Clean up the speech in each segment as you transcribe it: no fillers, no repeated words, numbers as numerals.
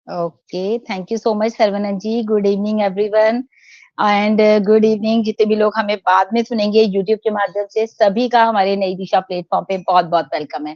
Okay, thank you so much Saravanan ji. Good evening everyone and good evening जितने भी लोग हमें बाद में सुनेंगे यूट्यूब के माध्यम से, सभी का हमारे नई दिशा प्लेटफॉर्म पे बहुत-बहुत वेलकम है।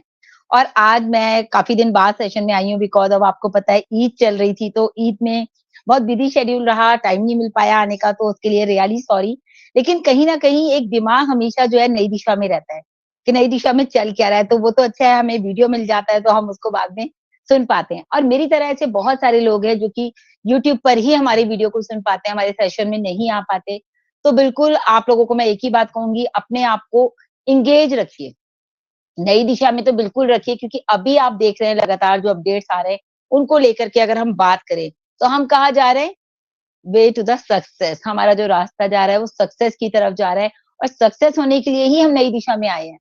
और आज मैं काफ़ी दिन बाद सेशन में आई हूँ बिकॉज़ अब आपको पता है ईद चल रही थी, तो ईद में बहुत बिज़ी शेड्यूल रहा, टाइम नहीं मिल पाया आने का, तो उसके लिए रियली सॉरी। लेकिन कहीं न कहीं एक दिमाग हमेशा जो है नई दिशा में रहता है, कि नई दिशा में चल क्या रहा है, तो वो तो अच्छा है हमें वीडियो मिल जाता है, तो हम उसको बाद में सुन पाते हैं। और मेरी तरह ऐसे बहुत सारे लोग हैं जो कि यूट्यूब पर ही हमारी वीडियो को सुन पाते हैं, हमारे सेशन में नहीं आ पाते। तो बिल्कुल आप लोगों को मैं एक ही बात कहूँगी, अपने आप को एंगेज रखिए। नई दिशा में तो बिल्कुल रखिए क्योंकि अभी आप देख रहे हैं लगातार जो अपडेट्स आ रहे हैं, उनको लेकर के अगर हम बात करें, तो हम कहाँ जा रहे हैं? Way to the success. हमारा जो रास्ता जा रहा है वो सक्सेस की तरफ जा रहा है और सक्सेस होने के लिए ही हम नई दिशा में आए हैं।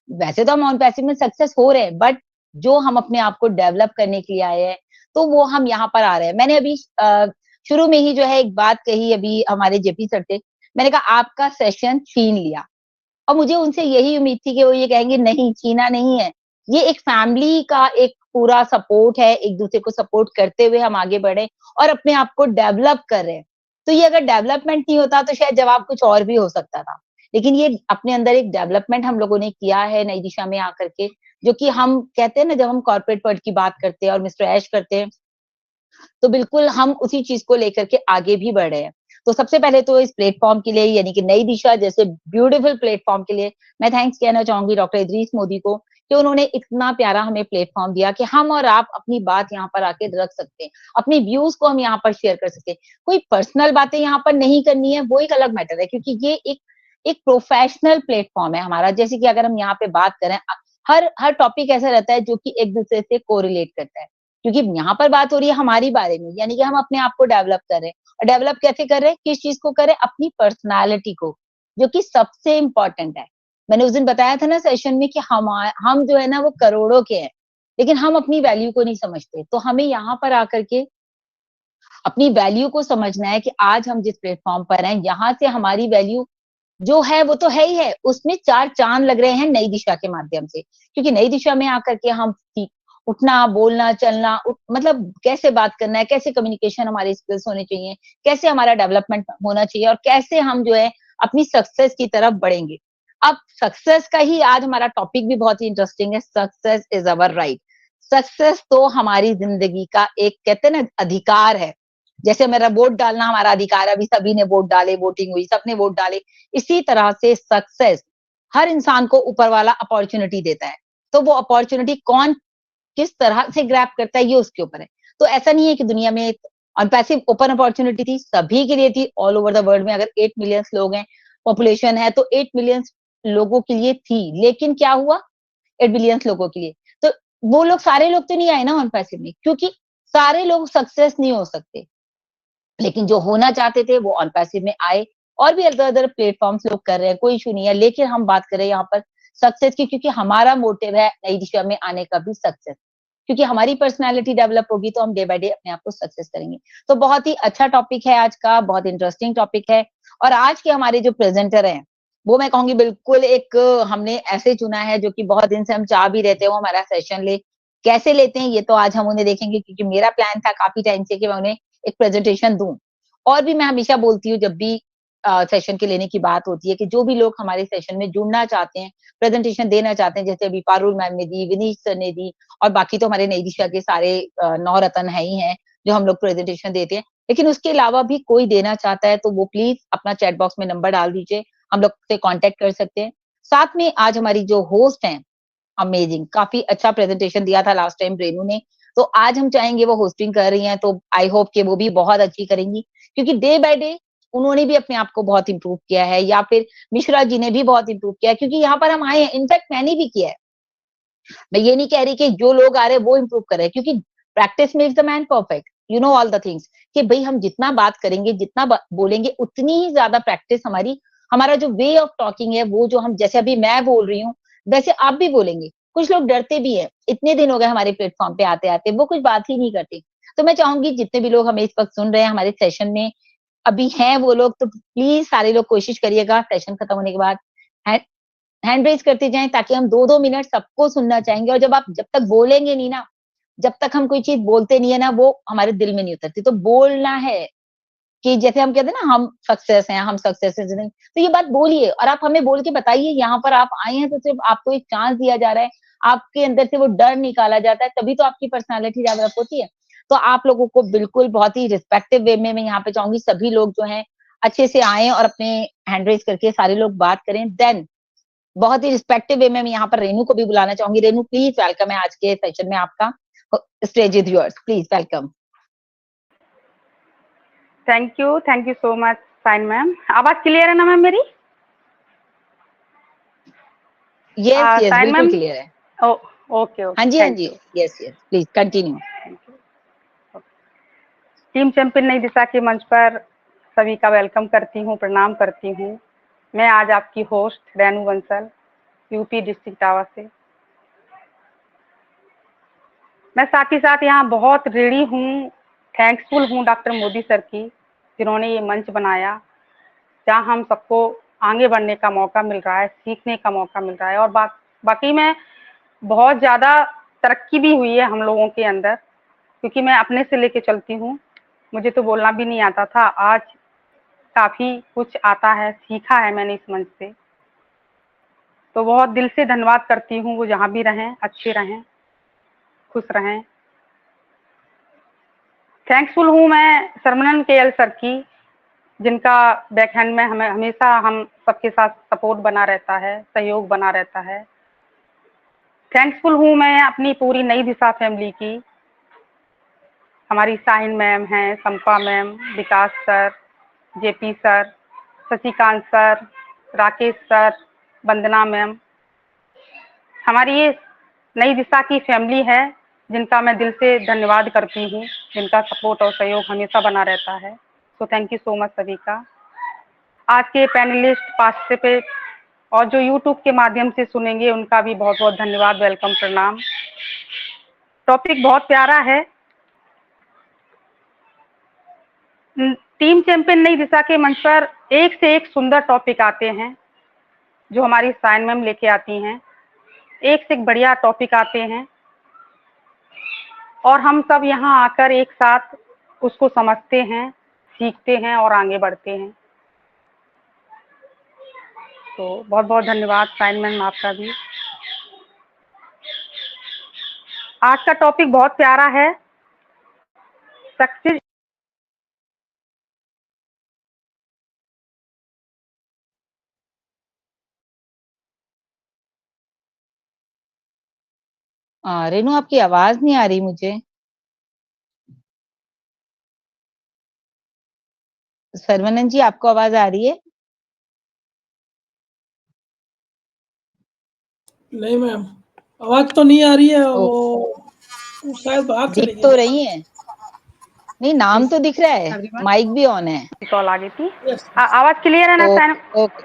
वैसे तो हम ऑन पैसिव में सक्सेस हो रहे हैं, बट जो हम अपने आप को डेवलप करने के लिए आए हैं, तो वो हम यहाँ पर आ रहे हैं। मैंने अभी शुरू में ही जो है एक बात कही अभी हमारे जेपी सर से, मैंने कहा आपका सेशन छीन लिया और मुझे उनसे यही उम्मीद थी कि वो ये कहेंगे नहीं छीना नहीं है। ये एक फैमिली का एक पूरा सपोर्ट है, एक-दूसरे को सपोर्ट करते हुए हम आगे बढ़े और अपने आप को डेवलप कर रहे हैं। तो ये अगर डेवलपमेंट नहीं होता तो शायद जवाब कुछ और भी हो सकता था। लेकिन ये अपने अंदर एक डेवलपमेंट हम लोगों ने किया है नई दिशा में आकर के, जो कि हम कहते हैं ना जब हम कॉर्पोरेट वर्ल्ड की बात करते हैं और मिस्टर ऐश करते हैं, तो बिल्कुल हम उसी चीज़ को लेकर के आगे भी बढ़ रहे हैं। तो सबसे पहले तो इस प्लेटफ़ॉर्म के लिए यानी कि नई दिशा जैसे ब्यूटीफुल प्लेटफ़ॉर्म के लिए मैं थैंक्स कहना चाहूँगी डॉक्टर इदरीस मोदी को कि उन्होंने इतना प्यारा हमें प्लेटफ़ॉर्म दिया कि हम और आप अपनी बात यहाँ पर आके रख सकते हैं। अपनी व्यूज़ को हम यहाँ पर शेयर कर सकते हैं। कोई पर्सनल बातें यहाँ पर नहीं करनी है, वो एक अलग मैटर है क्योंकि ये एक एक प्रोफ़ेशनल प्लेटफ़ॉर्म है हमारा। जैसे कि अगर हम यहाँ पे बात करें हर हर टॉपिक ऐसा रहता है जो कि एक-दूसरे से कोरिलेट करता है। क्योंकि यहाँ पर बात हो रही है हमारी बारे में, यानी कि हम अपने आप को डेवलप कर रहे हैं और डेवलप कैसे कर रहे हैं? किस चीज़ को कर रहे हैं? अपनी पर्सनैलिटी को, जो कि सबसे इम्पोर्टेंट है। मैंने उस दिन बताया था ना सेशन में कि हम जो है ना वो करोड़ों के हैं, लेकिन हम अपनी वैल्यू को नहीं समझते। तो हमें यहाँ पर आकर के अपनी वैल्यू को समझना है कि आज हम जिस प्लेटफ़ॉर्म पर हैं, यहाँ से हमारी वैल्यू जो है वो तो है ही है, उसमें 4 चाँद लग रहे हैं नई दिशा के माध्यम से। क्योंकि नई दिशा में आकर के हम सीख उठना, बोलना, चलना मतलब कैसे बात करना है, कैसे कम्युनिकेशन हमारे स्किल्स होने चाहिए, कैसे हमारा डेवलपमेंट होना चाहिए और कैसे हम जो है अपनी सक्सेस की तरफ बढ़ेंगे। अब सक्सेस का ही आज हमारा टॉपिक भी बहुत ही इंटरेस्टिंग है, success is our right. Success तो हमारी ज़िंदगी का एक कहते हैं ना अधिकार है। जैसे मेरा वोट डालना हमारा अधिकार है, अभी सभी ने वोट डाले, वोटिंग हुई, सबने वोट डाले। इसी तरह से सक्सेस हर इंसान को ऊपर वाला अपॉर्च्युनिटी देता है। तो वो अपॉर्च्युनिटी कौन किस तरह से ग्रैब करता है ये उसके ऊपर है। तो ऐसा नहीं है कि दुनिया में पैसिव ओपन अपॉर्च्युनिटी थी, सभी के लिए थी ऑल ओवर द वर्ल्ड में अगर 8 मिलियंस लोग हैं, पॉपुलेशन है तो 8 मिलियंस लोगों के लिए थी। लेकिन क्या हुआ 8 बिलियंस लोगों के लिए। तो वो लोग सारे लोग तो नहीं आए ना ऑन पैसिव में क्योंकि सारे लोग सक्सेस नहीं हो सकते। लेकिन जो होना चाहते थे वो ऑन पैसिव में आए और भी अदर-अदर प्लेटफ़ॉर्म्स लोग कर रहे हैं, कोई इश्यू नहीं है। लेकिन हम बात कर रहे हैं यहाँ पर सक्सेस की क्योंकि हमारा मोटिव है नई दिशा में आने का भी सक्सेस। क्योंकि हमारी पर्सनैलिटी डेवलप होगी तो हम डे बाय डे अपने आप को सक्सेस करेंगे। तो बहुत ही अच्छा टॉपिक है आज का, बहुत इंटरेस्टिंग टॉपिक है और आज के हमारे जो प्रेज़ेंटर हैं, वो मैं कहूँगी बिल्कुल एक हमने ऐसे चुना है जो कि बहुत दिन से हम चाह भी रहे थे वो हमारा सेशन ले। कैसे लेते हैं ये तो आज हम उन्हें देखेंगे क्योंकि मेरा प्लान था काफ़ी टाइम से कि मैं उन्हें एक प्रेज़ेंटेशन दूँ। और भी मैं हमेशा बोलती हूँ जब भी सेशन के लेने की बात होती है कि जो भी लोग हमारे सेशन में जुड़ना चाहते हैं, प्रेज़ेंटेशन देना चाहते हैं, जैसे अभी पारुल मैम ने दी, विनीत सर ने दी और बाकी तो हमारे नई दिशा के सारे 9 रत्न हैं ही हैं, जो हम लोग प्रेज़ेंटेशन देते हैं। लेकिन उसके अलावा भी कोई देना चाहता है तो वो प्लीज़ अपना चैट बॉक्स में नंबर डाल दीजिए, हम लोग से कॉन्टैक्ट कर सकते हैं। साथ में आज हमारी जो होस्ट हैं अमेजिंग, काफ़ी अच्छा प्रेज़ेंटेशन दिया था लास्ट टाइम रेनू ने, तो आज हम चाहेंगे वो होस्टिंग कर रही हैं, तो आई होप कि वो भी बहुत अच्छी करेंगी, क्योंकि डे बाय डे उन्होंने भी अपने आप को बहुत इम्प्रूव किया है या फिर मिश्रा जी ने भी बहुत इम्प्रूव किया है, क्योंकि यहाँ पर हम आए हैं, इनफैक्ट मैंने भी किया है। मैं ये नहीं कह रही कि जो लोग आ रहे हैं वो इम्प्रूव कर रहे हैं, क्योंकि practice makes the man perfect, you know all the things कि भई हम जितना बात करेंगे, जितना ब बोलेंगे, उतनी ही ज़्यादा प्रैक्टिस हमारा जो वे ऑफ टॉकिंग है, वो जो हम जैसे अभी मैं बोल रही हूँ, वैसे आप भी बोलेंगे। कुछ लोग डरते भी हैं, इतने दिन हो गए हमारे प्लेटफ़ॉर्म पे आते-आते, वो कुछ बात ही नहीं करते। तो मैं चाहूँगी जितने भी लोग हमें इस वक़्त सुन रहे हैं हमारे सेशन में, अभी हैं वो लोग तो प्लीज़ सारे लोग कोशिश करिएगा सेशन खत्म होने के बाद हैंड हैंड रेज़ करते जाएँ ताकि हम 2-2 मिनट सबको सुनना चाहेंगे और जब तक बोलेंगे नहीं ना, जब तक हम कोई चीज बोलते नहीं है ना, वो हमारे दिल में नहीं उतरती। तो बोलना है कि जैसे हम कहते हैं ना, हम सक्सेस हैं, हम सक्सेस है जिंदगी, तो ये बात बोलिए और आप हमें बोल के बताइए। यहाँ पर आप आए हैं तो सिर्फ आपको एक चांस दिया जा रहा है, आपके अंदर से वो डर निकाला जाता है, तभी तो आपकी पर्सनालिटी डेवलप होती है। तो आप लोगों को बिल्कुल बहुत ही रिस्पेक्टिव वे में मैं यहाँ पे चाहूंगी, सभी लोग जो हैं अच्छे से आए और अपने हैंड रेज करके सारे लोग बात करें। देन बहुत ही रिस्पेक्टिव वे में मैं यहाँ पर रेनू को भी बुलाना चाहूंगी। रेनू प्लीज वेलकम है आज के सेशन में आपका, stage is yours, please welcome. Thank you so much Sain ma'am. आवाज क्लियर है ना मैम मेरी? यस यस साइन बिल्कुल मैम। क्लियर है। ओके हाँ ओके, जी हाँ थैंक जी, you. Yes yes please continue. Team champion नई दिशा के मंच पर सभी का वेलकम करती हूँ, प्रणाम करती हूँ। मैं आज आपकी host Renu Bansal, UP district Etawah से। मैं साथ ही साथ यहाँ बहुत रेडी हूँ, थैंक्सफुल हूँ डॉक्टर मोदी सर की, जिन्होंने ये मंच बनाया जहाँ हम सबको आगे बढ़ने का मौका मिल रहा है, सीखने का मौका मिल रहा है। और बाकी में बहुत ज़्यादा तरक्की भी हुई है हम लोगों के अंदर, क्योंकि मैं अपने से लेके चलती हूँ। मुझे तो बोलना भी नहीं आता था, आज काफ़ी कुछ आता है, सीखा है मैंने इस मंच से। तो बहुत दिल से धन्यवाद करती हूँ, वो जहाँ भी रहें अच्छे रहें, खुश रहें। थैंक्सफुल हूँ मैं सरमनन केएल सर की, जिनका बैकहैंड में हमें हमेशा हम सबके साथ सपोर्ट बना रहता है, सहयोग बना रहता है। थैंक्सफुल हूँ मैं अपनी पूरी नई दिशा फैमिली की। हमारी साहिन मैम हैं, Sampa ma'am, Vikas sir, JP sir, Shashikant sir, Rakesh sir, Vandana ma'am. हमारी ये नई दिशा की फैमिली है, जिनका मैं दिल से धन्यवाद करती हूँ, जिनका सपोर्ट और सहयोग हमेशा बना रहता है। तो थैंक यू सो मच सभी का। आज के पैनलिस्ट, पार्टिसिपेंट और जो यूट्यूब के माध्यम से सुनेंगे, उनका भी बहुत बहुत धन्यवाद, वेलकम, प्रणाम। टॉपिक बहुत प्यारा है। टीम चैंपियन नई दिशा के मंच पर एक से एक सुंदर टॉपिक आते हैं, जो हमारी साइन मैम लेके आती हैं। एक से एक बढ़िया टॉपिक आते हैं और हम सब यहाँ आकर एक साथ उसको समझते हैं, सीखते हैं और आगे बढ़ते हैं। तो बहुत बहुत धन्यवाद साइन मैम आपका भी। आज का टॉपिक बहुत प्यारा है, सक्सेस। रेनू आपकी आवाज नहीं आ रही मुझे। सरवनन जी आपको आवाज आ रही है? नहीं मैम, आवाज तो नहीं आ रही है। ओ, वो शायद बाहर दिख चली तो गई। रही है, नहीं नाम तो दिख रहा है, माइक भी ऑन है। कॉल आ गई थी। यस आवाज क्लियर है ना ओ, Sain? Okay,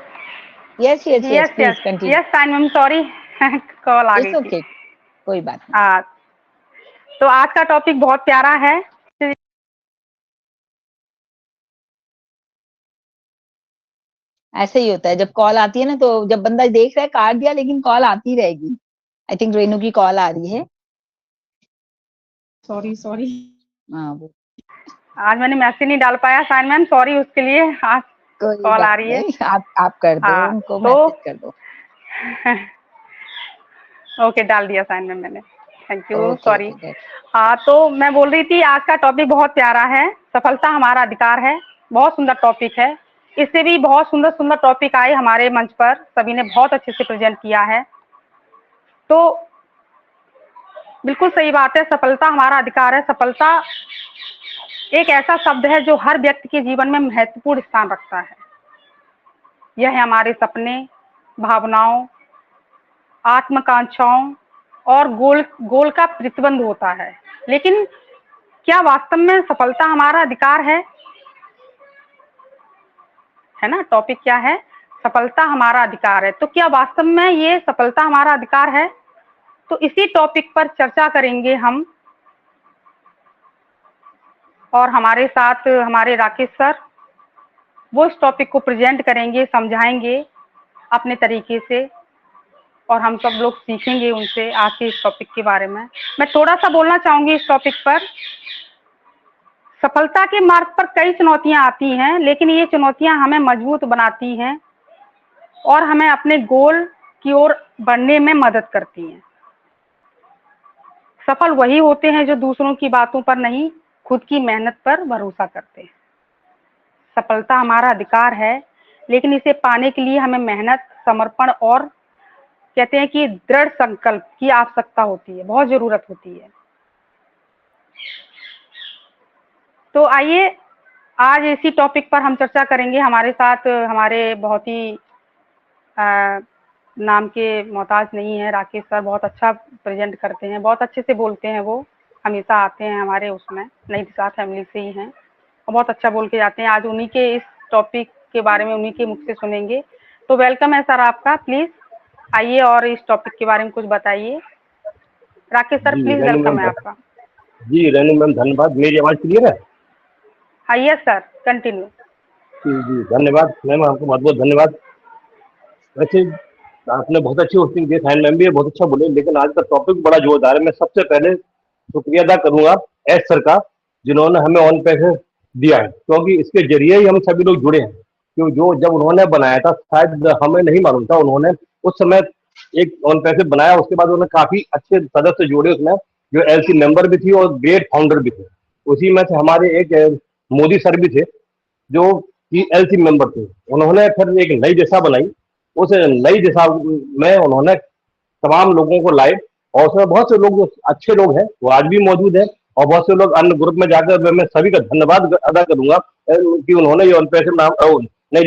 yes yes yes yes please yes continue. Yes Sain ma'am, sorry call आ गई इट्स थी। ओके, कोई बात नहीं। तो आज का टॉपिक बहुत प्यारा है। ऐसे ही होता है जब कॉल आती है ना, तो जब बंदा देख रहा है काट दिया, लेकिन कॉल आती रहेगी। आई थिंक रेनू की कॉल आ रही है। Sorry sorry. हाँ, आज मैंने मैसेज नहीं डाल पाया साइन मैम, सॉरी उसके लिए। आज कोई कॉल आ बात रही है। नहीं, आप कर दो, उनको तो मैसेज कर दो। ओके, डाल दिया साइन मैम मैंने, thank you, okay sorry. Okay. तो मैं बोल रही थी आज का टॉपिक बहुत प्यारा है, सफलता हमारा अधिकार है। बहुत सुंदर टॉपिक है। इससे भी बहुत सुंदर सुंदर टॉपिक आए हमारे मंच पर, सभी ने बहुत अच्छे से प्रेजेंट किया है। तो बिल्कुल सही बात है, सफलता हमारा अधिकार है। सफलता एक ऐसा शब्द है जो हर व्यक्ति के जीवन में महत्वपूर्ण स्थान रखता है। यह हमारे सपने, भावनाओं, आत्मकांक्षाओं और गोल का प्रतिबंध होता है। लेकिन क्या वास्तव में सफलता हमारा अधिकार है ना? टॉपिक क्या है? सफलता हमारा अधिकार है। तो क्या वास्तव में ये सफलता हमारा अधिकार है? तो इसी टॉपिक पर चर्चा करेंगे हम, और हमारे साथ हमारे राकेश सर, वो इस टॉपिक को प्रेजेंट करेंगे, समझाएंगे अपने तरीके से। और हम सब लोग सीखेंगे उनसे आज के इस टॉपिक के बारे में। मैं थोड़ा सा बोलना चाहूंगी इस टॉपिक पर। सफलता के मार्ग पर कई चुनौतियां आती हैं, लेकिन ये चुनौतियां हमें मजबूत बनाती हैं और हमें अपने गोल की ओर बढ़ने में मदद करती हैं। सफल वही होते हैं जो दूसरों की बातों पर नहीं, खुद की मेहनत पर भरोसा करते हैं। सफलता हमारा अधिकार है, लेकिन इसे पाने के लिए हमें मेहनत, समर्पण और कहते हैं कि दृढ़ संकल्प की आवश्यकता होती है, बहुत जरूरत होती है। तो आइए आज इसी टॉपिक पर हम चर्चा करेंगे। हमारे साथ हमारे बहुत ही नाम के मोहताज नहीं है, राकेश सर बहुत अच्छा प्रेजेंट करते हैं, बहुत अच्छे से बोलते हैं। वो हमेशा आते हैं हमारे उसमें, नई दिशा फैमिली से ही हैं और बहुत अच्छा बोल के जाते हैं। आज उन्हीं के इस टॉपिक के बारे में उन्हीं के मुख से सुनेंगे। तो वेलकम है सर आपका, प्लीज आइए और इस टॉपिक के बारे में कुछ बताइए। राकेश सर प्लीज, वेलकम है आपका। जी रेनू मैम धन्यवाद। मेरी आवाज क्लियर है? हाँ यस सर, कंटिन्यू। जी धन्यवाद मैम, आपको बहुत बहुत धन्यवाद। वैसे आपने बहुत अच्छी होस्टिंग दी, साइन मैम भी बहुत अच्छा बोले, लेकिन आज का टॉपिक बड़ा जोरदार है। मैं सबसे पहले शुक्रिया अदा करूंगा एस सर का, जिन्होंने हमें ऑन पैसे दिया है, क्योंकि इसके जरिए ही हम सभी लोग जुड़े हैं। क्यों जो जब उन्होंने बनाया था शायद हमें नहीं मालूम था, उन्होंने उस समय एक ऑन पैसे बनाया, उसके बाद उन्होंने काफी अच्छे सदस्य जोड़े उसमें, जो एलसी मेंबर भी थी और ग्रेट फाउंडर भी थे। उसी में से हमारे एक मोदी सर भी थे, जो कि एलसी मेंबर थे। उन्होंने फिर एक नई दिशा बनाई, उस नई दिशा में उन्होंने तमाम लोगों को लाए और उसमें बहुत से लोग अच्छे लोग हैं, वो आज भी मौजूद हैं और बहुत से लोग अन्य ग्रुप में जाकर मैं सभी का धन्यवाद अदा करूंगा कि उन्होंने ये पैसे नई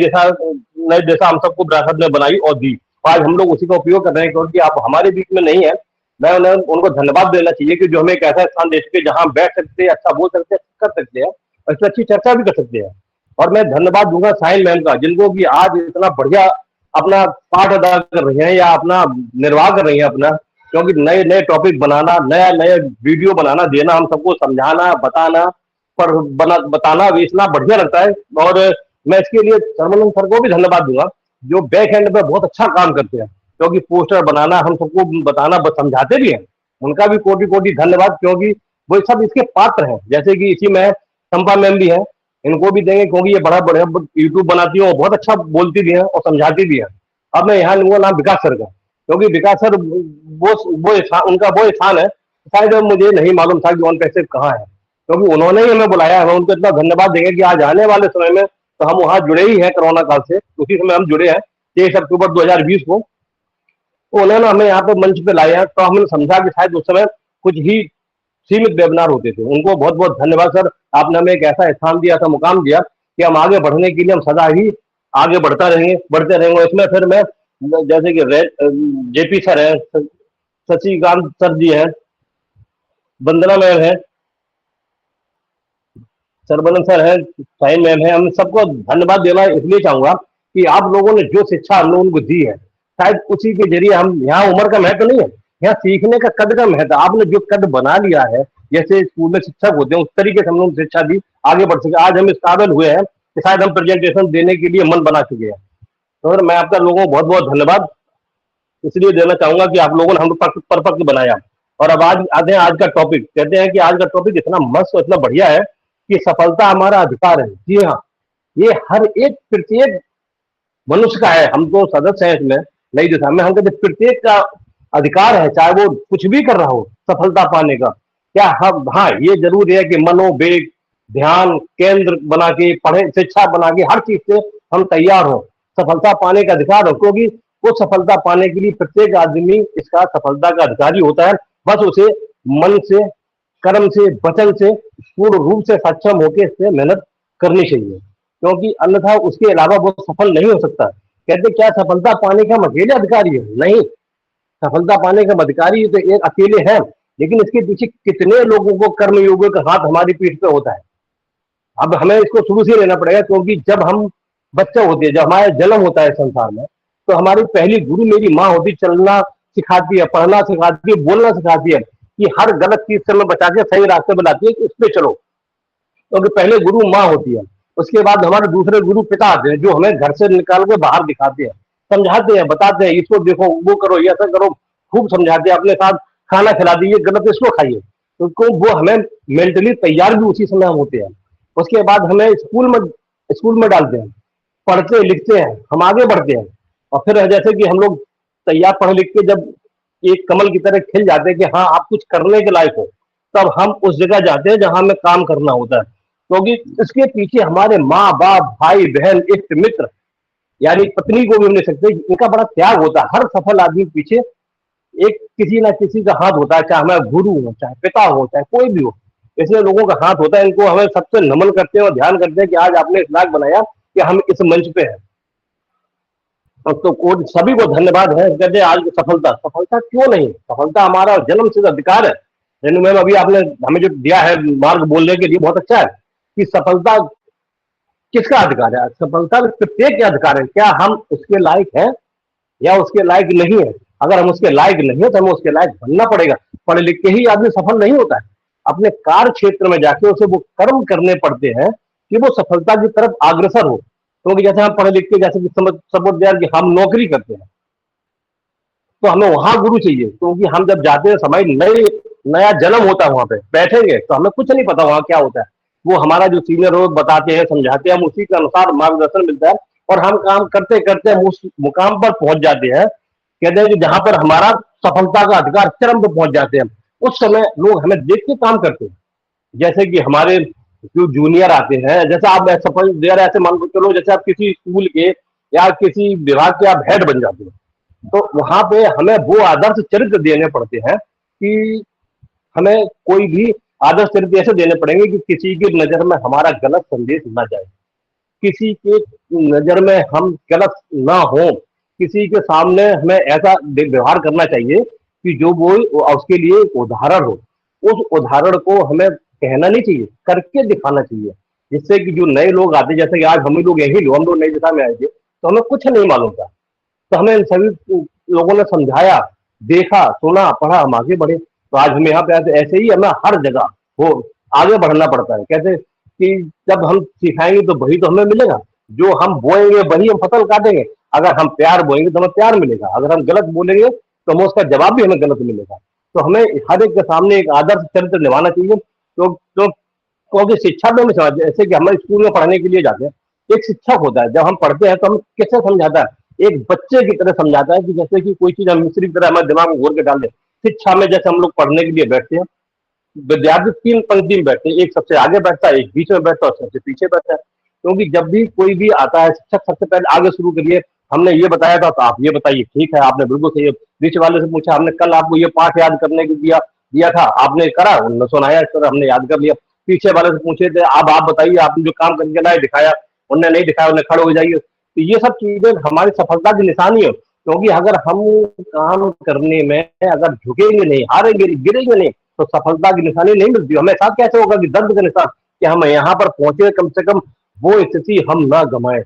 दिशा हम सबको विरासत में बनाई और दी। आज हम लोग उसी का उपयोग कर रहे हैं, क्योंकि आप हमारे बीच में नहीं है। मैं उनको धन्यवाद देना चाहिए कि जो हमें एक ऐसा स्थान दे सके जहाँ बैठ सकते हैं, अच्छा बोल सकते हैं, कर सकते हैं और इससे अच्छी चर्चा भी कर सकते हैं। और मैं धन्यवाद दूंगा साइन मैम का, जिनको कि आज इतना बढ़िया अपना पाठ अदा कर रही हैं या अपना निर्वाह कर रही हैं अपना, क्योंकि नए नए टॉपिक बनाना, नया नया वीडियो बनाना, देना, हम सबको समझाना, बताना, पर बताना, बेचना बढ़िया लगता है। और मैं इसके लिए सर्वनंद सर को भी धन्यवाद दूंगा, जो बैक एंड पे बहुत अच्छा काम करते हैं, क्योंकि पोस्टर बनाना, हम सबको बताना, समझाते भी हैं। उनका भी कोटि कोटि धन्यवाद, क्योंकि वो सब इसके पात्र हैं। जैसे कि इसी में चंपा मैम भी है, इनको भी देंगे, क्योंकि ये बड़ा बढ़िया यूट्यूब बनाती है और बहुत अच्छा बोलती भी है और समझाती भी है। अब मैं यहाँ लूंगा नाम विकास सर का, क्योंकि विकास सर उनका वो स्थान है, शायद मुझे नहीं मालूम था कि ऑन पैसे कहाँ है, क्योंकि उन्होंने ही हमें बुलाया है। उनको इतना धन्यवाद देंगे कि आज आने वाले समय में तो हम वहाँ जुड़े ही हैं, कोरोना काल से उसी समय हम जुड़े हैं 23 अक्टूबर 2020 को। तो उन्होंने हमें यहाँ पे मंच पे लाया, तो हमने समझा कि शायद उस समय कुछ ही सीमित वेबिनार होते थे। उनको बहुत बहुत धन्यवाद सर, आपने हमें एक ऐसा स्थान दिया, ऐसा मुकाम दिया कि हम आगे बढ़ने के लिए हम सदा ही आगे बढ़ते रहेंगे। इसमें फिर मैं जैसे कि जेपी सर है, शशिकांत सर जी हैं, वंदना मैम है, सरबनंद सर है, साइन मैम है, हम सबको धन्यवाद देना इसलिए चाहूंगा कि आप लोगों ने जो शिक्षा हम लोगों को दी है, शायद उसी के जरिए हम, यहाँ उम्र का महत्व नहीं है, यहाँ सीखने का कद का महत्व। आपने जो कद बना लिया है, जैसे स्कूल में शिक्षक होते हैं उस तरीके से हम लोग शिक्षा दी, आगे बढ़ सके। आज हम इस काबिल हुए हैं कि शायद हम प्रेजेंटेशन देने के लिए मन बना चुके हैं। तो मैं आपका लोगों को बहुत बहुत धन्यवाद इसलिए देना चाहूंगा कि आप लोगों ने हम परफेक्ट बनाया। और अब आज आते हैं आज का टॉपिक। कहते हैं कि आज का टॉपिक इतना मस्त और इतना बढ़िया है कि सफलता हमारा अधिकार है। जी हाँ, ये हर एक प्रत्येक मनुष्य का है। हम तो सदस्य हैं इसमें नई दिशा में, हम कहते प्रत्येक का अधिकार है, चाहे वो कुछ भी कर रहा हो सफलता पाने का। क्या हम, हाँ ये जरूर है कि मनोवेग, ध्यान केंद्र बना के, पढ़े, शिक्षा बना के, हर चीज से हम तैयार हो, सफलता पाने का अधिकार हो। क्योंकि वो सफलता पाने के लिए प्रत्येक आदमी इसका सफलता का अधिकारी होता है। बस उसे मन से, कर्म से, वचन से पूर्ण रूप से सक्षम होकर इससे मेहनत करनी चाहिए, क्योंकि अन्यथा उसके अलावा वो सफल नहीं हो सकता। कहते क्या सफलता पाने का हम अकेले अधिकारी है? नहीं, सफलता पाने का अधिकारी तो एक अकेले हैं, लेकिन इसके पीछे कितने लोगों को कर्म योगों का हाथ हमारी पीठ पे होता है। अब हमें इसको शुरू से लेना पड़ेगा, क्योंकि जब हम बच्चे होते हैं, जब हमारा जन्म होता है संसार में, तो हमारी पहली गुरु मेरी माँ होती, चलना सिखाती है, पढ़ना सिखाती है, बोलना सिखाती है, कि हर गलत चीज से हमें बचा के सही रास्ते पर लाती है कि इस पे चलो। क्योंकि पहले गुरु माँ होती है, उसके बाद हमारे दूसरे गुरु पिता आते हैं, जो हमें घर से निकाल के बाहर दिखाते हैं समझाते हैं, बताते हैं, इसको देखो, वो करो, ये ऐसा करो, खूब समझाते हैं, अपने साथ खाना खिला दीजिए, गलत है, इसको खाइए, तो वो हमें मेंटली तैयार भी उसी समय हम होते हैं। उसके बाद हमें स्कूल में डालते हैं, पढ़ते लिखते हैं, हम आगे बढ़ते हैं, और फिर जैसे कि हम लोग तैयार पढ़ लिख के जब एक कमल की तरह खिल जाते हैं कि हाँ आप कुछ करने के लायक हो, तब हम उस जगह जाते हैं जहां हमें काम करना होता है, क्योंकि इसके पीछे हमारे माँ बाप, भाई बहन, इष्ट मित्र, यानी पत्नी को भी हम ले सकते हैं, इनका बड़ा त्याग होता है। हर सफल आदमी के पीछे एक किसी ना किसी का हाथ होता है, चाहे हमारा गुरु हो, चाहे पिता हो, चाहे कोई भी हो, इसमें लोगों का हाथ होता है। इनको हमें सबसे नमन करते हैं और ध्यान करते हैं कि आज आपने इस लायक बनाया कि हम इस मंच पे हैं। तो सभी को धन्यवाद है। कहते हैं आज की सफलता, सफलता क्यों नहीं, सफलता हमारा जन्म सिद्ध अधिकार है। रेनू मैम, अभी आपने हमें जो दिया है मार्ग बोलने के लिए, बहुत अच्छा है कि सफलता किसका अधिकार है, सफलता प्रत्येक का अधिकार है। क्या हम उसके लायक हैं या उसके लायक नहीं है? अगर हम उसके लायक नहीं है तो हमें उसके लायक बनना पड़ेगा। पढ़ लिख के ही आदमी सफल नहीं होता है, अपने कार्य क्षेत्र में जाके उसे वो कर्म करने पड़ते हैं कि वो सफलता की तरफ अग्रसर हो। क्योंकि जैसे हम पढ़े लिख के, जैसे कि सपोज यार कि हम नौकरी करते हैं, तो हमें वहां गुरु चाहिए, क्योंकि हम जब जाते हैं समय नया जन्म होता है, वहां पे बैठेंगे तो हमें कुछ नहीं पता वहां क्या होता है। वो हमारा जो सीनियर हो बताते हैं, समझाते हैं, हम उसी के अनुसार मार्गदर्शन मिलता है और हम काम करते करते हम उस मुकाम पर पहुंच जाते हैं। कहते हैं कि जहां पर हमारा सफलता का अधिकार चरम पर पहुंच जाते हैं, उस समय लोग हमें देख के काम करते हैं। जैसे कि हमारे जो जूनियर आते हैं, जैसे आप सफल देर, ऐसे मान के चलो जैसे आप किसी स्कूल के या किसी विभाग के आप हेड बन जाते हैं, तो वहां पे हमें वो आदर्श चरित्र देने पड़ते हैं कि हमें कोई भी आदर्श चरित्र ऐसे देने पड़ेंगे कि किसी की नजर में हमारा गलत संदेश ना जाए, किसी के नजर में हम गलत ना हो, किसी के सामने हमें ऐसा व्यवहार करना चाहिए कि जो वो उसके लिए उदाहरण हो। उस उदाहरण को हमें कहना नहीं चाहिए, करके दिखाना चाहिए, जिससे कि जो नए लोग आते, जैसे कि आज हम लोग यही लोग, हम लोग नई दिशा में आए थे तो हमें कुछ नहीं मालूम था, तो हमें इन सभी लोगों ने समझाया, देखा, सुना, पढ़ा, हम आगे बढ़े। तो आज हम यहाँ पे आते, ऐसे ही हमें हर जगह वो आगे बढ़ना पड़ता है। कैसे कि जब हम सिखाएंगे तो वही तो हमें मिलेगा, जो हम बोएंगे वही हम फसल काटेंगे। अगर हम प्यार बोएंगे तो हमें प्यार मिलेगा, अगर हम गलत बोलेंगे तो हमें उसका जवाब भी हमें गलत मिलेगा। तो हमें हर एक के सामने एक आदर्श चरित्र निभाना चाहिए। तो क्योंकि शिक्षा में समझ, जैसे कि हम स्कूल में पढ़ने के लिए जाते हैं, एक शिक्षक होता है, जब हम पढ़ते हैं तो हम कैसे समझाता है, एक बच्चे की तरह समझाता है कि जैसे कि कोई चीज हम मिस्त्री की तरह हमारे दिमाग में घोर के डाल दे। शिक्षा में जैसे हम लोग पढ़ने के लिए बैठते हैं, विद्यार्थी 3 पंक्ति में बैठते हैं, एक सबसे आगे बैठता है, एक बीच में बैठता है और सबसे पीछे बैठता है। क्योंकि जब भी कोई भी आता है, शिक्षक सबसे पहले आगे शुरू करिए, हमने ये बताया था तो आप ये बताइए, ठीक है आपने बिल्कुल सही है। बीच वाले से पूछा, हमने कल आपको ये पाठ याद करने को दिया दिया था, आपने करा, उन्होंने सुनाया, सर हमने याद कर लिया। पीछे वाले से पूछे थे, अब आप बताइए आपने जो काम करके लाए दिखाया, उन्होंने नहीं दिखाया, उन्हें खड़े हो जाइए। तो ये सब चीजें हमारी सफलता की निशानी है। क्योंकि अगर हम काम करने में अगर झुकेंगे नहीं, हारेंगे, गिरेंगे नहीं, तो सफलता की निशानी नहीं मिलती। हमें साथ कैसे होगा कि दर्द का निशान कि हम यहाँ पर पहुंचे, कम से कम वो स्थिति हम ना गमाए,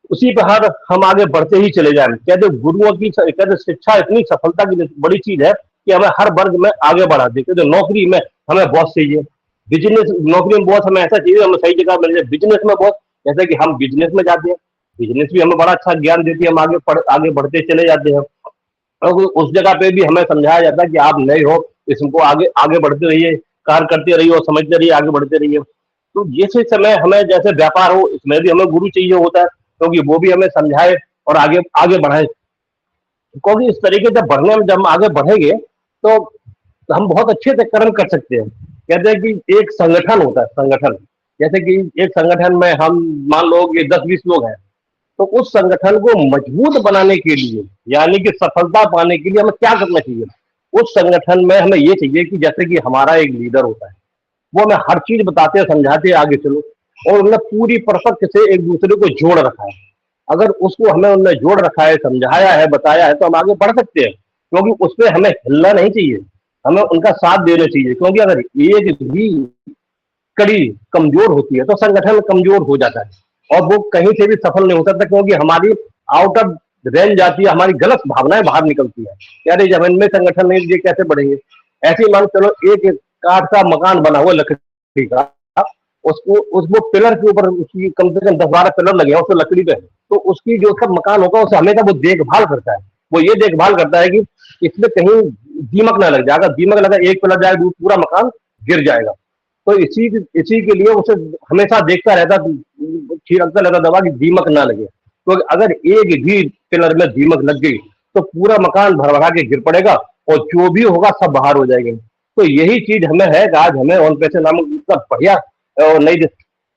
उसी पर हम आगे बढ़ते ही चले जाएं। कहते गुरुओं की, कहते शिक्षा इतनी सफलता की बड़ी चीज है कि हमें हर वर्ग में आगे बढ़ा दे। कहते नौकरी में हमें बॉस चाहिए, बिजनेस, नौकरी में बॉस हमें ऐसा चाहिए, हमें सही जगह मिल जाए। बिजनेस में बॉस, जैसे कि हम बिजनेस में जाते हैं, बिजनेस भी हमें बड़ा अच्छा ज्ञान देती है, हम आगे बढ़ते चले जाते हैं। और उस जगह पे भी हमें समझाया जाता है कि आप नए हो, इसको आगे आगे बढ़ते रहिए, कार्य करते रहिए और समझते रहिए, आगे बढ़ते रहिए। तो जैसे समय हमें जैसे व्यापार हो, इसमें भी हमें गुरु चाहिए होता है, क्योंकि वो भी हमें समझाए और आगे आगे बढ़ाए। क्योंकि इस तरीके से बढ़ने में जब हम आगे बढ़ेंगे तो हम बहुत अच्छे से कर्म कर सकते हैं। कहते हैं कि एक संगठन होता है, संगठन, जैसे कि एक संगठन में हम मान लो कि 10-20 लोग हैं, तो उस संगठन को मजबूत बनाने के लिए, यानी कि सफलता पाने के लिए हमें क्या करना चाहिए? उस संगठन में हमें ये चाहिए कि जैसे कि हमारा एक लीडर होता है, वो हमें हर चीज बताते हैं, समझाते हैं, आगे चलो, और उन्होंने पूरी परफेक्ट से एक दूसरे को जोड़ रखा है। अगर उसको हमें उन्होंने जोड़ रखा है, समझाया है, बताया है, तो हम आगे बढ़ सकते हैं। क्योंकि उसपे हमें हिलना नहीं चाहिए, हमें उनका साथ देना चाहिए। क्योंकि अगर एक भी कड़ी कमजोर होती है तो संगठन कमजोर हो जाता है और वो कहीं से भी सफल नहीं हो सकता। क्योंकि हमारी आउट ऑफ रेंज जाती है, हमारी गलत भावनाएं बाहर निकलती है, यार जब इनमें संगठन नहीं दिए कैसे बढ़ेंगे। ऐसे ही मान चलो एक काठ का मकान बना हुआ लकड़ी का, उसको पिलर के ऊपर उसकी कम से कम 10-12 पिलर लगे हैं, उसको लकड़ी पे है, तो उसकी जो उसका मकान होगा उसे हमेशा वो देखभाल करता है। वो ये देखभाल करता है कि इसमें कहीं दीमक ना लग जाए, अगर दीमक लगा एक पे लग जाए तो पूरा मकान गिर जाएगा। तो इसी के लिए उसे हमेशा देखता रहता, छिड़कता रहता दवा कि दीमक ना लगे। तो अगर एक भी पिलर में दीमक लग गई तो पूरा मकान भरभरा के गिर पड़ेगा और जो भी होगा सब बाहर हो जाएंगे। तो यही चीज हमें है कि आज हमें ओन पैसे नामक इतना बढ़िया और नई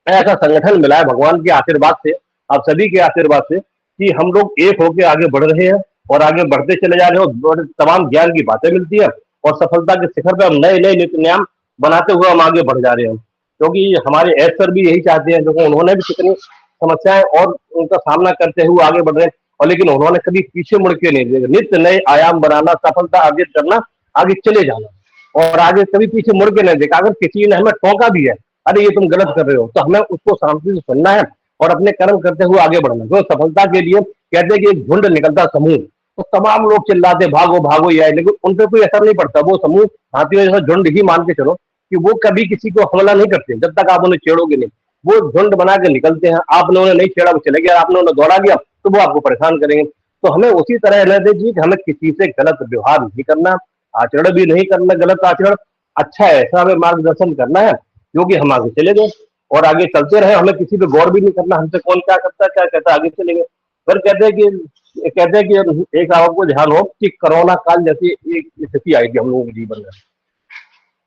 ऐसा संगठन मिला है भगवान के आशीर्वाद से, आप सभी के आशीर्वाद से, कि हम लोग एक होकर आगे बढ़ रहे हैं और आगे बढ़ते चले जा रहे हैं और तमाम ज्ञान की बातें मिलती है और सफलता के शिखर पे हम नए नए नित्य नियम बनाते हुए हम आगे बढ़ जा रहे हैं। क्योंकि हमारे एस सर भी यही चाहते हैं, क्योंकि उन्होंने भी कितनी समस्याएं और उनका सामना करते हुए आगे बढ़ रहे हैं और लेकिन उन्होंने कभी पीछे मुड़ के नहीं देखा। नित्य नए आयाम बनाना, सफलता अर्जित करना, आगे चले जाना और आगे कभी पीछे मुड़ के नहीं देखा। अगर किसी ने हमें टोका भी है, अरे ये तुम गलत कर रहे हो, तो हमें उसको शांति से सुनना है और अपने कर्म करते हुए आगे बढ़ना। तो सफलता के लिए कहते हैं कि एक झुंड निकलता समूह, तो तमाम लोग चिल्लाते भागो भागो ये, लेकिन उन पर कोई असर नहीं पड़ता। वो समूह हाथियों जैसा झुंड ही मान के चलो कि वो कभी किसी को हमला नहीं करते जब तक आप उन्हें छेड़ोगे नहीं। वो झुंड बना के निकलते हैं, आपने उन्हें नहीं छेड़ा वो चले गया, आपने उन्हें दौड़ा गया तो वो आपको परेशान करेंगे। तो हमें उसी तरह रहना चाहिए कि हमें किसी से गलत व्यवहार नहीं करना, आचरण भी नहीं करना गलत आचरण, अच्छा ऐसा हमें मार्गदर्शन करना है जो कि हम आगे चले गए और आगे चलते रहे। हमें किसी पे गौर भी नहीं करना हमसे कौन क्या करता है क्या कहता है, आगे चलेंगे। फिर कहते हैं कि एक आपको ध्यान हो कि कोरोना काल जैसी एक स्थिति आई थी हम लोगों के जीवन में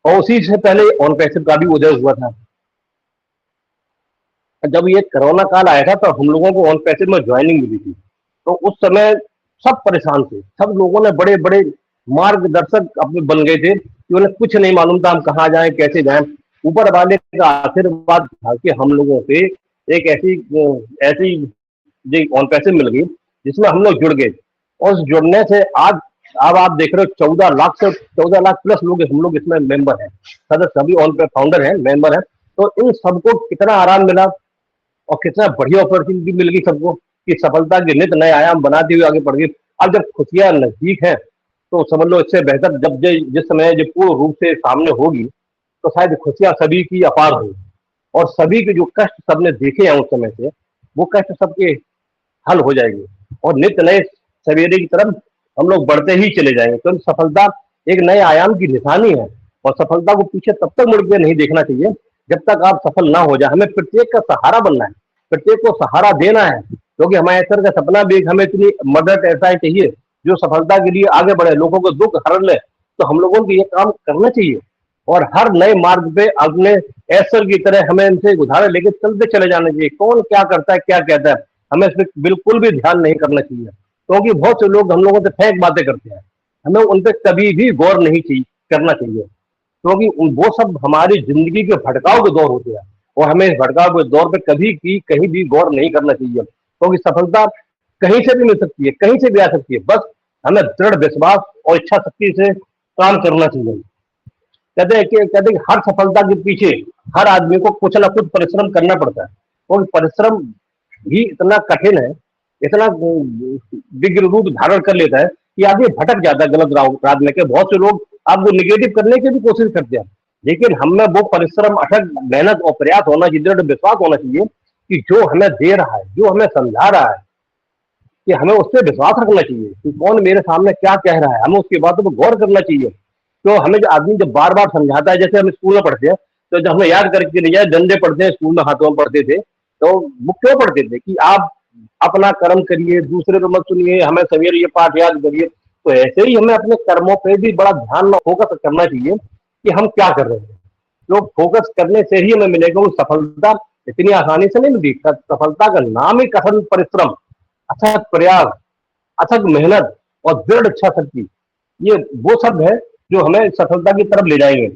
और उसी से पहले ऑन पैसिव का भी उदय हुआ था। जब ये कोरोना काल आया था तो हम लोगों को ऑन पैसिव में ज्वाइनिंग मिली थी। तो उस समय सब परेशान थे, सब लोगों ने बड़े बड़े मार्गदर्शक अपने बन गए थे कि उन्हें कुछ नहीं मालूम था हम कहाँ जाएं कैसे जाएं। ऊपर वाले का आशीर्वाद था कि हम लोगों से एक ऐसी जो ऑन पैसिव मिल गई जिसमें हम लोग जुड़ गए और उस जुड़ने से आज अब आप देख रहे हो 14 लाख प्लस लोग हम लोग इसमें मेंबर हैं, सदस्य सभी ऑन पे फाउंडर हैं, मेंबर हैं। तो इन सबको कितना आराम मिला और कितना बढ़िया अपॉर्चुनिटी मिल गई सबको कि सफलता के नित नए आयाम बनाते हुए आगे बढ़ गए। अब जब खुशियां नजदीक है तो समझ लो इससे बेहतर जब जिस समय जब पूर्ण रूप से सामने होगी तो शायद खुशियां सभी की अपार होगी और सभी के जो कष्ट सबने देखे हैं उस समय से वो कष्ट सबके हल हो जाएंगे और नित्य नए सवेरे की तरफ हम लोग बढ़ते ही चले जाएंगे। तो सफलता एक नए आयाम की निशानी है और सफलता को पीछे तब तक मुड़ के नहीं देखना चाहिए जब तक आप सफल ना हो जाए। हमें प्रत्येक का सहारा बनना है, प्रत्येक को सहारा देना है, क्योंकि हमारे सर का सपना भी हमें इतनी मदद ऐसा चाहिए जो सफलता के लिए आगे बढ़े, लोगों को दुख हर ले। तो हम लोगों को ये काम करना चाहिए और हर नए मार्ग पे अपने ऐसर की तरह हमें इनसे उदाहरण लेके चलते चले जाना चाहिए। कौन क्या करता है क्या कहता है हमें इस पर बिल्कुल भी ध्यान नहीं करना चाहिए, क्योंकि बहुत से लोग हम लोगों से फेक बातें करते हैं, हमें उन पर कभी भी गौर नहीं करना चाहिए, क्योंकि वो सब हमारी जिंदगी के भटकाव के दौर होते हैं और हमें इस भटकाव के दौर पे कहीं भी गौर नहीं करना चाहिए, क्योंकि सफलता कहीं से भी मिल सकती है, कहीं से भी आ सकती है। बस हमें दृढ़ विश्वास और इच्छा शक्ति से काम करना चाहिए। कहते हैं कि हर सफलता के पीछे हर आदमी को कुछ ना कुछ परिश्रम करना पड़ता है और परिश्रम भी इतना कठिन है, इतना विग्र रूप धारण कर लेता है कि आदमी भटक जाता है गलत राह में। के बहुत से लोग आपको निगेटिव करने की भी कोशिश करते हैं, लेकिन हमें वो परिश्रम, अथक मेहनत और प्रयास होना चाहिए, दृढ़ विश्वास होना चाहिए कि जो हमें दे रहा है, जो हमें समझा रहा है, कि हमें उस पर विश्वास रखना चाहिए कि कौन मेरे सामने क्या कह रहा है, हमें उसकी बातों पर गौर करना चाहिए। तो हमें जो आदमी जब बार बार समझाता है, जैसे हम स्कूल में पढ़ते हैं तो जब हमें याद करके नहीं जाए, डंडे पढ़ते हैं स्कूल में, हाथों में पढ़ते थे, तो वो क्यों पढ़ते थे कि आप अपना कर्म करिए, दूसरे को मत सुनिए, हमें सवेरे ये पाठ याद करिए। तो ऐसे ही हमें अपने कर्मों पे भी बड़ा ध्यान फोकस करना चाहिए कि हम क्या कर रहे हैं। तो फोकस करने से ही हमें मिलेगा वो सफलता। इतनी आसानी से नहीं मिलती, सफलता का नाम ही कठिन परिश्रम, अथक प्रयास, अथक मेहनत और दृढ़ इच्छा शक्ति, ये वो सब है जो हमें सफलता की तरफ ले जाएंगे।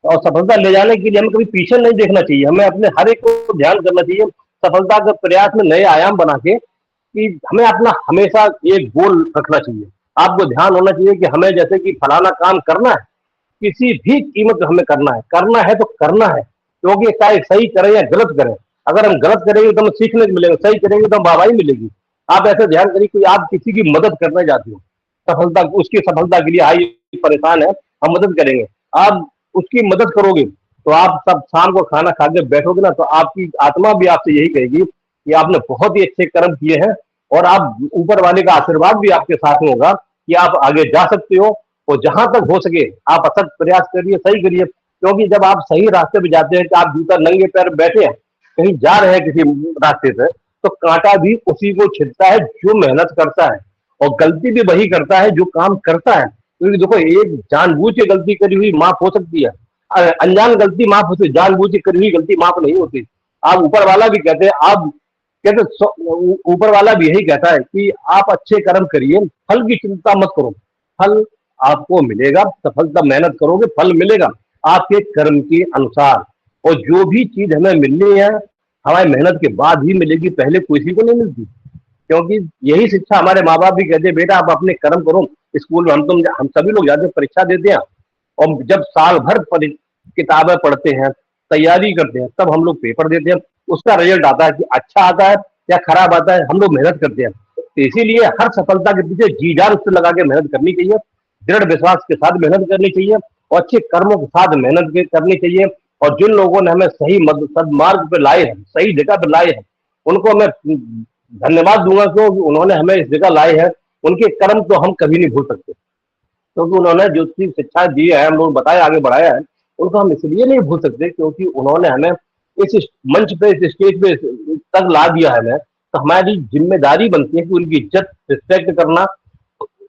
और सफलता ले जाने के लिए हमें कभी पीछे नहीं देखना चाहिए, हमें अपने हर एक को ध्यान करना चाहिए सफलता के प्रयास में नए आयाम बना के, कि हमें अपना हमेशा एक गोल रखना चाहिए। आपको ध्यान होना चाहिए कि हमें जैसे कि फलाना काम करना है, किसी भी कीमत पे हमें करना है तो करना है, क्योंकि चाहे सही करें या गलत करें, अगर हम गलत करेंगे तो हमें सीखने को मिलेगा, सही करेंगे तो हम वाहवाही मिलेगी। आप ऐसे ध्यान करिए कि आप किसी की मदद करने जाते हो, सफलता, उसकी सफलता के लिए आई परेशान है, हम मदद करेंगे, आप उसकी मदद करोगे तो आप सब शाम को खाना खा के बैठोगे ना, तो आपकी आत्मा भी आपसे यही कहेगी कि आपने बहुत ही अच्छे कर्म किए हैं और आप ऊपर वाले का आशीर्वाद भी आपके साथ में होगा कि आप आगे जा सकते हो। और जहां तक हो सके आप अथक प्रयास करिए, सही करिए, क्योंकि जब आप सही रास्ते पे जाते हैं कि आप जूता नंगे पैर बैठे हैं, कहीं जा रहे हैं किसी रास्ते से, तो कांटा भी उसी को छिदता है जो मेहनत करता है, और गलती भी वही करता है जो काम करता है। क्योंकि देखो, एक जानबूझ के गलती करी हुई माफ हो सकती है, अनजान गलती माफ होती है, जानबूझ के करी हुई गलती माफ नहीं होती। आप ऊपर वाला भी कहते हैं, आप कहते ऊपर वाला भी यही कहता है कि आप अच्छे कर्म करिए, फल की चिंता मत करो, फल आपको मिलेगा, सफलता मेहनत करोगे फल मिलेगा आपके कर्म के अनुसार। और जो भी चीज हमें मिलनी है हमारी मेहनत के बाद ही मिलेगी, पहले किसी को नहीं मिलती। क्योंकि यही शिक्षा हमारे माँ बाप भी कहते हैं, बेटा आप अपने कर्म करो। स्कूल में हम सभी लोग जाते हैं, परीक्षा देते हैं, और जब साल भर किताबें पढ़ते हैं, तैयारी करते हैं, तब हम लोग पेपर देते हैं। उसका रिजल्ट आता है कि अच्छा आता है या खराब आता है, हम लोग मेहनत करते हैं। तो इसीलिए हर सफलता के पीछे जी जान से लगा के मेहनत करनी चाहिए, दृढ़ विश्वास के साथ मेहनत करनी चाहिए, और अच्छे कर्मों के साथ मेहनत करनी चाहिए। और जिन लोगों ने हमें सही सदमार्ग पे लाए हैं, सही जगह पे लाए हैं, उनको मैं धन्यवाद दूंगा, क्योंकि उन्होंने हमें इस जगह लाए हैं। उनके कर्म तो हम कभी नहीं भूल सकते, क्योंकि उन्होंने जो चीज शिक्षा दी है, हम लोग बताया, आगे बढ़ाया है, उनको हम इसलिए नहीं भूल सकते क्योंकि उन्होंने हमें इस मंच पे, इस स्टेज पे तक ला दिया है हमें। तो हमारी जिम्मेदारी बनती है कि उनकी इज्जत, रिस्पेक्ट करना,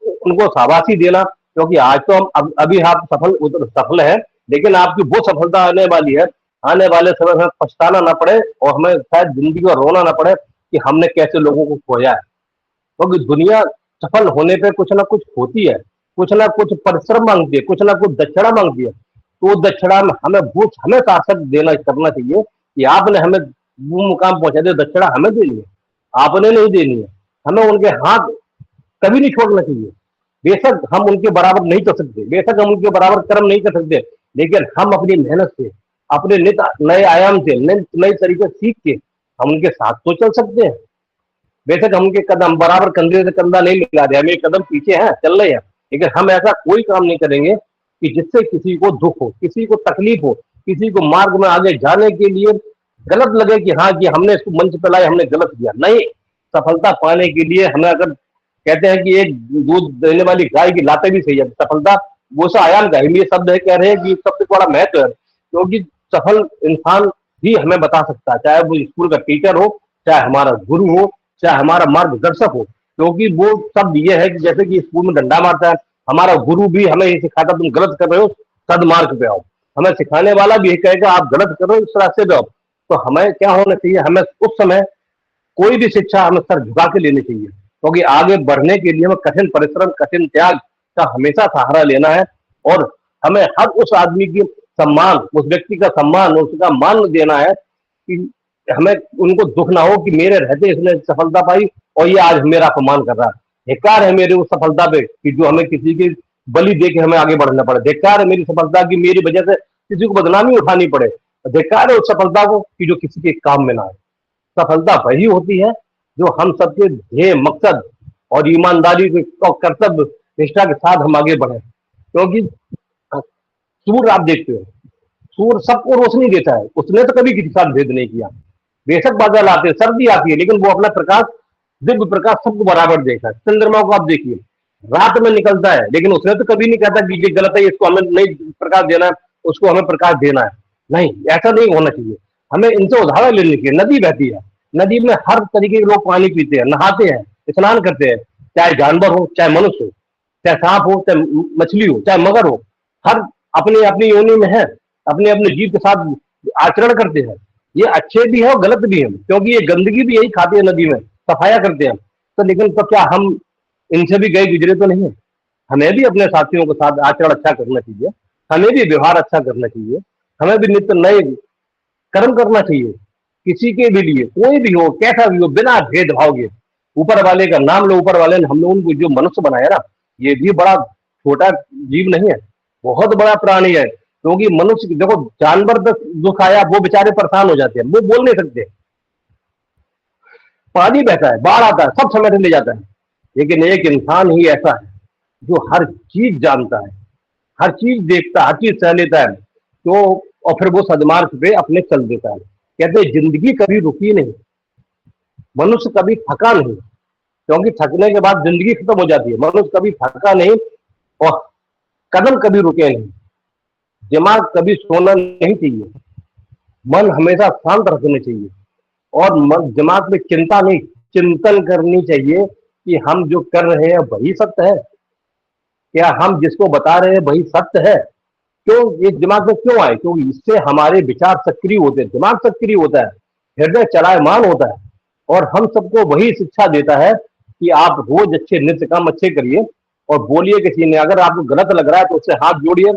उनको शाबाशी देना। क्योंकि आज तो हम अभी आप सफल है, लेकिन आपकी वो सफलता आने वाली है, आने वाले समय में पछताना ना पड़े और हमें शायद जिंदगी में रोना ना पड़े कि हमने कैसे लोगों को खोया है। क्योंकि दुनिया सफल होने पे कुछ ना कुछ होती है, कुछ ना कुछ परिश्रम मांगती है, कुछ ना कुछ दक्षिणा मांगती है। तो दक्षिणा में हमें सार्थक देना करना चाहिए कि आपने हमें वो मुकाम पहुंचा दिया, दक्षिणा हमें देनी है, आपने नहीं देनी है। हमें उनके हाथ कभी नहीं छोड़ना चाहिए। बेशक हम उनके बराबर नहीं कर सकते, बेशक हम उनके बराबर कर्म नहीं कर सकते, लेकिन हम अपनी मेहनत से, अपने नित नए आयाम से, नए तरीके सीख के हम उनके साथ तो चल सकते हैं। बेशक हम उनके कदम बराबर कंधे से कंधा नहीं मिला रहे, हम एक कदम पीछे हैं, चल रहे हैं, लेकिन हम ऐसा कोई काम नहीं करेंगे कि जिससे किसी को दुख हो, किसी को तकलीफ हो, किसी को मार्ग में आगे जाने के लिए गलत लगे कि हाँ कि हमने इसको मंच पे लाया, हमने गलत किया। नहीं, सफलता पाने के लिए हमें, अगर कहते हैं कि एक दूध देने वाली गाय की लाते भी सही है, सफलता वो सा आयाम का ये शब्द है, कह रहे हैं कि सबसे बड़ा महत्व है। क्योंकि सफल इंसान भी हमें बता सकता है, चाहे वो स्कूल का टीचर हो, चाहे हमारा गुरु हो, चाहे हमारा मार्गदर्शक हो। क्योंकि वो शब्द ये है कि जैसे कि स्कूल में डंडा मारता है, हमारा गुरु भी हमें ये सिखाता, तुम गलत कर रहे हो, सदमार्ग पे आओ। हमें सिखाने वाला भी ये कहेगा आप गलत कर रहे हो, इस रास्ते पे आओ। तो हमें क्या होना चाहिए, हमें उस समय कोई भी शिक्षा हमें सर झुका के लेनी चाहिए, क्योंकि आगे बढ़ने के लिए हमें कठिन परिश्रम, कठिन त्याग का हमेशा सहारा लेना है। और हमें हर उस आदमी की सम्मान, उस व्यक्ति का सम्मान, उसका मान देना है कि हमें उनको दुख ना हो कि मेरे रहते इसने सफलता पाई और ये आज मेरा अपमान कर रहा है। धिक्कार है मेरे उस सफलता पे कि जो हमें किसी की बलि दे के हमें आगे बढ़ना पड़े। धिक्कार है मेरी सफलता की मेरी वजह से किसी को बदनामी उठानी पड़े। धिक्कार है उस सफलता को कि जो किसी के काम में ना आए। सफलता वही होती है जो हम सबके ध्येय, मकसद और ईमानदारी और कर्तव्य निष्ठा के साथ हम आगे बढ़े। क्योंकि सूर्य आप देखते हो, सूर्य सबको रोशनी देता है, उसने तो कभी किसी के साथ भेद नहीं किया। बेशक बादल आते हैं, सर्दी आती है, लेकिन वो अपना प्रकाश, दिव्य प्रकाश सबको बराबर देता है। चंद्रमा को आप देखिए, रात में निकलता है, लेकिन उसने तो कभी नहीं कहता कि ये गलत है, इसको हमें नहीं प्रकाश देना है, उसको हमें प्रकाश देना है। नहीं, ऐसा नहीं होना चाहिए। हमें इनसे उदाहरण लेनी चाहिए। नदी बहती है, नदी में हर तरीके के लोग पानी पीते हैं, नहाते हैं, स्नान करते हैं, चाहे जानवर हो, चाहे मनुष्य हो, चाहे सांप हो, चाहे मछली हो, चाहे मगर हो, हर अपनी अपनी योनि में है, अपने अपने जीव के साथ आचरण करते हैं। ये अच्छे भी है और गलत भी है, क्योंकि ये गंदगी भी यही खाती है, नदी में सफाया करते हैं। तो लेकिन तो क्या हम इनसे भी गए गुजरे तो नहीं है? हमें भी अपने साथियों के साथ आचरण अच्छा करना चाहिए, हमें भी व्यवहार अच्छा करना चाहिए, हमें भी नित्य नए कर्म करना चाहिए। किसी के भी लिए, कोई भी हो, कैसा भी हो, बिना भेदभाव के। ऊपर वाले का नाम लो, ऊपर वाले ने हम लोगों को जो मनुष्य बनाया ना, ये भी बड़ा छोटा जीव नहीं है, बहुत बड़ा प्राणी है। क्योंकि मनुष्य देखो, जानवर दुख आया वो बेचारे परेशान हो जाते हैं, वो बोल नहीं सकते। पानी बहता है, बाढ़ आता है, सब समेट ले जाता है, लेकिन एक इंसान ही ऐसा है जो हर चीज जानता है, हर चीज देखता है, हर चीज सह लेता है, तो और फिर वो सदमार्ग पे अपने चल देता है। कहते हैं जिंदगी कभी रुकी नहीं, मनुष्य कभी थका नहीं, क्योंकि थकने के बाद जिंदगी खत्म हो जाती है। मनुष्य कभी थका नहीं और कदम कभी रुके नहीं, दिमाग कभी सोना नहीं चाहिए, मन हमेशा शांत रखना चाहिए और दिमाग में चिंता नहीं, चिंतन करनी चाहिए कि हम जो कर रहे हैं वही सत्य है, क्या हम जिसको बता रहे हैं वही सत्य है। क्यों ये दिमाग में क्यों आए? क्योंकि इससे हमारे विचार सक्रिय होते हैं, दिमाग सक्रिय होता है, हृदय चलायमान होता है और हम सबको वही शिक्षा देता है कि आप रोज अच्छे नित्य काम अच्छे करिए और बोलिए किसी ने, अगर आपको गलत लग रहा है तो उससे हाथ जोड़िए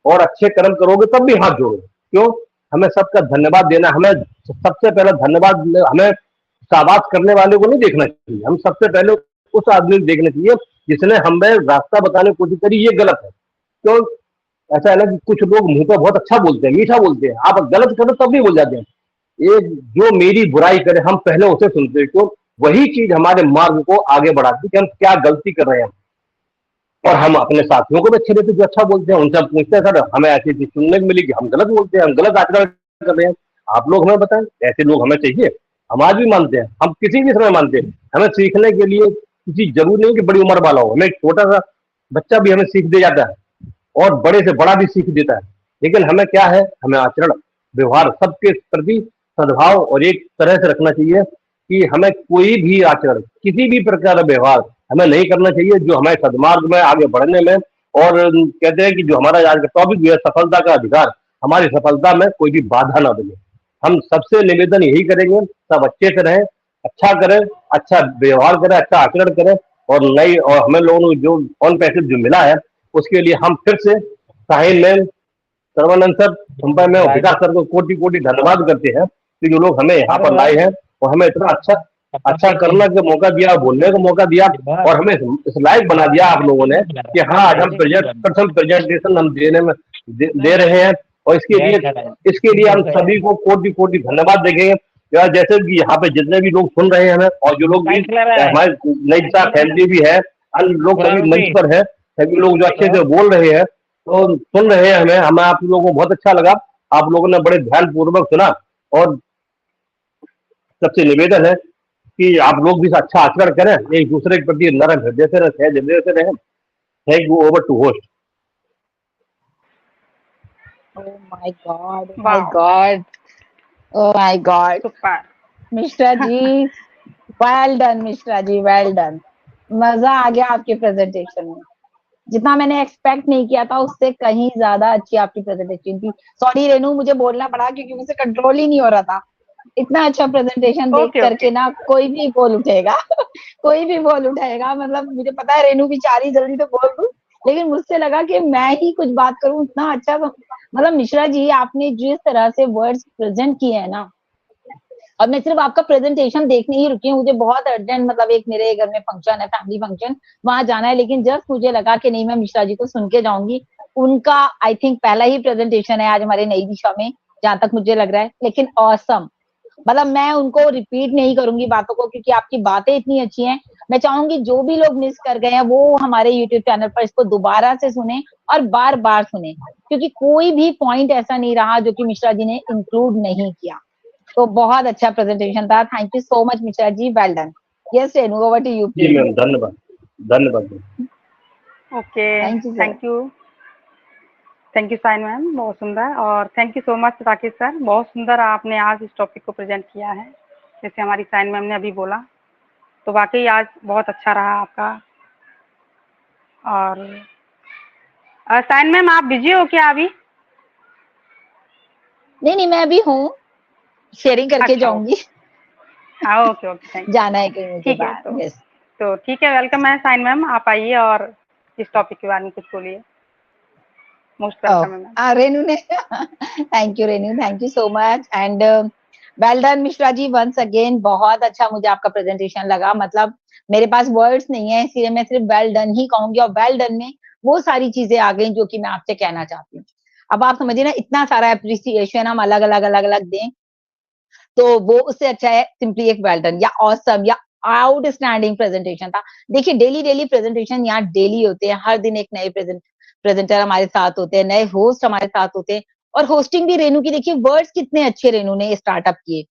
और अच्छे कर्म करोगे तब भी हाथ जोड़ो। क्यों? हमें सबका धन्यवाद देना, हमें सबसे पहले धन्यवाद, हमें शाबाश करने वाले को नहीं देखना चाहिए, हम सबसे पहले उस आदमी को देखना चाहिए जिसने हमें रास्ता बताने की कोशिश करी, ये गलत है। क्यों? ऐसा है ना कि कुछ लोग मुंह पे बहुत अच्छा बोलते हैं, मीठा बोलते हैं, आप गलत करो तब भी बोल जाते हैं। ये जो मेरी बुराई करे हम पहले उसे सुनते हैं, तो वही चीज हमारे मार्ग को आगे बढ़ाती है कि हम क्या गलती कर रहे हैं। और हम अपने साथियों को भी अच्छे देते जो अच्छा बोलते हैं, उनसे हम पूछते हैं सर हमें ऐसी चीज सुनने को मिली कि हम गलत बोलते हैं, हम गलत आचरण कर रहे हैं, आप लोग हमें बताएं। ऐसे लोग हमें चाहिए, हम आज भी मानते हैं, हम किसी भी समय मानते हैं। हमें सीखने के लिए किसी जरूरी नहीं कि बड़ी उम्र वाला हो, हमें एक छोटा सा बच्चा भी हमें सीख दे जाता है और बड़े से बड़ा भी सीख देता है। लेकिन हमें क्या है, हमें आचरण व्यवहार सबके प्रति सद्भाव और एक तरह से रखना चाहिए कि हमें कोई भी आचरण किसी भी प्रकार का व्यवहार हमें नहीं करना चाहिए जो हमें सदमार्ग में आगे बढ़ने में, और कहते हैं कि जो हमारा आज का टॉपिक जो है सफलता का अधिकार, हमारी सफलता में कोई भी बाधा ना बने। हम सबसे निवेदन यही करेंगे, सब अच्छे से रहें, अच्छा करें, अच्छा व्यवहार करें, अच्छा आचरण करें और नई, और हमें लोगों को जो ऑन पैकेज जो मिला है उसके लिए हम फिर से साहिल मैम, सर्वानंद सर, सुंपा में और विकास सर को कोटि कोटि धन्यवाद करते हैं कि जो लोग हमें यहाँ पर लाए हैं और हमें इतना अच्छा अच्छा करने का मौका दिया, बोलने का मौका दिया और हमें इस लायक बना दिया आप लोगों ने कि हाँ आज हम प्रथम प्रेजेंटेशन हम देने में दे रहे हैं। और इसके लिए हम सभी को कोटि कोटि धन्यवाद देंगे। यार जैसे कि यहाँ पे जितने भी लोग सुन रहे हैं हमें और जो लोग भी हमारे नई दिशा फैमिली भी है, अन्य लोग सभी मंच पर है, सभी लोग जो अच्छे से बोल रहे हैं तो सुन रहे हैं हमें आप लोगों को बहुत अच्छा लगा, आप लोगों ने बड़े ध्यान पूर्वक सुना और सबसे निवेदन है कि आप लोग भी अच्छा आचरण करें, एक दूसरे के प्रति नरम हृदय से रहे। Thank you, over to host. Oh my God, oh my वाह, God, oh my God. Super. Mishra ji, well done Mishra ji, well done. मजा आ गया आपके प्रेजेंटेशन में, जितना मैंने एक्सपेक्ट नहीं किया था उससे कहीं ज्यादा अच्छी आपकी प्रेजेंटेशन थी। सॉरी रेनू, मुझे बोलना पड़ा क्योंकि मुझसे कंट्रोल ही नहीं हो रहा था। इतना अच्छा प्रेजेंटेशन देख ओके, करके ओके। ना कोई भी बोल उठेगा कोई भी बोल उठाएगा। मतलब मुझे पता है रेनू बेचारी जल्दी तो बोल दूं, लेकिन मुझसे लगा कि मैं ही कुछ बात करूं। इतना अच्छा मतलब मिश्रा जी आपने जिस तरह से वर्ड्स प्रेजेंट किए हैं ना, और मैं सिर्फ आपका प्रेजेंटेशन देखने ही रुकी हूँ। मुझे बहुत अर्जेंट, मतलब एक मेरे घर में फंक्शन है, फैमिली फंक्शन, वहां जाना है, लेकिन जस्ट मुझे लगा कि नहीं मैं मिश्रा जी को सुन के जाऊंगी। उनका आई थिंक पहला ही प्रेजेंटेशन है आज हमारे नई दिशा में, जहां तक मुझे लग रहा है, लेकिन ऑसम। मतलब मैं उनको रिपीट नहीं करूंगी बातों को क्योंकि आपकी बातें इतनी अच्छी हैं। मैं चाहूंगी जो भी लोग मिस कर गए हैं वो हमारे यूट्यूब चैनल पर इसको दोबारा से सुने और बार बार सुने, क्योंकि कोई भी पॉइंट ऐसा नहीं रहा जो कि मिश्रा जी ने इंक्लूड नहीं किया। तो बहुत अच्छा प्रेजेंटेशन था। Thank you so much Mishra ji, well done. Yes Renu, over to you ji please. Ma'am, धन्यवाद, धन्यवाद। Okay, thank you sir. Thank you. Thank you Sain ma'am, बहुत सुंदर। और thank you so much Rakesh sir, बहुत सुंदर आपने आज इस टॉपिक को प्रेजेंट किया है, जैसे हमारी साइन मैम ने अभी बोला। तो वाकई आज बहुत अच्छा रहा आपका। और साइन मैम आप बिजी हो क्या अभी? नहीं नहीं, मैं अभी हूँ, शेयरिंग करके अच्छा, ओके। जाऊंगी। हाँ, ओके, ओके, थैंक यू। जाना है कहीं मुझे ठीक है, बाहर। यस, तो ठीक है, वेलकम है साइन मैम, आप आइए और इस टॉपिक के बारे में कुछ बोलिए। मोस्ट वेलकम है मैम। रेनू ने thank you Renu, thank you so much and well done Mishra ji once again. बहुत अच्छा मुझे आपका प्रेजेंटेशन लगा। मतलब मेरे पास वर्ड्स नहीं है, इसलिए मैं सिर्फ वेल डन ही कहूंगी, और वेल डन में वो सारी चीजें आ गई जो कि मैं आपसे कहना चाहती हूँ। अब आप समझिए ना, इतना सारा अप्रिसिएशन हम अलग अलग अलग अलग दें तो वो उससे अच्छा है सिंपली एक वेल डन या ऑसम या आउटस्टैंडिंग प्रेजेंटेशन था। देखिए डेली डेली प्रेजेंटेशन यहाँ डेली होते हैं, हर दिन एक नए प्रेजेंटर हमारे साथ होते हैं, नए होस्ट हमारे साथ होते हैं। और होस्टिंग भी रेनू की, देखिए वर्ड्स कितने अच्छे रेनू ने स्टार्टअप किए।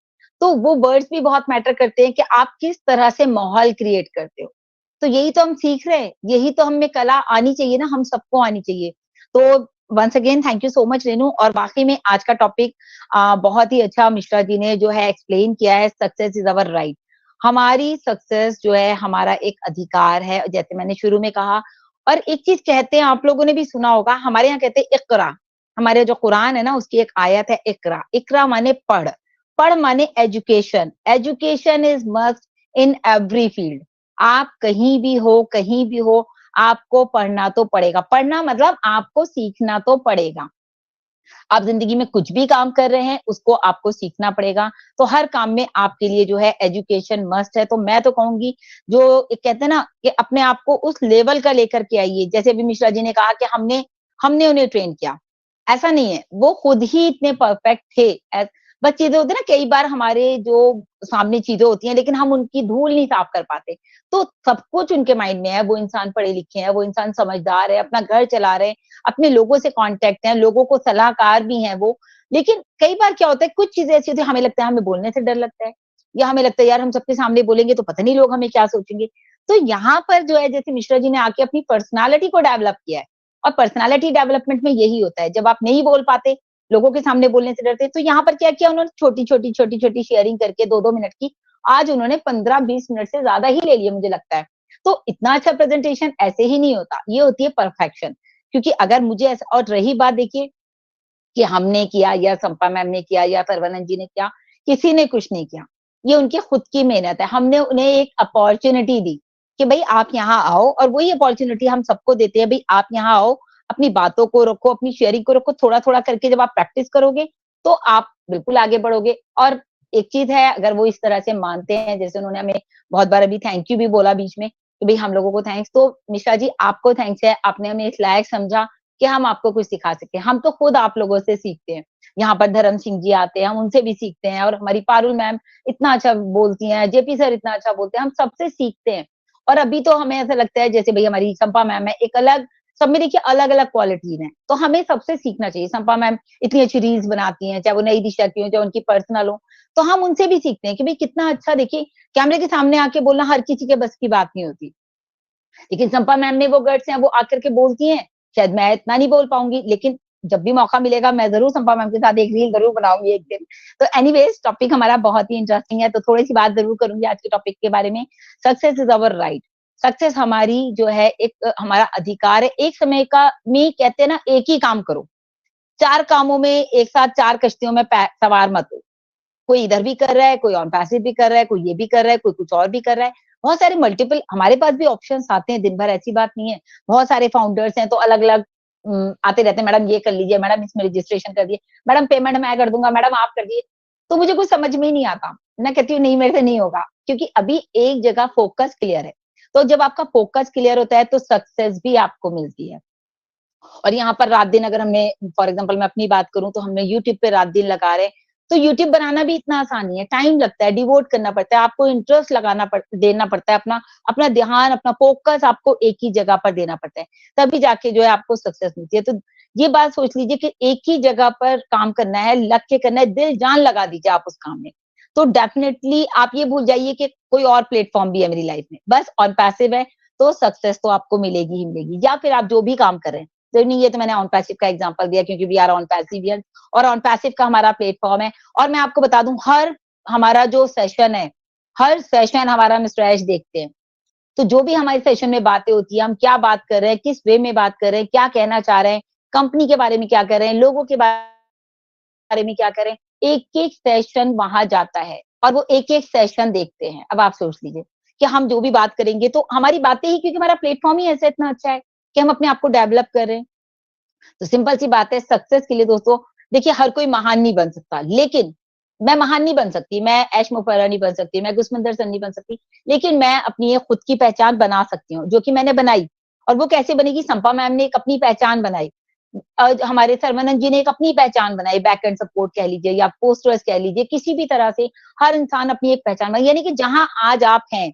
तो वो वर्ड्स भी बहुत मैटर करते हैं कि आप किस तरह से माहौल क्रिएट करते हो। तो यही तो हम सीख रहे हैं, यही तो हमें कला आनी चाहिए ना, हम सबको आनी चाहिए। तो once again thank you so much Renu. और वाकई में आज का टॉपिक बहुत ही अच्छा मिश्रा जी ने जो है एक्सप्लेन किया है, सक्सेस इज अवर राइट। हमारी सक्सेस जो है हमारा एक अधिकार है, जैसे मैंने शुरू में कहा। और एक चीज कहते हैं, आप लोगों ने भी सुना होगा, हमारे यहाँ कहते हैं इकरा। हमारे जो कुरान है ना, उसकी एक आयत है इकरा। इकरा माने पढ़, पढ़ माने education. Education is must in every field. आप कहीं भी हो, आपको पढ़ना तो पड़ेगा। पढ़ना मतलब आपको सीखना तो पड़ेगा। आप जिंदगी में कुछ भी काम कर रहे हैं, उसको आपको सीखना पड़ेगा। तो हर काम में आपके लिए जो है एजुकेशन मस्ट है। तो मैं तो कहूंगी, जो एक कहते हैं ना कि अपने आप को उस लेवल का लेकर के आइए। जैसे अभी मिश्रा जी ने कहा कि हमने हमने उन्हें ट्रेन किया, ऐसा नहीं है, वो खुद ही इतने परफेक्ट थे। बस चीजें होती है ना, कई बार हमारे जो सामने चीजें होती हैं, लेकिन हम उनकी धूल नहीं साफ कर पाते। तो सब कुछ उनके माइंड में है, वो इंसान पढ़े लिखे हैं, वो इंसान समझदार है, अपना घर चला रहे हैं, अपने लोगों से कांटेक्ट हैं, लोगों को सलाहकार भी हैं वो। लेकिन कई बार क्या होता है, कुछ चीजें ऐसी होती है, हमें लगता है हमें बोलने से डर लगता है, या हमें लगता है यार हम सबके सामने बोलेंगे तो पता नहीं लोग हमें क्या सोचेंगे। तो यहाँ पर जो है, जैसे मिश्रा जी ने आके अपनी पर्सनालिटी को डेवलप किया है। और पर्सनालिटी डेवलपमेंट में यही होता है, जब आप नहीं बोल पाते, लोगों के सामने बोलने से डरते, तो यहाँ पर क्या किया उन्होंने, छोटी छोटी शेयरिंग करके 2-2 मिनट की, आज उन्होंने 15-20 मिनट से ज्यादा ही ले लिए मुझे लगता है। तो इतना अच्छा प्रेजेंटेशन ऐसे ही नहीं होता, ये होती है परफेक्शन। क्योंकि अगर मुझे ऐसा, और रही बात देखिए कि हमने किया या संपा मैम ने किया या सरवनन जी ने किया, किसी ने कुछ नहीं किया। ये उनकी खुद की मेहनत है। हमने उन्हें एक अपॉर्चुनिटी दी कि भाई आप यहाँ आओ, और वही अपॉर्चुनिटी हम सबको देते हैं, भाई आप यहाँ आओ, अपनी बातों को रखो, अपनी शेयरिंग को रखो, थोड़ा थोड़ा करके जब आप प्रैक्टिस करोगे तो आप बिल्कुल आगे बढ़ोगे। और एक चीज है, अगर वो इस तरह से मानते हैं, जैसे उन्होंने हमें बहुत बार अभी थैंक यू भी बोला बीच में, कि भाई हम लोगों को थैंक्स, तो मिश्रा जी आपको थैंक्स है, आपने हमें इस लायक समझा कि हम आपको कुछ सिखा सके। हम तो खुद आप लोगों से सीखते हैं। यहाँ पर धर्म सिंह जी आते हैं, हम उनसे भी सीखते हैं, और हमारी पारुल मैम इतना अच्छा बोलती हैं, जेपी सर इतना अच्छा बोलते हैं, हम सबसे सीखते हैं। और अभी तो हमें ऐसा लगता है, जैसे भाई हमारी संपा मैम है, एक अलग, सब में देखिए अलग अलग क्वालिटीज हैं, तो हमें सबसे सीखना चाहिए। संपा मैम इतनी अच्छी रील्स बनाती हैं, चाहे वो नई दिशा की हो, चाहे उनकी पर्सनल हो, तो हम उनसे भी सीखते हैं कि भाई कितना अच्छा, देखिए कैमरे के सामने आके बोलना हर किसी के बस की बात नहीं होती, लेकिन संपा मैम ने वो गट्स हैं, वो आकर के बोलती हैं। शायद मैं इतना नहीं बोल पाऊंगी, लेकिन जब भी मौका मिलेगा मैं जरूर संपा मैम के साथ एक रील जरूर बनाऊंगी एक दिन। तो एनीवेज, टॉपिक हमारा बहुत ही इंटरेस्टिंग है, तो थोड़ी सी बात जरूर करूंगी आज के टॉपिक के बारे में। Success is our right. Success हमारी जो है एक हमारा अधिकार है। एक समय का में कहते हैं ना, एक ही काम करो, 4 कामों में एक साथ, 4 कश्तियों में सवार मत हो। कोई इधर भी कर रहा है, कोई ऑन पैसिव भी कर रहा है, कोई ये भी कर रहा है, कोई कुछ और भी कर रहा है। बहुत सारे मल्टीपल हमारे पास भी ऑप्शंस आते हैं दिन भर, ऐसी बात नहीं है। बहुत सारे फाउंडर्स हैं, तो अलग अलग आते रहते हैं, मैडम ये कर लीजिए, मैडम इसमें रजिस्ट्रेशन कर दिए, मैडम पेमेंट मैं कर दूंगा, मैडम आप कर दिए। तो मुझे कुछ समझ में ही नहीं आता, मैं कहती हूँ नहीं, मेरे से नहीं होगा, क्योंकि अभी एक जगह फोकस क्लियर है। तो जब आपका फोकस क्लियर होता है तो सक्सेस भी आपको मिलती है। और यहाँ पर रात दिन, अगर हमने, फॉर एग्जाम्पल मैं अपनी बात करूं, तो हमने यूट्यूब पे रात दिन लगा रहे हैं, तो यूट्यूब बनाना भी इतना आसान नहीं है, टाइम लगता है, डिवोट करना पड़ता है, आपको इंटरेस्ट देना पड़ता है, अपना अपना ध्यान, अपना फोकस आपको एक ही जगह पर देना पड़ता है, तभी जाके जो है आपको सक्सेस मिलती है। तो ये बात सोच लीजिए कि एक ही जगह पर काम करना है, लग के करना है, दिल जान लगा दीजिए आप उस काम में, तो डेफिनेटली आप ये भूल जाइए कि कोई और प्लेटफॉर्म भी है मेरी लाइफ में, बस ऑन पैसिव है, तो सक्सेस तो आपको मिलेगी ही मिलेगी। या फिर आप जो भी काम कर रहे हैं, तो नहीं, ये तो मैंने ऑन पैसिव का एग्जांपल दिया, क्योंकि वी आर ऑन पैसिव, और ऑन पैसिव का हमारा प्लेटफॉर्म है। और मैं आपको बता दूं, हर हमारा जो सेशन है, हर सेशन हमारा मिस्टर ऐश देखते हैं। तो जो भी हमारे सेशन में बातें होती है, हम क्या बात कर रहे हैं, किस वे में बात कर रहे हैं, क्या कहना चाह रहे हैं, कंपनी के बारे में क्या कर रहे हैं, लोगों के बारे में क्या करें, एक एक सेशन वहां जाता है, और वो एक एक सेशन देखते हैं। अब आप सोच लीजिए कि हम जो भी बात करेंगे, तो हमारी बातें ही, क्योंकि हमारा प्लेटफॉर्म ही ऐसा इतना अच्छा है कि हम अपने आप को डेवलप कर रहे हैं। तो सिंपल सी बात है, सक्सेस के लिए दोस्तों, देखिए हर कोई महान नहीं बन सकता, लेकिन मैं महान नहीं बन सकती, मैं ऐश मुफर्रा नहीं बन सकती, मैं गुसमंदर सन नहीं बन सकती, लेकिन मैं अपनी एक खुद की पहचान बना सकती हूँ, जो कि मैंने बनाई। और वो कैसे बनेगी, संपा मैम ने एक अपनी पहचान बनाई, हमारे सरवनन जी ने एक अपनी पहचान बनाई, बैक एंड सपोर्ट कह लीजिए या पोस्टर्स कह लीजिए, किसी भी तरह से हर इंसान अपनी एक पहचान बनाई, यानी कि जहां आज आप हैं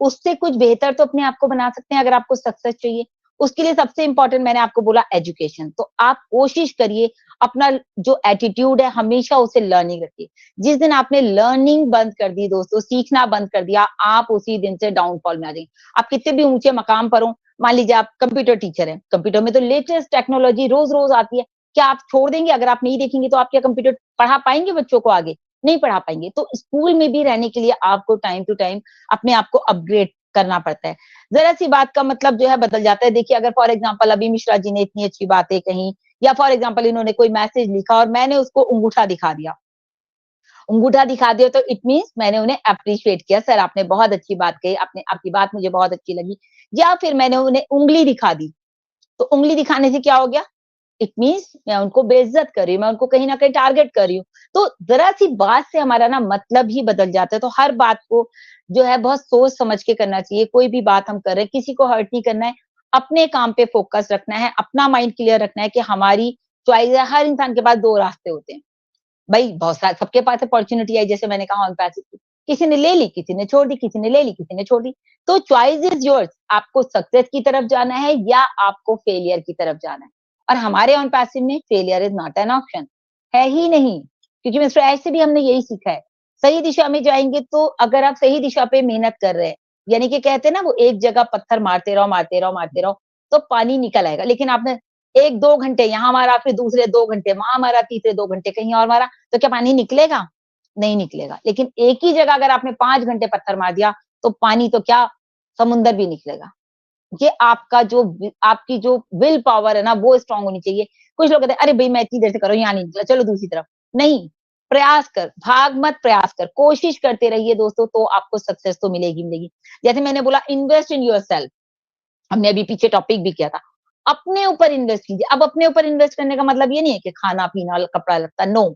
उससे कुछ बेहतर तो अपने आप को बना सकते हैं। अगर आपको सक्सेस चाहिए, उसके लिए सबसे इंपॉर्टेंट मैंने आपको बोला एजुकेशन। तो आप कोशिश करिए अपना जो एटीट्यूड है हमेशा उसे लर्निंग रखिए। जिस दिन आपने लर्निंग बंद कर दी दोस्तों, सीखना बंद कर दिया, आप उसी दिन से डाउनफॉल में आ जाएंगे। आप कितने भी ऊंचे मकाम पर हो, मान लीजिए आप कंप्यूटर टीचर हैं, कंप्यूटर में तो लेटेस्ट टेक्नोलॉजी रोज रोज आती है, क्या आप छोड़ देंगे? अगर आप नहीं देखेंगे तो आप क्या कंप्यूटर पढ़ा पाएंगे बच्चों को आगे? नहीं पढ़ा पाएंगे। तो स्कूल में भी रहने के लिए आपको टाइम टू टाइम अपने आप को अपग्रेड करना पड़ता है। जरा सी बात का मतलब जो है बदल जाता है। देखिए अगर फॉर एग्जांपल अभी मिश्रा जी ने इतनी अच्छी बातें कही, या फॉर एग्जांपल इन्होंने कोई मैसेज लिखा और मैंने उसको अंगूठा दिखा दिया, अंगूठा दिखा दिया तो इट मीन्स मैंने उन्हें अप्रिशिएट किया, सर आपने बहुत अच्छी बात कही, आपने आपकी बात मुझे बहुत अच्छी लगी। या फिर मैंने उन्हें उंगली दिखा दी, तो उंगली दिखाने से क्या हो गया? इट मीन्स मैं उनको बेइज्जत कर रही हूँ, मैं उनको कहीं ना कहीं टारगेट कर रही हूँ। तो जरा सी बात से हमारा ना मतलब ही बदल जाता है। तो हर बात को जो है बहुत सोच समझ के करना चाहिए। कोई भी बात हम कर रहे हैं, किसी को हर्ट नहीं करना है, अपने काम पे फोकस रखना है, अपना माइंड क्लियर रखना है कि हमारी चॉइस है। हर इंसान के पास 2 रास्ते होते हैं। भाई बहुत सारे सबके पास अपॉर्च्युनिटी आई, जैसे मैंने कहा ऑन पैसिव की, किसी ने ले ली, किसी ने छोड़ दी, किसी ने ले ली, किसी ने छोड़ दी। तो चॉइस इज योर्स, आपको सक्सेस की तरफ जाना है या आपको फेलियर की तरफ जाना है। और हमारे ऑन पैसिव में failure is not an option, है ही नहीं। क्योंकि मिस्टर एच से भी हमने यही सीखा है, सही दिशा में जाएंगे तो अगर आप सही दिशा पे मेहनत कर रहे हैं, यानी कि कहते हैं ना वो एक जगह पत्थर मारते रहो मारते रहो मारते रहो तो पानी निकल आएगा। लेकिन आपने 1-2 घंटे यहाँ मारा, फिर दूसरे 2 घंटे वहां मारा, तीसरे 2 घंटे कहीं और मारा, तो क्या पानी निकलेगा? नहीं निकलेगा। लेकिन एक ही जगह अगर आपने 5 घंटे पत्थर मार दिया तो पानी तो क्या, समुंदर भी निकलेगा। ये आपका जो आपकी जो विल पावर है ना वो स्ट्रांग होनी चाहिए। कुछ लोग कहते हैं अरे भाई मैं इतनी देर से कर रहा हूँ, यहाँ नहीं निकला, चलो दूसरी तरफ। नहीं, प्रयास कर, भाग मत, प्रयास कर, कोशिश करते रहिए दोस्तों, तो आपको सक्सेस तो मिलेगी मिलेगी। जैसे मैंने बोला इन्वेस्ट इन योरसेल्फ, हमने अभी पीछे टॉपिक भी किया था। अपने ऊपर इन्वेस्ट कीजिए। अब अपने ऊपर इन्वेस्ट करने का मतलब ये नहीं है कि खाना पीना कपड़ा लगता, नो।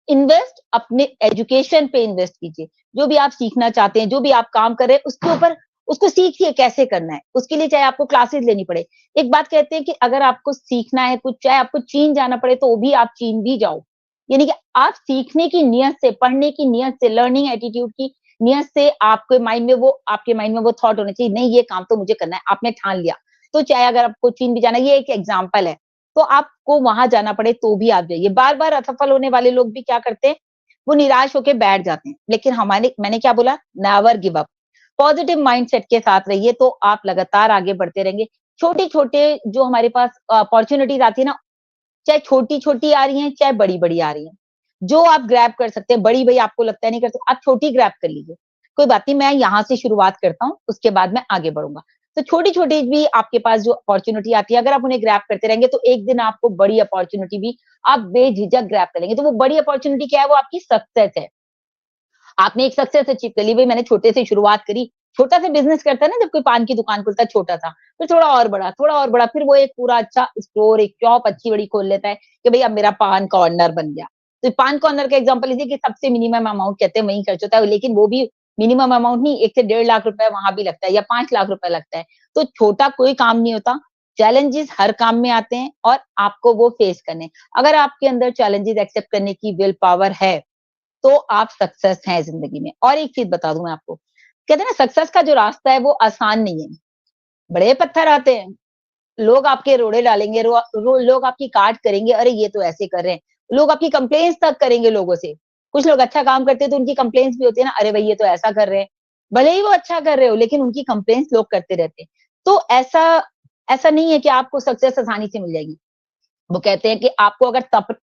इन्वेस्ट अपने एजुकेशन पे इन्वेस्ट कीजिए। जो भी आप सीखना चाहते हैं, जो भी आप काम कर रहे हैं उसके ऊपर उसको सीखिए कैसे करना है। उसके लिए चाहे आपको क्लासेस लेनी पड़े। एक बात कहते हैं कि अगर आपको सीखना है कुछ, चाहे आपको चीन जाना पड़े तो भी आप चीन भी जाओ। यानी कि आप सीखने की नियत से, पढ़ने की नियत से, लर्निंग एटीट्यूड की नियत से आपके माइंड में वो थॉट होना चाहिए, नहीं ये काम तो मुझे करना है, आपने ठान लिया। तो चाहे अगर आपको चीन भी जाना है, ये एक एग्जाम्पल है, तो आपको वहां जाना पड़े तो भी आप जाइए। बार बार असफल होने वाले लोग भी क्या करते हैं, वो निराश होकर बैठ जाते हैं। लेकिन मैंने क्या बोला, never give up. Positive mindset के साथ रहिए तो आप लगातार आगे बढ़ते रहेंगे। छोटे छोटे जो हमारे पास अपॉर्चुनिटीज आती है ना, चाहे छोटी छोटी आ रही हैं चाहे बड़ी बड़ी आ रही हैं, जो आप ग्रैब कर सकते हैं, बड़ी भाई आपको लगता है नहीं कर सकते, आप छोटी ग्रैब कर लीजिए। कोई बात नहीं, मैं यहाँ से शुरुआत करता हूँ, उसके बाद मैं आगे बढ़ूंगा। तो छोटी छोटी भी आपके पास जो अपॉर्चुनिटी आती है, अगर आप उन्हें ग्रैब करते रहेंगे तो एक दिन आपको बड़ी अपॉर्चुनिटी भी आप बेझिझक ग्रैब करेंगे। तो वो बड़ी अपॉर्चुनिटी क्या है, वो आपकी सक्सेस है। आपने एक सक्सेस अचीव कर ली, भाई मैंने छोटे से शुरुआत करी। छोटा सा बिजनेस करता है ना, जब कोई पान की दुकान खोलता है, छोटा था, फिर थोड़ा और बड़ा, थोड़ा और बड़ा, फिर वो एक पूरा अच्छा स्टोर, एक शॉप अच्छी बड़ी खोल लेता है कि भाई अब मेरा पान कॉर्नर बन गया। तो पान कॉर्नर का एग्जांपल लीजिए कि सबसे मिनिमम अमाउंट कहते हैं वही खर्च होता है, लेकिन वो भी मिनिमम अमाउंट नहीं, 1 से 1.5 लाख रुपए वहां भी लगता है या 5 लाख रुपए लगता है। तो छोटा कोई काम नहीं होता, चैलेंजेस हर काम में आते हैं और आपको वो फेस करने। अगर आपके अंदर चैलेंजेस एक्सेप्ट करने की विल पावर है तो आप सक्सेस हैं जिंदगी में। और एक चीज बता दूं मैं आपको, कहते हैं ना सक्सेस का जो रास्ता है वो आसान नहीं है। बड़े पत्थर आते हैं, लोग आपके रोड़े डालेंगे, लोग आपकी काट करेंगे, अरे ये तो ऐसे कर रहे हैं, लोग आपकी कंप्लेंट्स तक करेंगे लोगों से। कुछ लोग अच्छा काम करते हैं तो उनकी कंप्लेंट्स भी होती है ना, अरे भाई ये तो ऐसा कर रहे हैं। भले ही वो अच्छा कर रहे हो लेकिन उनकी कंप्लेंट्स लोग करते रहते हैं। तो ऐसा ऐसा नहीं है कि आपको सक्सेस आसानी से मिल जाएगी। वो कहते हैं कि आपको अगर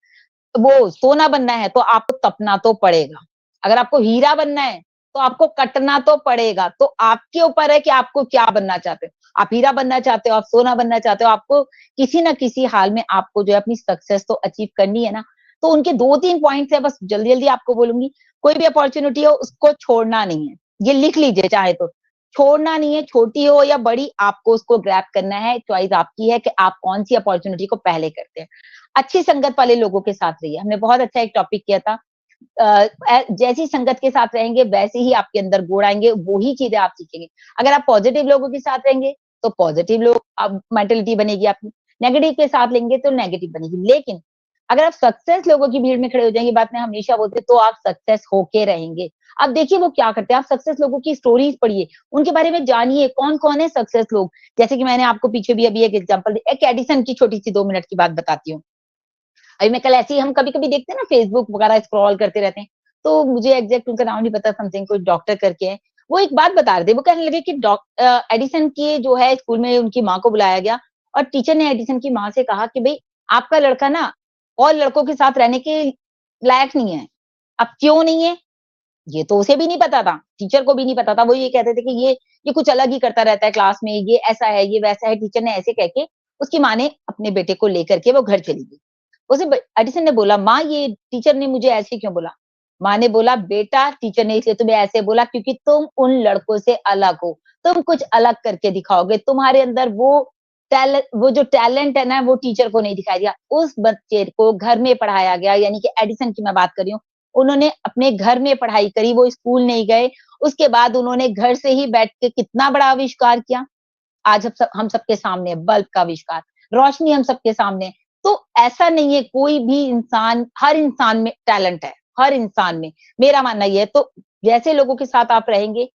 वो सोना बनना है तो आपको तपना तो पड़ेगा। अगर आपको हीरा बनना है तो आपको कटना तो पड़ेगा। तो आपके ऊपर है कि आपको क्या बनना चाहते हो। आप हीरा बनना चाहते हो, आप सोना बनना चाहते हो, आपको किसी ना किसी हाल में आपको जो है अपनी सक्सेस तो अचीव करनी है ना। तो उनके 2-3 पॉइंट्स है, बस जल्दी जल्दी आपको बोलूंगी। कोई भी अपॉर्चुनिटी हो उसको छोड़ना नहीं है, ये लिख लीजिए चाहे तो। छोड़ना नहीं है, छोटी हो या बड़ी, आपको उसको ग्रैब करना है। चॉइस आपकी है कि आप कौन सी अपॉर्चुनिटी को पहले करते हैं। अच्छी संगत वाले लोगों के साथ रहिए। हमने बहुत अच्छा एक टॉपिक किया था, जैसी संगत के साथ रहेंगे वैसे ही आपके अंदर गुण आएंगे, वो ही चीजें आप सीखेंगे। अगर आप पॉजिटिव लोगों के साथ रहेंगे तो पॉजिटिव लोग अब मेंटेलिटी बनेगी आपकी, नेगेटिव के साथ लेंगे तो नेगेटिव बनेगी। लेकिन अगर आप सक्सेस लोगों की भीड़ में खड़े हो जाएंगे, बात मैं हमेशा बोलते, तो आप सक्सेस होके रहेंगे। अब देखिए वो क्या करते हैं, आप सक्सेस लोगों की स्टोरीज पढ़िए, उनके बारे में जानिए कौन कौन है सक्सेस लोग। जैसे कि मैंने आपको पीछे भी अभी एक एग्जांपल, एक एडिसन की छोटी सी 2 मिनट की बात बताती हूँ। अभी मैं कल ऐसे ही हम कभी-कभी देखते हैं ना फेसबुक वगैरह स्क्रॉल करते रहते हैं, तो मुझे एग्ज़ैक्ट उनका नाम नहीं पता समथिंग कोई डॉक्टर करके हैं। वो एक बात बता रहे थे, वो कहने लगे कि एडिसन की जो है स्कूल में उनकी माँ को बुलाया गया और टीचर ने एडिसन की माँ से कहा कि भई आपका लड़का ना और लड़कों के साथ रहने के लायक नहीं है। अब क्यों नहीं है? ये तो उसे भी नहीं पता था, टीचर को भी नहीं पता था। वो ये कहते थे कि ये कुछ अलग ही करता रहता है क्लास में, ये ऐसा है, ये वैसा है। टीचर ने ऐसे कह के उसकी माँ ने अपने बेटे को लेकर के वो घर चली गई। उसे एडिसन ने बोला, "माँ ये टीचर ने मुझे ऐसे क्यों बोला?" माँ ने बोला, "बेटा टीचर ने इसलिए तुम्हें ऐसे बोला क्योंकि तुम उन लड़कों से अलग हो। तुम कुछ अलग करके दिखाओगे। तुम्हारे अंदर वो जो टैलेंट है ना वो टीचर को नहीं दिखाया गया।" उस बच्चे को घर में पढ़ाया गया यानी कि एडिसन की मैं बात कर रही हूँ। उन्होंने अपने घर में पढ़ाई करी, वो स्कूल नहीं गए। उसके बाद उन्होंने घर से ही बैठ के कितना बड़ा आविष्कार किया। आज हम सबके सामने है, बल्ब का आविष्कार, रोशनी हम सबके सामने है। तो ऐसा नहीं है कोई भी इंसान हर इंसान में टैलेंट है, हर इंसान में, मेरा मानना ये है। तो जैसे लोगों के साथ आप रहेंगे,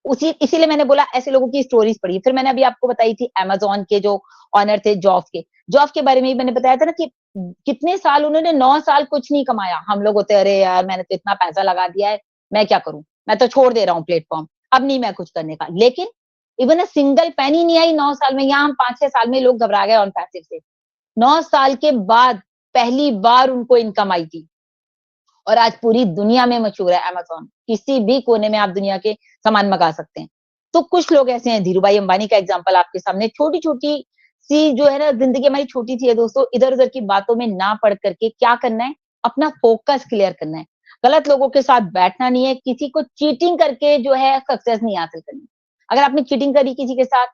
उसी इसीलिए मैंने बोला ऐसे लोगों की स्टोरीज़ पढ़िए। फिर मैंने अभी आपको बताई थी अमेज़न के जो ओनर थे जॉब के। जॉब के बारे में भी मैंने बताया था ना कि कितने साल उन्होंने 9 साल कुछ नहीं कमाया। हम लोग होते अरे यार मैंने तो इतना पैसा लगा दिया है, मैं क्या करूँ? मैं तो छोड़ दे रहा हूँ प्लेटफ़ॉर्म, अब नहीं मैं कुछ करने का। लेकिन इवन अ सिंगल पेनी नहीं आई 9 साल में, यहाँ हम 5-6 साल में लोग घबरा गए ऑन पैसिव से। 9 साल के बाद पहली बार उनको इनकम आई थी और आज पूरी दुनिया में मशहूर है अमेज़न। किसी भी कोने में आप दुनिया के सामान मँगा सकते हैं। तो कुछ लोग ऐसे हैं, धीरूभाई अंबानी का एग्ज़ाम्पल आपके सामने छोटी-छोटी सी जो है ना ज़िंदगी हमारी छोटी सी है दोस्तों, इधर-उधर की बातों में ना पड़ करके क्या करना है, अपना फ़ोकस क्लियर करना है। गलत लोगों के साथ बैठना नहीं है, किसी को चीटिंग करके जो है सक्सेस नहीं हासिल करनी। अगर आपने चीटिंग करी किसी के साथ,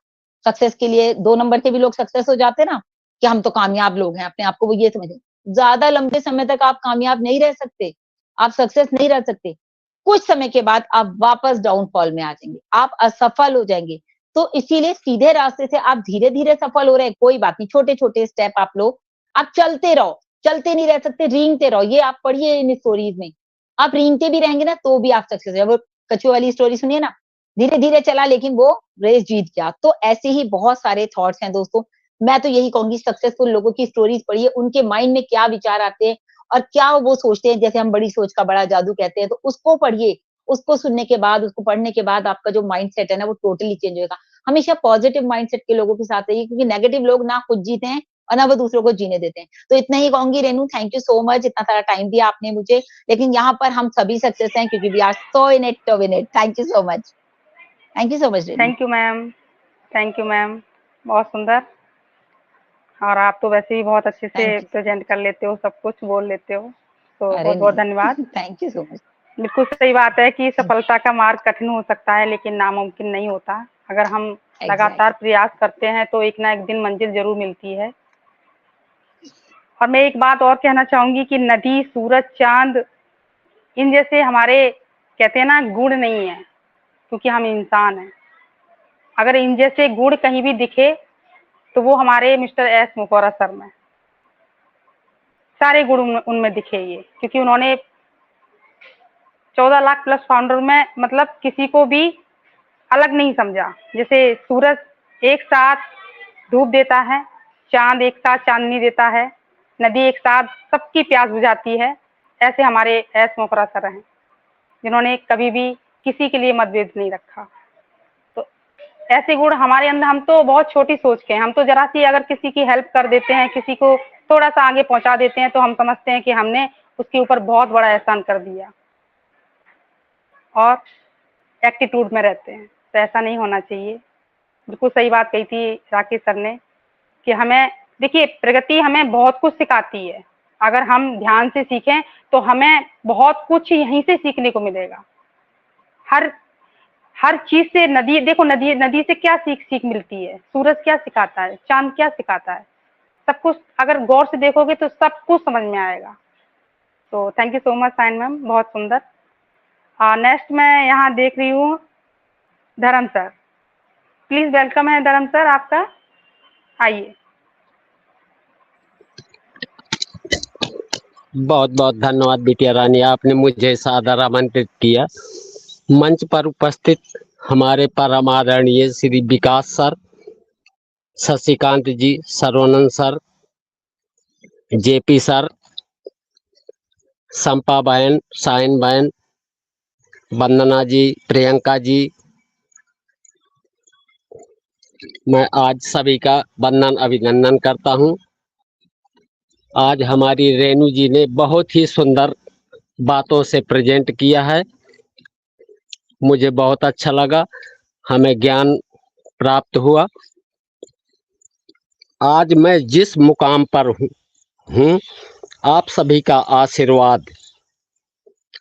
सक्सेस के लिए 2 नंबर के भी लोग सक्सेस हो जाते हैं ना, कि हम तो कामयाब लोग हैं, अपने आप को वो ये समझें। ज़्यादा लंबे समय तक आप कामयाब नहीं रह सकते, आप सक्सेस नहीं रह सकते। कुछ समय के बाद आप वापस डाउनफॉल में आ जाएँगे, आप असफल हो जाएँगे। तो इसीलिए सीधे रास्ते से आप धीरे-धीरे सफल हो रहे हैं, कोई बात नहीं, छोटे-छोटे स्टेप आप लो, आप चलते रहो, चलते नहीं रह सकते, रेंगते रहो। ये आप पढ़िए इन स्टोरीज़ में, आप रेंगते भी रहेंगे ना तो भी आप सक्सेस हो वो कछुए वाली स्टोरी सुनिए ना, धीरे-धीरे चला लेकिन वो रेस जीत गया। तो ऐसे ही बहुत सारे थॉट्स हैं दोस्तों। मैं तो यही कहूँगी सक्सेसफुल लोगों की स्टोरीज़ पढ़िए, उनके माइंड में क्या विचार आते हैं और क्या वो सोचते हैं, जैसे हम बड़ी सोच का बड़ा जादू कहते हैं, तो उसको पढ़िए। उसको सुनने के बाद, उसको पढ़ने के बाद आपका जो माइंडसेट है ना, वो टोटली चेंज होएगा। हमेशा पॉजिटिव माइंडसेट के लोगों के साथ रहिए क्योंकि नेगेटिव लोग ना खुद जीते हैं और ना वो दूसरों को जीने देते हैं। तो इतना ही कहूँगी Renu, thank you so much, इतना सारा टाइम दिया आपने मुझे। लेकिन यहाँ पर हम सभी सक्सेस हैं क्योंकि we are so in it to win it. Thank you so much. Thank you so much Renu. Thank you ma'am, thank you ma'am, बहुत सुंदर। और आप तो वैसे ही बहुत अच्छे से थैंक यू। प्रेजेंट कर लेते हो, सब कुछ बोल लेते हो, तो अरे बहुत बहुत नहीं, धन्यवाद। Thank you so much. बिल्कुल सही बात है कि सफलता का मार्ग कठिन हो सकता है लेकिन नामुमकिन नहीं होता। अगर हम लगातार एग्ज़ैक्टली। प्रयास करते हैं तो एक ना एक दिन मंजिल जरूर मिलती है। और मैं एक बात और कहना चाहूंगी कि नदी, सूरज, चांद, इन जैसे हमारे कहते हैं ना गुण नहीं है, क्योंकि हम इंसान हैं। अगर इन जैसे गुण कहीं भी दिखे तो वो हमारे मिस्टर एस मुफर्रर सर में सारे गुण उनमें दिखे, ये क्योंकि उन्होंने 14 लाख प्लस फाउंडर में मतलब किसी को भी अलग नहीं समझा। जैसे सूरज एक साथ धूप देता है, चांद एक साथ चांदनी देता है, नदी एक साथ सबकी प्यास बुझाती है, ऐसे हमारे एस मुफर्रर सर हैं जिन्होंने कभी भी किसी के लिए मतभेद नहीं रखा। तो ऐसे गुण हमारे अंदर, हम तो बहुत छोटी सोच के हैं, हम तो जरा सी अगर किसी की हेल्प कर देते हैं, किसी को थोड़ा सा आगे पहुंचा देते हैं तो हम समझते हैं कि हमने उसके ऊपर बहुत बड़ा एहसान कर दिया और एटीट्यूड में रहते हैं। तो ऐसा नहीं होना चाहिए। बिल्कुल सही बात कही थी राकेश सर ने कि हमें देखिए प्रगति हमें बहुत कुछ सिखाती है। अगर हम ध्यान से सीखें तो हमें बहुत कुछ यहीं से सीखने को मिलेगा। हर हर चीज से, नदी देखो, नदी नदी से क्या सीख मिलती है, सूरज क्या सिखाता है, चांद क्या सिखाता है, सब कुछ अगर गौर से देखोगे तो सब कुछ समझ में आएगा। तो thank you so much Sain ma'am, बहुत सुंदर। नेक्स्ट मैं यहाँ देख रही हूँ धर्म सर, प्लीज वेलकम है धर्म सर आपका, आइए। बहुत बहुत धन्यवाद बिटिया रानी, आपने मुझे सादर आमंत्रित किया। मंच पर उपस्थित हमारे परम आदरणीय श्री विकास सर, शशिकांत जी, सरवनन सर, जेपी सर, संपा बहन, साइन बहन, वंदना जी, प्रियंका जी, मैं आज सभी का वंदन अभिनंदन करता हूं। आज हमारी रेणु जी ने बहुत ही सुंदर बातों से प्रेजेंट किया है, मुझे बहुत अच्छा लगा, हमें ज्ञान प्राप्त हुआ। आज मैं जिस मुकाम पर हूँ, आप सभी का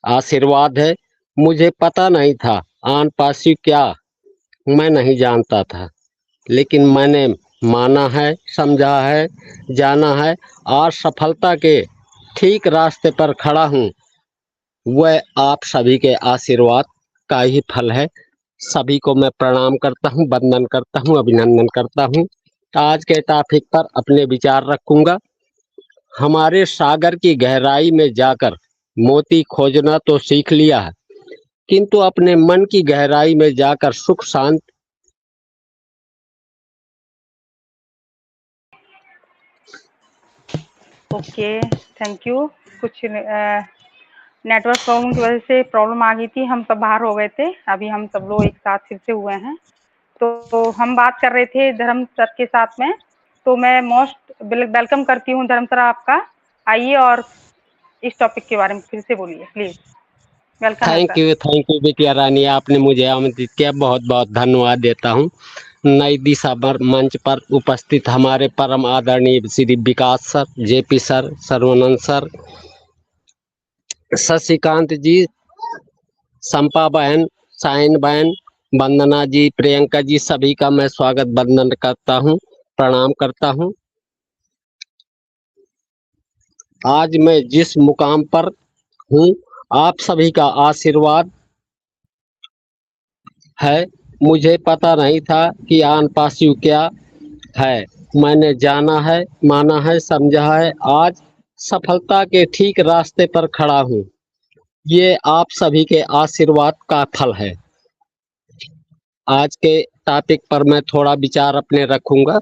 आशीर्वाद है। मुझे पता नहीं था आन पासी क्या, मैं नहीं जानता था, लेकिन मैंने माना है, समझा है, जाना है, और सफलता के ठीक रास्ते पर खड़ा हूँ। वह आप सभी के आशीर्वाद का ही फल है। सभी को मैं प्रणाम करता हूँ, वंदन करता हूँ, अभिनंदन करता हूँ। आज के टॉपिक पर अपने विचार रखूंगा। हमारे सागर की गहराई में जाकर मोती खोजना तो सीख लिया है, किंतु अपने मन की गहराई में जाकर सुख शांति ओके, थैंक यू। कुछ नेटवर्क प्रॉब्लम की वजह से प्रॉब्लम आ गई थी, हम सब बाहर हो गए थे, अभी हम सब लोग एक साथ फिर से हुए हैं। तो हम बात कर रहे थे धर्म सर के साथ में, तो मैं मोस्ट वेलकम करती हूँ धर्म सर आपका। आइए और इस टॉपिक के बारे में फिर से बोलिए प्लीज। वेलकम है सर। थैंक यू बिटिया रानी, आपने मुझे आमंत्रित किया, बहुत बहुत धन्यवाद देता हूँ। नई दिशा पर मंच पर उपस्थित हमारे परम आदरणीय Shri Vikas sir, JP sir, Sarvanand sir, Shashikant ji, Sampa बहन, साइन बहन, वंदना जी, प्रियंका जी, सभी का मैं स्वागत वंदन करता हूँ, प्रणाम करता हूँ। आज मैं जिस मुकाम पर हूँ, आप सभी का आशीर्वाद है। मुझे पता नहीं था कि आन पासियु क्या है, मैंने जाना है, माना है, समझा है, आज सफलता के ठीक रास्ते पर खड़ा हूँ। ये आप सभी के आशीर्वाद का फल है। आज के टॉपिक पर मैं थोड़ा विचार अपने रखूंगा।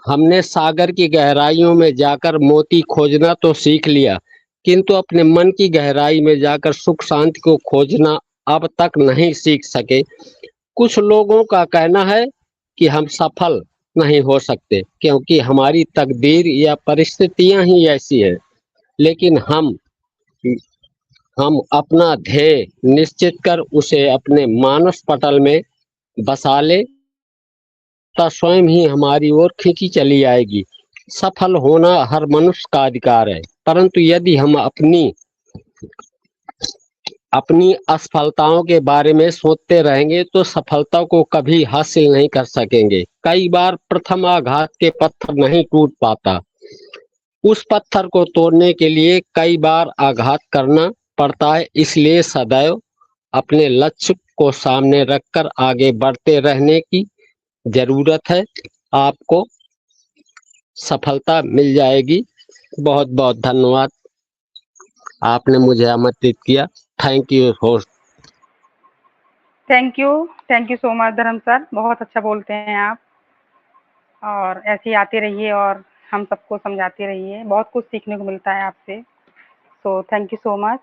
हमने सागर की गहराइयों में जाकर मोती खोजना तो सीख लिया, किंतु अपने मन की गहराई में जाकर सुख शांति को खोजना अब तक नहीं सीख सके। कुछ लोगों का कहना है कि हम सफल नहीं हो सकते क्योंकि हमारी तकदीर या परिस्थितियां ही ऐसी है, लेकिन हम अपना ध्येय निश्चित कर उसे अपने मानस पटल में बसा ले तो स्वयं ही हमारी ओर खींची चली आएगी। सफल होना हर मनुष्य का अधिकार है, परंतु यदि हम अपनी असफलताओं के बारे में सोचते रहेंगे तो सफलता को कभी हासिल नहीं कर सकेंगे। कई बार प्रथम आघात के पत्थर नहीं टूट पाता, उस पत्थर को तोड़ने के लिए कई बार आघात करना पड़ता है। इसलिए सदैव अपने लक्ष्य को सामने रखकर आगे बढ़ते रहने की जरूरत है, आपको सफलता मिल जाएगी। बहुत बहुत धन्यवाद, आपने मुझे आमंत्रित किया। Thank you host. Thank you so much धर्म सर, बहुत अच्छा बोलते हैं आप, और ऐसे ही आते रहिए और हम सबको समझाते रहिए, बहुत कुछ सीखने को मिलता है आपसे। तो thank you so much.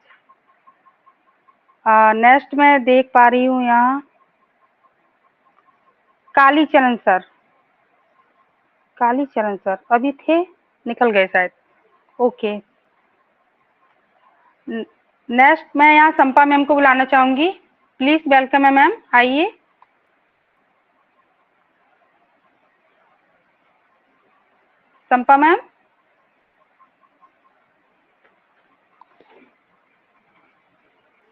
Next मैं देख पा रही हूँ यहाँ कालीचरण सर अभी थे, निकल गए शायद। ओके, नेक्स्ट मैं यहाँ संपा मैम को बुलाना चाहूंगी, प्लीज वेलकम है मैम, आइए। संपा मैम।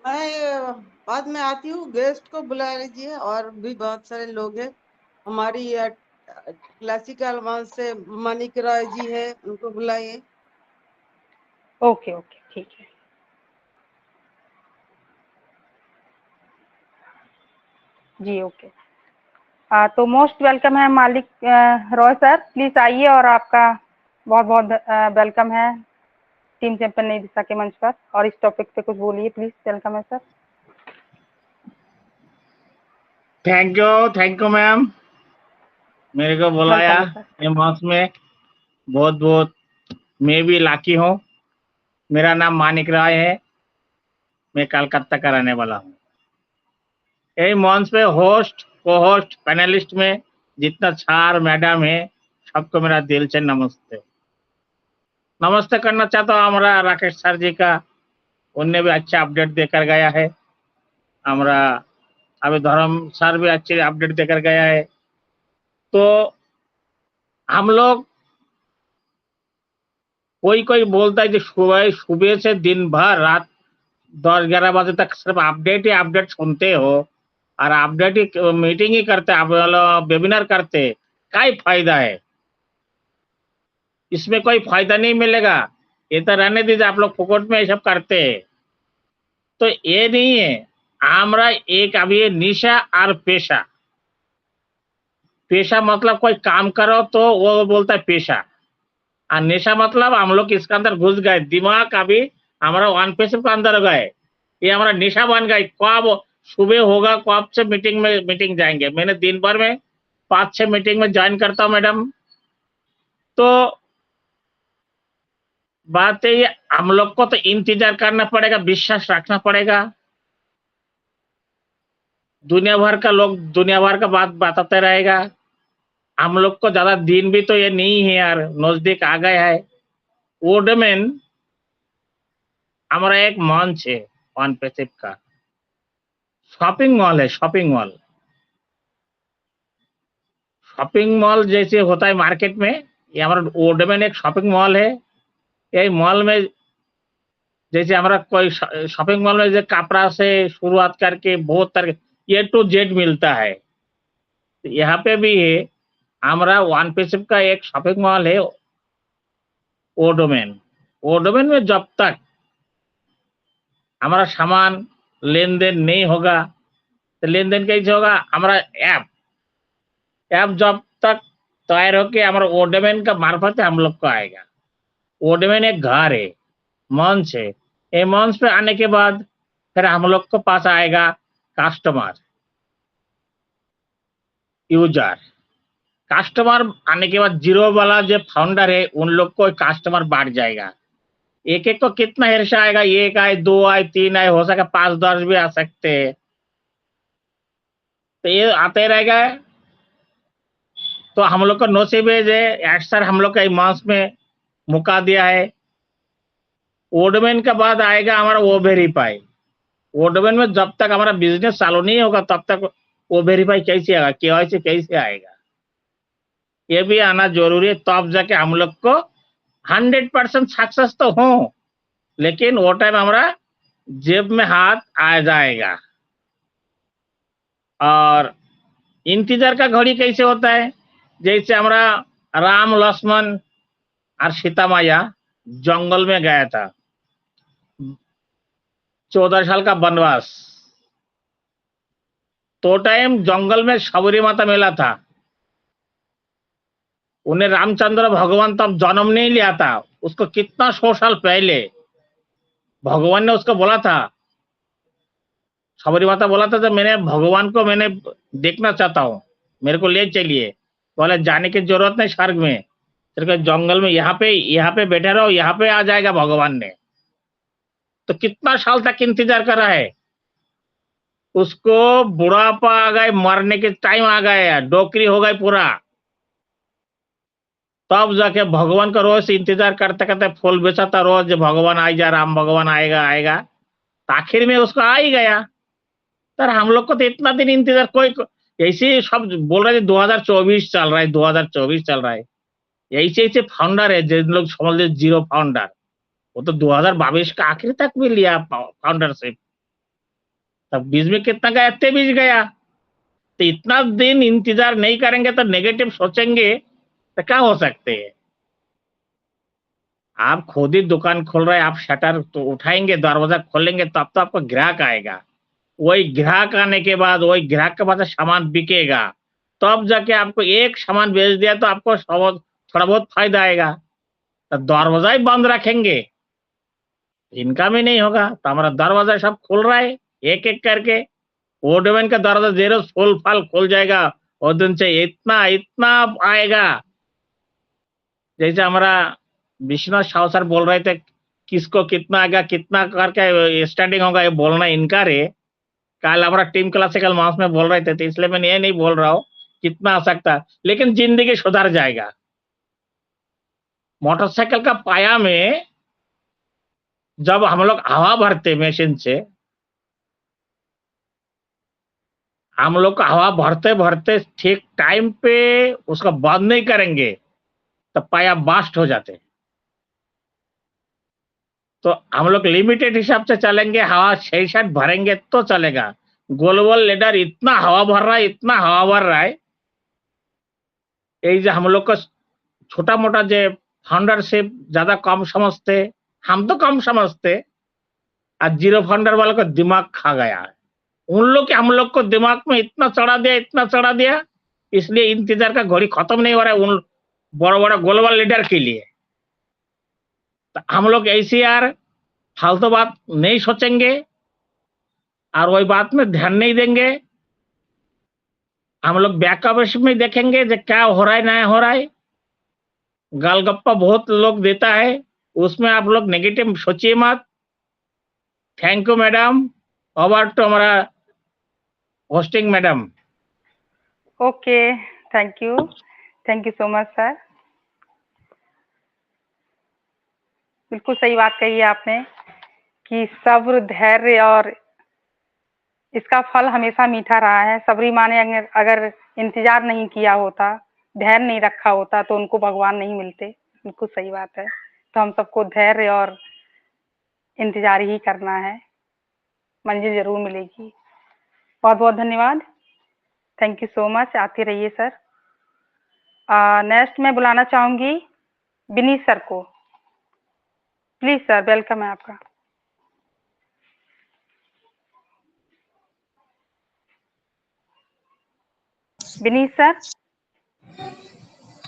मैं बाद में आती हूँ, गेस्ट को बुला लीजिए, और भी बहुत सारे लोग हैं। हमारी क्लासिकल वहां से मानिक राय जी है, उनको बुलाइए। ओके ओके, ठीक है। जी ओके। तो मोस्ट वेलकम है मालिक रॉय सर, प्लीज आइए, और आपका बहुत बहुत वेलकम है टीम चैंपियन नई दिशा के मंच पर, और इस टॉपिक पे कुछ बोलिए प्लीज। वेलकम है सर। थैंक यू मैम, मेरे को बुलाया वेलकम है सर। ये मंच में। बहुत बहुत मैं भी लाकी हूँ, मेरा नाम मानिक राय है, मैं कलकत्ता का रहने वाला हूँ। यही मंच पे होस्ट, को होस्ट, पैनलिस्ट में जितना छार मैडम है सबको मेरा दिल से नमस्ते। नमस्ते करना चाहता हूँ हमारा राकेश सर जी का, उनने भी अच्छा अपडेट देकर गया है। हमारा अभी धर्म सर भी अच्छे अपडेट देकर गया है। तो हम लोग कोई कोई बोलता है कि सुबह सुबह से दिन भर रात 10-11 बजे तक सिर्फ अपडेट ही अपडेट सुनते हो और अपडेट ही मीटिंग ही करते, आप वेबिनार करते, क्या ही फायदा है? इसमें कोई फायदा नहीं मिलेगा। ये तो रहने दीजिए, आप लोग फुकट में ये सब करते हैं। तो ये नहीं है, हमारा एक अभी निशा और पेशा। पेशा मतलब कोई काम करो तो वो बोलता है पेशा, और नशा मतलब हम लोग इसके अंदर घुस गए, दिमाग अभी हमारा वन पेसिव के अंदर गए, ये हमारा निशा बन गई। कब सुबह होगा, कब से मीटिंग जाएंगे। मैंने दिन भर में 5-6 मीटिंग में ज्वाइन करता हूँ मैडम। तो बात है ये, हम लोग को तो इंतजार करना पड़ेगा, विश्वास रखना पड़ेगा। दुनिया भर का लोग दुनिया भर का बात बताते रहेगा। हम लोग को ज्यादा दिन भी तो ये नहीं है यार, नजदीक आ गया है। वुडमैन हमारा एक मंच है वन पेसिव का, शॉपिंग मॉल है, शॉपिंग मॉल। शॉपिंग मॉल जैसे होता है मार्केट में, ये हमारा वुडमैन एक शॉपिंग मॉल है। यही मॉल में जैसे हमारा कोई शॉपिंग मॉल में जो कपड़ा से शुरुआत करके बहुत तरह A to Z मिलता है, तो यहाँ पे भी है हमारा वन पेसिव का एक शॉपिंग मॉल है ओडोमेन। ओडोमेन में जब तक हमारा सामान लेन-देन नहीं होगा, तो लेन-देन कैसे होगा? हमारा ऐप जब तक तैयार होके हमारा ओडोमेन का मार्फत हम लोग को आएगा। ओडोमेन एक घर है, मंच है। ये मंच पे आने के बाद फिर हम लोग को पास आएगा कस्टमर, यूजर। कस्टमर आने के बाद जीरो वाला जो फाउंडर है, उन लोग को कस्टमर बढ़ जाएगा। एक-एक को कितना हिस्सा आएगा? 1 आए, 2 आए, 3 आए, हो सके 5-10 भी आ सकते हैं। तो ये आते रहेगा। तो हम लोग को नसीब है जे अक्सर हम लोग का मंच में मुका दिया है। वुडमैन के बाद आएगा हमारा वो वेरीफाई। वुडमैन में जब तक हमारा बिजनेस चालू नहीं होगा तब तक वो वेरीफाई कैसे आएगा, केवाईसी कैसे आएगा? ये भी आना जरूरी है, तब जाके हम लोग को 100% सक्सेस तो हो, लेकिन वो टाइम हमारा जेब में हाथ आ जाएगा। और इंतजार का घड़ी कैसे होता है? जैसे हमारा राम, लक्ष्मण और सीता मैया जंगल में गया था, 14 साल का वनवास। तो टाइम जंगल में सबरी माता मिला था। उन्हें रामचंद्र भगवान तब जन्म नहीं लिया था, उसको कितना 100 साल पहले भगवान ने उसको बोला था, सबरी माता बोला था, तो मैंने भगवान को मैंने देखना चाहता हूँ, मेरे को ले चलिए। बोले जाने की जरूरत नहीं स्वर्ग में, सिर्फ जंगल में यहाँ पे बैठे रहो, यहाँ पे आ जाएगा भगवान ने। तो कितना साल तक इंतजार कर रहा है? उसको बुढ़ापा आ गए, मरने के टाइम आ गया, डोकरी हो गई पूरा। तब जाके भगवान का रोज इंतजार करते करते फूल बेचा था रोज, भगवान आ जा, राम भगवान आएगा। तो आखिर में उसको आ ही गया। सर हम लोग को तो इतना दिन इंतजार, कोई ऐसे सब बोल रहे थे 2024 चल रहा है, 2024 चल रहा है। ऐसे फाउंडर है जिन लोग समझ लो जीरो फाउंडर, वो तो 2022 का आखिर तक भी लिया फाउंडरशिप। तब बीच में कितना गया? इतने बीच गया। तो इतना दिन इंतजार नहीं करेंगे तो नेगेटिव सोचेंगे तो क्या हो सकते हैं? आप खुद ही दुकान खोल रहे हैं, आप शटर तो उठाएंगे, दरवाजा खोलेंगे, तब तो आपको ग्राहक आएगा। वही ग्राहक आने के बाद वही ग्राहक के पास सामान बिकेगा, तब जाके आपको एक सामान बेच दिया तो आपको थोड़ा बहुत फायदा आएगा। तो दरवाजा ही बंद रखेंगे, इनकम ही नहीं होगा। तो हमारा दरवाजा सब खुल रहा है एक एक करके। वुडमैन का दरवाजा जेरो फुल फल खुल जाएगा, और दिन से इतना इतना आएगा। जैसे हमारा विश्वनाथ साव सर बोल रहे थे किसको कितना आएगा, कितना करके स्टैंडिंग होगा, ये बोलना इनकार है। कल हमारा टीम क्लासिकल मास में बोल रहे थे, तो इसलिए मैं ये नहीं बोल रहा हूँ कितना आ सकता है, लेकिन जिंदगी सुधर जाएगा। मोटरसाइकिल का पाया में जब हम लोग हवा भरते मशीन से, हम लोग को हवा भरते भरते ठीक टाइम पे उसको बंद नहीं करेंगे तो पाया बास्ट हो जाते। तो हम लोग लिमिटेड हिसाब से चलेंगे, हवा 6 भरेंगे तो चलेगा। ग्लोबल लीडर इतना हवा भर रहा है, इतना हवा भर रहा है, ये जो हम लोग को छोटा मोटा जो फंडर से ज्यादा कम समझते, हम तो कम समझते, आज जीरो फंडर वालों का दिमाग खा गया है। उन लोग के हम लोग को दिमाग में इतना चढ़ा दिया, इतना चढ़ा दिया, इसलिए इंतजार का घड़ी खत्म नहीं हो रहा है उन बड़ा बड़ा ग्लोबल लीडर के लिए। तो हम लोग ऐसे यार फालतू बात नहीं सोचेंगे और वही बात में ध्यान नहीं देंगे। हम लोग बैकअप में देखेंगे जो क्या हो रहा है, नहीं हो रहा है। गालगप्पा बहुत लोग देता है, उसमें आप लोग नेगेटिव सोचिए मत। Thank you madam. Over to हमारा hosting madam. Okay, thank you so much sir. बिल्कुल सही बात कही है आपने कि सब्र, धैर्य और इसका फल हमेशा मीठा रहा है। सबरी माँ ने अगर इंतजार नहीं किया होता, धैर्य नहीं रखा होता, तो उनको भगवान नहीं मिलते। बिल्कुल सही बात है। तो हम सबको धैर्य और इंतजार ही करना है, मंजिल जरूर मिलेगी। बहुत बहुत धन्यवाद, थैंक यू सो मच। आते रहिए सर। नेक्स्ट मैं बुलाना चाहूंगी विनीत सर को। प्लीज सर, वेलकम है आपका। Vineet sir.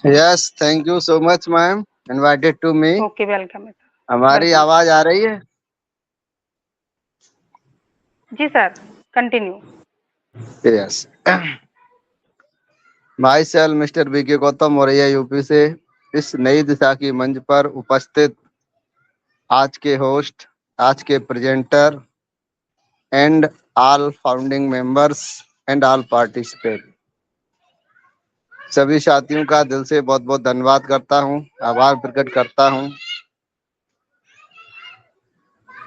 Yes, thank you so much ma'am, invited to me. Okay, welcome है सर। हमारी वेलकम। आवाज आ रही है? जी sir, continue. Yes. Myself mister BK Gautam Maurya UP से इस नई दिशा की मंच पर उपस्थित आज के होस्ट, आज के presenter and all founding members and all participate, सभी साथियों का दिल से बहुत बहुत धन्यवाद करता हूं, आभार प्रकट करता हूं।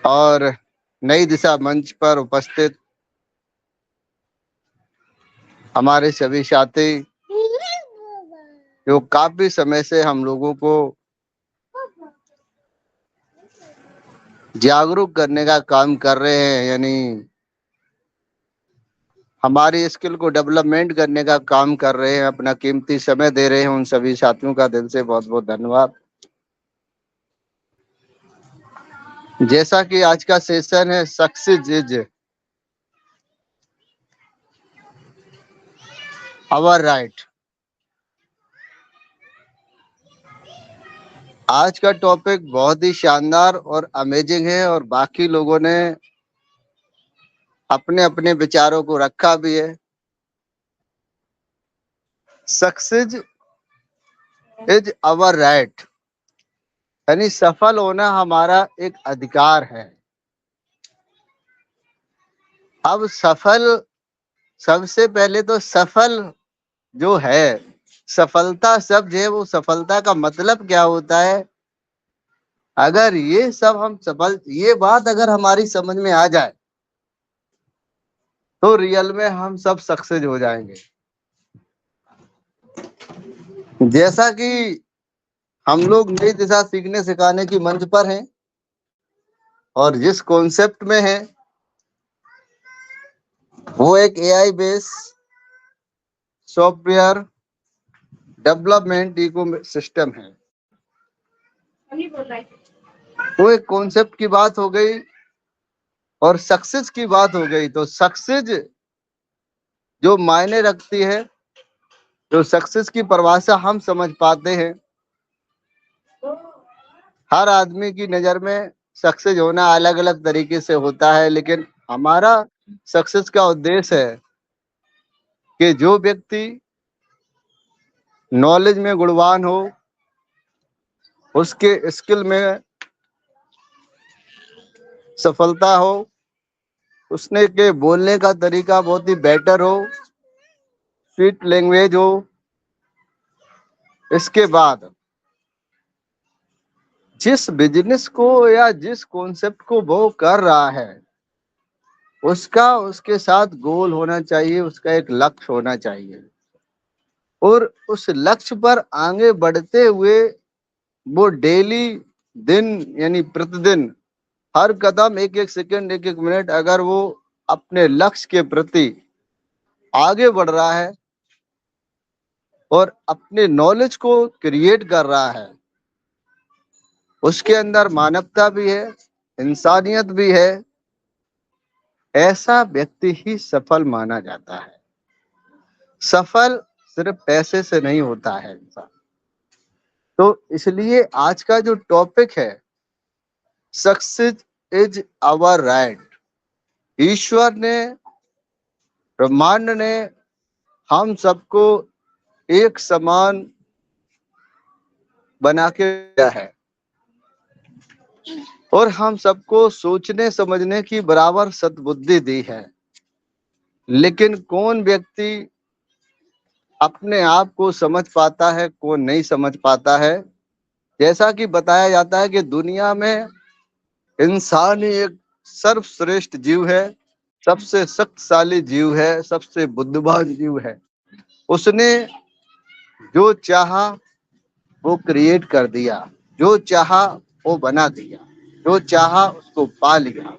और नई दिशा मंच पर उपस्थित हमारे सभी साथी जो काफी समय से हम लोगों को जागरूक करने का काम कर रहे हैं, यानी हमारी स्किल को डेवलपमेंट करने का काम कर रहे हैं, अपना कीमती समय दे रहे हैं, उन सभी साथियों का दिल से बहुत बहुत धन्यवाद। जैसा कि आज का सेशन है सक्सेस इज आवर राइट, आज का टॉपिक बहुत ही शानदार और अमेजिंग है और बाकी लोगों ने अपने अपने विचारों को रखा भी है। सक्सेस इज आवर राइट, यानी सफल होना हमारा एक अधिकार है। अब सफल, सबसे पहले तो सफल जो है, सफलता शब्द है, वो सफलता का मतलब क्या होता है? अगर ये सब हम सफल, ये बात अगर हमारी समझ में आ जाए तो रियल में हम सब सक्सेस हो जाएंगे। जैसा कि हम लोग नई दिशा सीखने सिखाने की मंच पर हैं और जिस कॉन्सेप्ट में है वो एक AI base software development ecosystem है। वो एक कॉन्सेप्ट की बात हो गई और सक्सेस की बात हो गई। तो सक्सेस जो मायने रखती है, जो सक्सेस की परिभाषा हम समझ पाते हैं, हर आदमी की नजर में सक्सेस होना अलग अलग तरीके से होता है, लेकिन हमारा सक्सेस का उद्देश्य है कि जो व्यक्ति नॉलेज में गुणवान हो, उसके स्किल में सफलता हो, उसने के बोलने का तरीका बहुत ही बेटर हो, स्वीट लैंग्वेज हो। इसके बाद जिस बिजनेस को या जिस कॉन्सेप्ट को वो कर रहा है उसका उसके साथ गोल होना चाहिए, उसका एक लक्ष्य होना चाहिए, और उस लक्ष्य पर आगे बढ़ते हुए वो डेली, दिन यानी प्रतिदिन, हर कदम, एक एक सेकंड, एक एक मिनट अगर वो अपने लक्ष्य के प्रति आगे बढ़ रहा है और अपने नॉलेज को क्रिएट कर रहा है, उसके अंदर मानवता भी है, इंसानियत भी है, ऐसा व्यक्ति ही सफल माना जाता है। सफल सिर्फ पैसे से नहीं होता है इंसान। तो इसलिए आज का जो टॉपिक है, सक्सेस इज आवर राइट, ईश्वर ने, ब्रह्मांड ने हम सबको एक समान बना के दिया है और हम सबको सोचने समझने की बराबर सद्बुद्धि दी है। लेकिन कौन व्यक्ति अपने आप को समझ पाता है, कौन नहीं समझ पाता है। जैसा कि बताया जाता है कि दुनिया में इंसान ही एक सर्वश्रेष्ठ जीव है, सबसे शक्तिशाली जीव है, सबसे बुद्धिमान जीव है। उसने जो चाहा वो क्रिएट कर दिया, जो चाहा वो बना दिया, जो चाहा उसको पा लिया।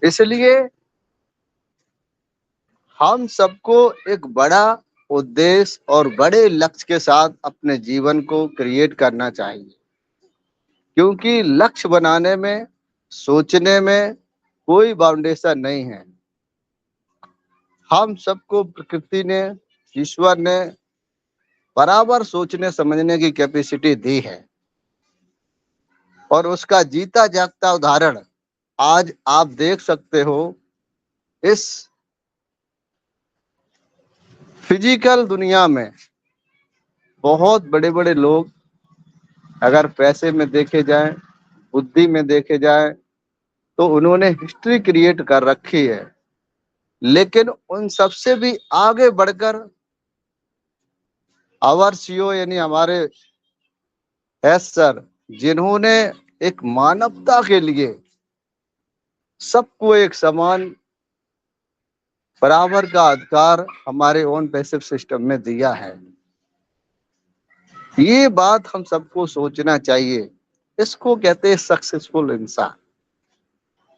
इसलिए हम सबको एक बड़ा उद्देश्य और बड़े लक्ष्य के साथ अपने जीवन को क्रिएट करना चाहिए, क्योंकि लक्ष्य बनाने में, सोचने में कोई बाउंडेशन नहीं है। हम सबको प्रकृति ने, ईश्वर ने बराबर सोचने समझने की कैपेसिटी दी है और उसका जीता जागता उदाहरण आज आप देख सकते हो। इस फिजिकल दुनिया में बहुत बड़े बड़े लोग अगर पैसे में देखे जाएं, बुद्धि में देखे जाएं, तो उन्होंने हिस्ट्री क्रिएट कर रखी है। लेकिन उन सबसे भी आगे बढ़कर आवर सीईओ यानी हमारे एस सर, जिन्होंने एक मानवता के लिए सबको एक समान बराबर का अधिकार हमारे ओन पैसिव सिस्टम में दिया है। ये बात हम सबको सोचना चाहिए। इसको कहते हैं सक्सेसफुल इंसान।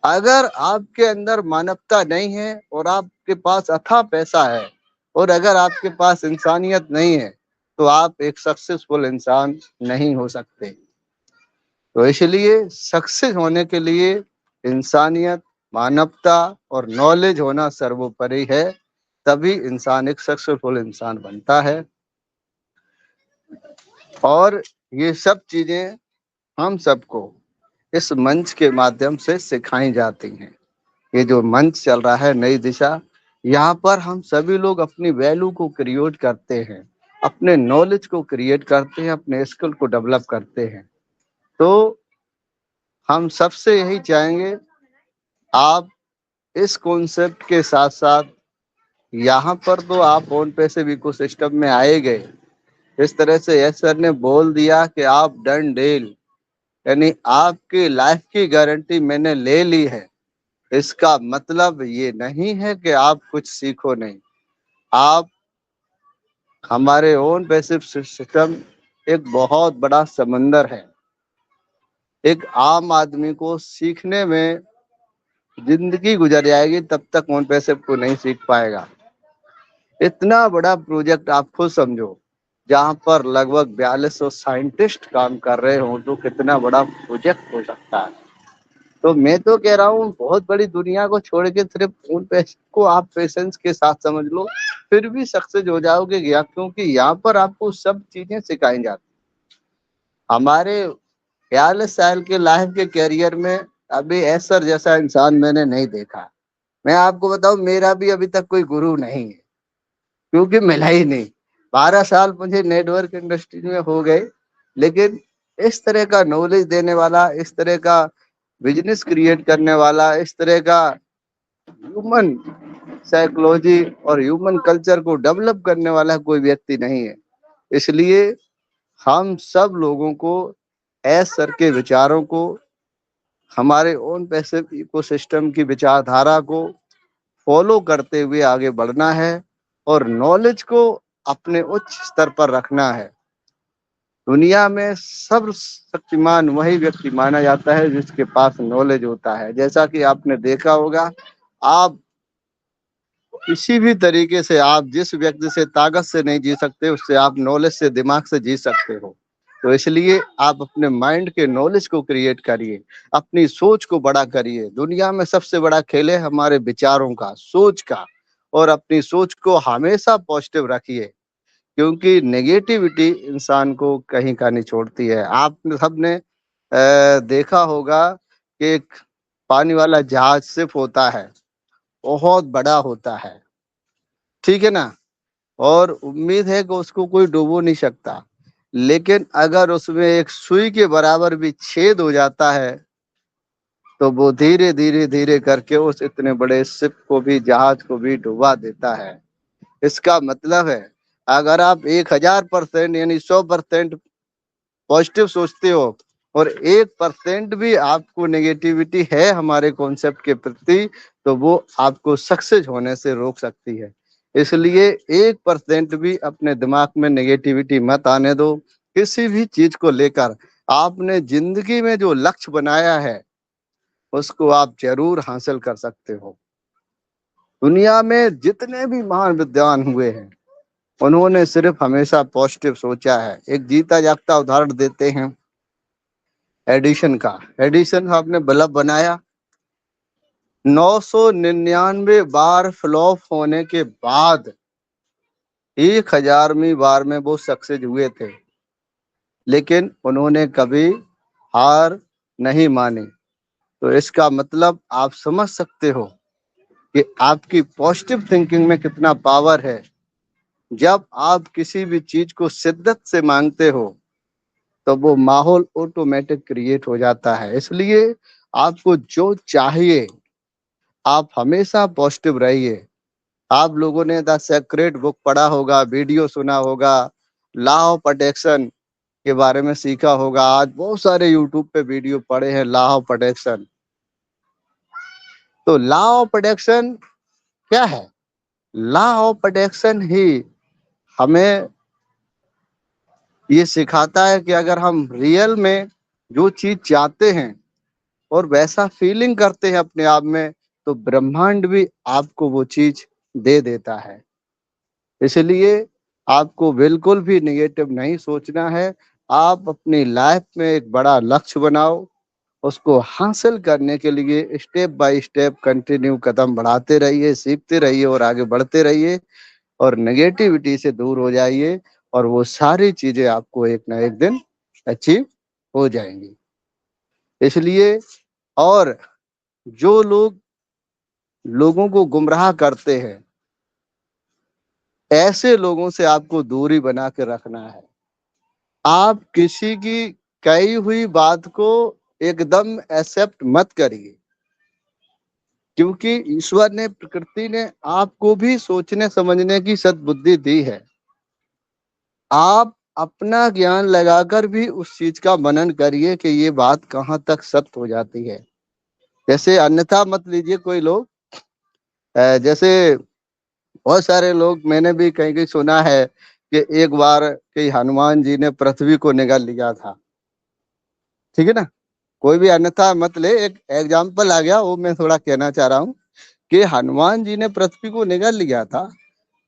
अगर आपके अंदर मानवता नहीं है और आपके पास अथाह पैसा है और अगर आपके पास इंसानियत नहीं है तो आप एक सक्सेसफुल इंसान नहीं हो सकते। तो इसलिए सक्सेस होने के लिए इंसानियत, मानवता और नॉलेज होना सर्वोपरि है, तभी इंसान एक सक्सेसफुल इंसान बनता है। और ये सब चीजें हम सबको इस मंच के माध्यम से सिखाई जाती हैं। ये जो मंच चल रहा है नई दिशा, यहाँ पर हम सभी लोग अपनी वैल्यू को क्रिएट करते हैं, अपने नॉलेज को क्रिएट करते हैं, अपने स्किल को डेवलप करते हैं। तो हम सबसे यही चाहेंगे, आप इस कॉन्सेप्ट के साथ साथ यहाँ पर तो आप ओन पैसिव इकोसिस्टम में आए गए। इस तरह से यस सर ने बोल दिया कि आप डन डील, यानी आपकी लाइफ की गारंटी मैंने ले ली है। इसका मतलब ये नहीं है कि आप कुछ सीखो नहीं। आप, हमारे ओन पैसिव सिस्टम एक बहुत बड़ा समंदर है। एक आम आदमी को सीखने में जिंदगी गुजर जाएगी, तब तक ओन पैसिव को नहीं सीख पाएगा। इतना बड़ा प्रोजेक्ट आप खुद समझो, जहाँ पर लगभग 4200 साइंटिस्ट काम कर रहे हो, तो कितना बड़ा प्रोजेक्ट हो सकता है। तो मैं तो कह रहा हूँ, बहुत बड़ी दुनिया को छोड़ के सिर्फ उन पैसे को आप पेशेंस के साथ समझ लो, फिर भी सक्सेस हो जाओगे। क्योंकि यहाँ पर आपको सब चीजें सिखाई जाती। हमारे 42 साल के लाइफ के कैरियर में अभी एसर जैसा इंसान मैंने नहीं देखा। मैं आपको बताऊं, मेरा भी अभी तक कोई गुरु नहीं है, क्योंकि मिला ही नहीं। 12 साल मुझे नेटवर्क इंडस्ट्री में हो गए, लेकिन इस तरह का नॉलेज देने वाला, इस तरह का बिजनेस क्रिएट करने वाला, इस तरह का ह्यूमन साइकोलॉजी और ह्यूमन कल्चर को डेवलप करने वाला कोई व्यक्ति नहीं है। इसलिए हम सब लोगों को एस सर के विचारों को, हमारे ओन पैसिव इकोसिस्टम की विचारधारा को फॉलो करते हुए आगे बढ़ना है और नॉलेज को अपने उच्च स्तर पर रखना है। दुनिया में सर्वशक्तिमान वही व्यक्ति माना जाता है जिसके पास नॉलेज होता है। जैसा कि आपने देखा होगा, आप किसी भी तरीके से, आप जिस व्यक्ति से ताकत से नहीं जी सकते, उससे आप नॉलेज से, दिमाग से जी सकते हो। तो इसलिए आप अपने माइंड के नॉलेज को क्रिएट करिए, अपनी सोच को बड़ा करिए। दुनिया में सबसे बड़ा खेल है हमारे विचारों का, सोच का, और अपनी सोच को हमेशा पॉजिटिव रखिए, क्योंकि नेगेटिविटी इंसान को कहीं का नहीं छोड़ती है। आप सबने देखा होगा कि एक पानी वाला जहाज शिप होता है, बहुत बड़ा होता है, ठीक है ना, और उम्मीद है कि उसको कोई डुबो नहीं सकता। लेकिन अगर उसमें एक सुई के बराबर भी छेद हो जाता है तो वो धीरे धीरे धीरे करके उस इतने बड़े शिप को भी, जहाज को भी डुबा देता है। इसका मतलब है, अगर आप 1000% यानी 100% पॉजिटिव सोचते हो और 1% भी आपको नेगेटिविटी है हमारे कॉन्सेप्ट के प्रति, तो वो आपको सक्सेस होने से रोक सकती है। इसलिए 1% भी अपने दिमाग में नेगेटिविटी मत आने दो। किसी भी चीज को लेकर आपने जिंदगी में जो लक्ष्य बनाया है उसको आप जरूर हासिल कर सकते हो। दुनिया में जितने भी महान विद्वान हुए हैं, उन्होंने सिर्फ हमेशा पॉजिटिव सोचा है। एक जीता जागता उदाहरण देते हैं एडिशन का। एडिशन साहब ने बल्ब बनाया, 999 बार फ्लॉप होने के बाद 1000वीं बार में वो सक्सेस हुए थे, लेकिन उन्होंने कभी हार नहीं मानी। तो इसका मतलब आप समझ सकते हो कि आपकी पॉजिटिव थिंकिंग में कितना पावर है। जब आप किसी भी चीज को शिद्दत से मांगते हो तो वो माहौल ऑटोमेटिक क्रिएट हो जाता है। इसलिए आपको जो चाहिए, आप हमेशा पॉजिटिव रहिए। आप लोगों ने द सीक्रेट बुक पढ़ा होगा, वीडियो सुना होगा, लॉ ऑफ अट्रैक्शन के बारे में सीखा होगा। आज बहुत सारे यूट्यूब पे वीडियो पड़े हैं लॉ ऑफ अट्रैक्शन। तो लॉ ऑफ अट्रैक्शन क्या है? लॉ ऑफ अट्रैक्शन ही हमें ये सिखाता है कि अगर हम रियल में जो चीज चाहते हैं और वैसा फीलिंग करते हैं अपने आप में, तो ब्रह्मांड भी आपको वो चीज दे देता है। इसलिए आपको बिल्कुल भी नेगेटिव नहीं सोचना है। आप अपनी लाइफ में एक बड़ा लक्ष्य बनाओ, उसको हासिल करने के लिए स्टेप बाय स्टेप कंटिन्यू कदम बढ़ाते रहिए, सीखते रहिए और आगे बढ़ते रहिए, और नेगेटिविटी से दूर हो जाइए, और वो सारी चीजें आपको एक ना एक दिन अचीव हो जाएंगी। इसलिए, और जो लोग लोगों को गुमराह करते हैं, ऐसे लोगों से आपको दूरी बना के रखना है। आप किसी की कही हुई बात को एकदम एक्सेप्ट मत करिए, क्योंकि ईश्वर ने, प्रकृति ने आपको भी सोचने समझने की सद्बुद्धि दी है। आप अपना ज्ञान लगाकर भी उस चीज का मनन करिए कि ये बात कहाँ तक सत्य हो जाती है। जैसे अन्यथा मत लीजिए कोई लोग, जैसे बहुत सारे लोग, मैंने भी कहीं कहीं सुना है कि एक बार कि हनुमान जी ने पृथ्वी को निगल लिया था, ठीक है ना। कोई भी अन्यथा मत ले, एक एग्जाम्पल आ गया, वो मैं थोड़ा कहना चाह रहा हूँ कि हनुमान जी ने पृथ्वी को निगल लिया था।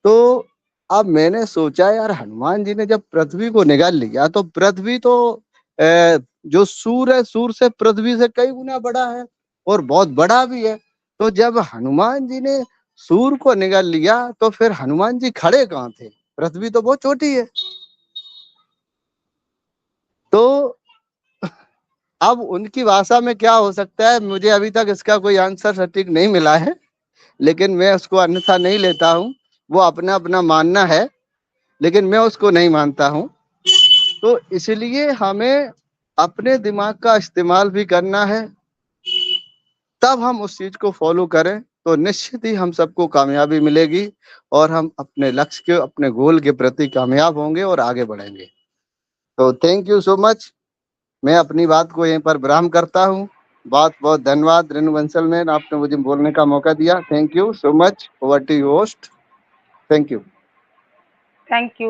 तो अब मैंने सोचा, यार हनुमान जी ने जब पृथ्वी को निगल लिया तो पृथ्वी तो जो सूर्य है, सूर्य से पृथ्वी से कई गुना बड़ा है और बहुत बड़ा भी है। तो जब हनुमान जी ने सूर्य को निगल लिया तो फिर हनुमान जी खड़े कहाँ थे? पृथ्वी तो बहुत छोटी है। तो अब उनकी भाषा में क्या हो सकता है, मुझे अभी तक इसका कोई आंसर सटीक नहीं मिला है, लेकिन मैं उसको अन्यथा नहीं लेता हूँ। वो अपना अपना मानना है, लेकिन मैं उसको नहीं मानता हूँ। तो इसलिए हमें अपने दिमाग का इस्तेमाल भी करना है, तब हम उस चीज को फॉलो करें तो निश्चित ही हम सबको कामयाबी मिलेगी और हम अपने लक्ष्य के, अपने गोल के प्रति कामयाब होंगे और आगे बढ़ेंगे। तो थैंक यू सो मच। मैं अपनी बात को यहीं पर विराम करता हूँ। बहुत बहुत धन्यवाद रेणु बंसल मैन, आपने मुझे बोलने का मौका दिया। Thank you so much. Over to you host. Thank you. Thank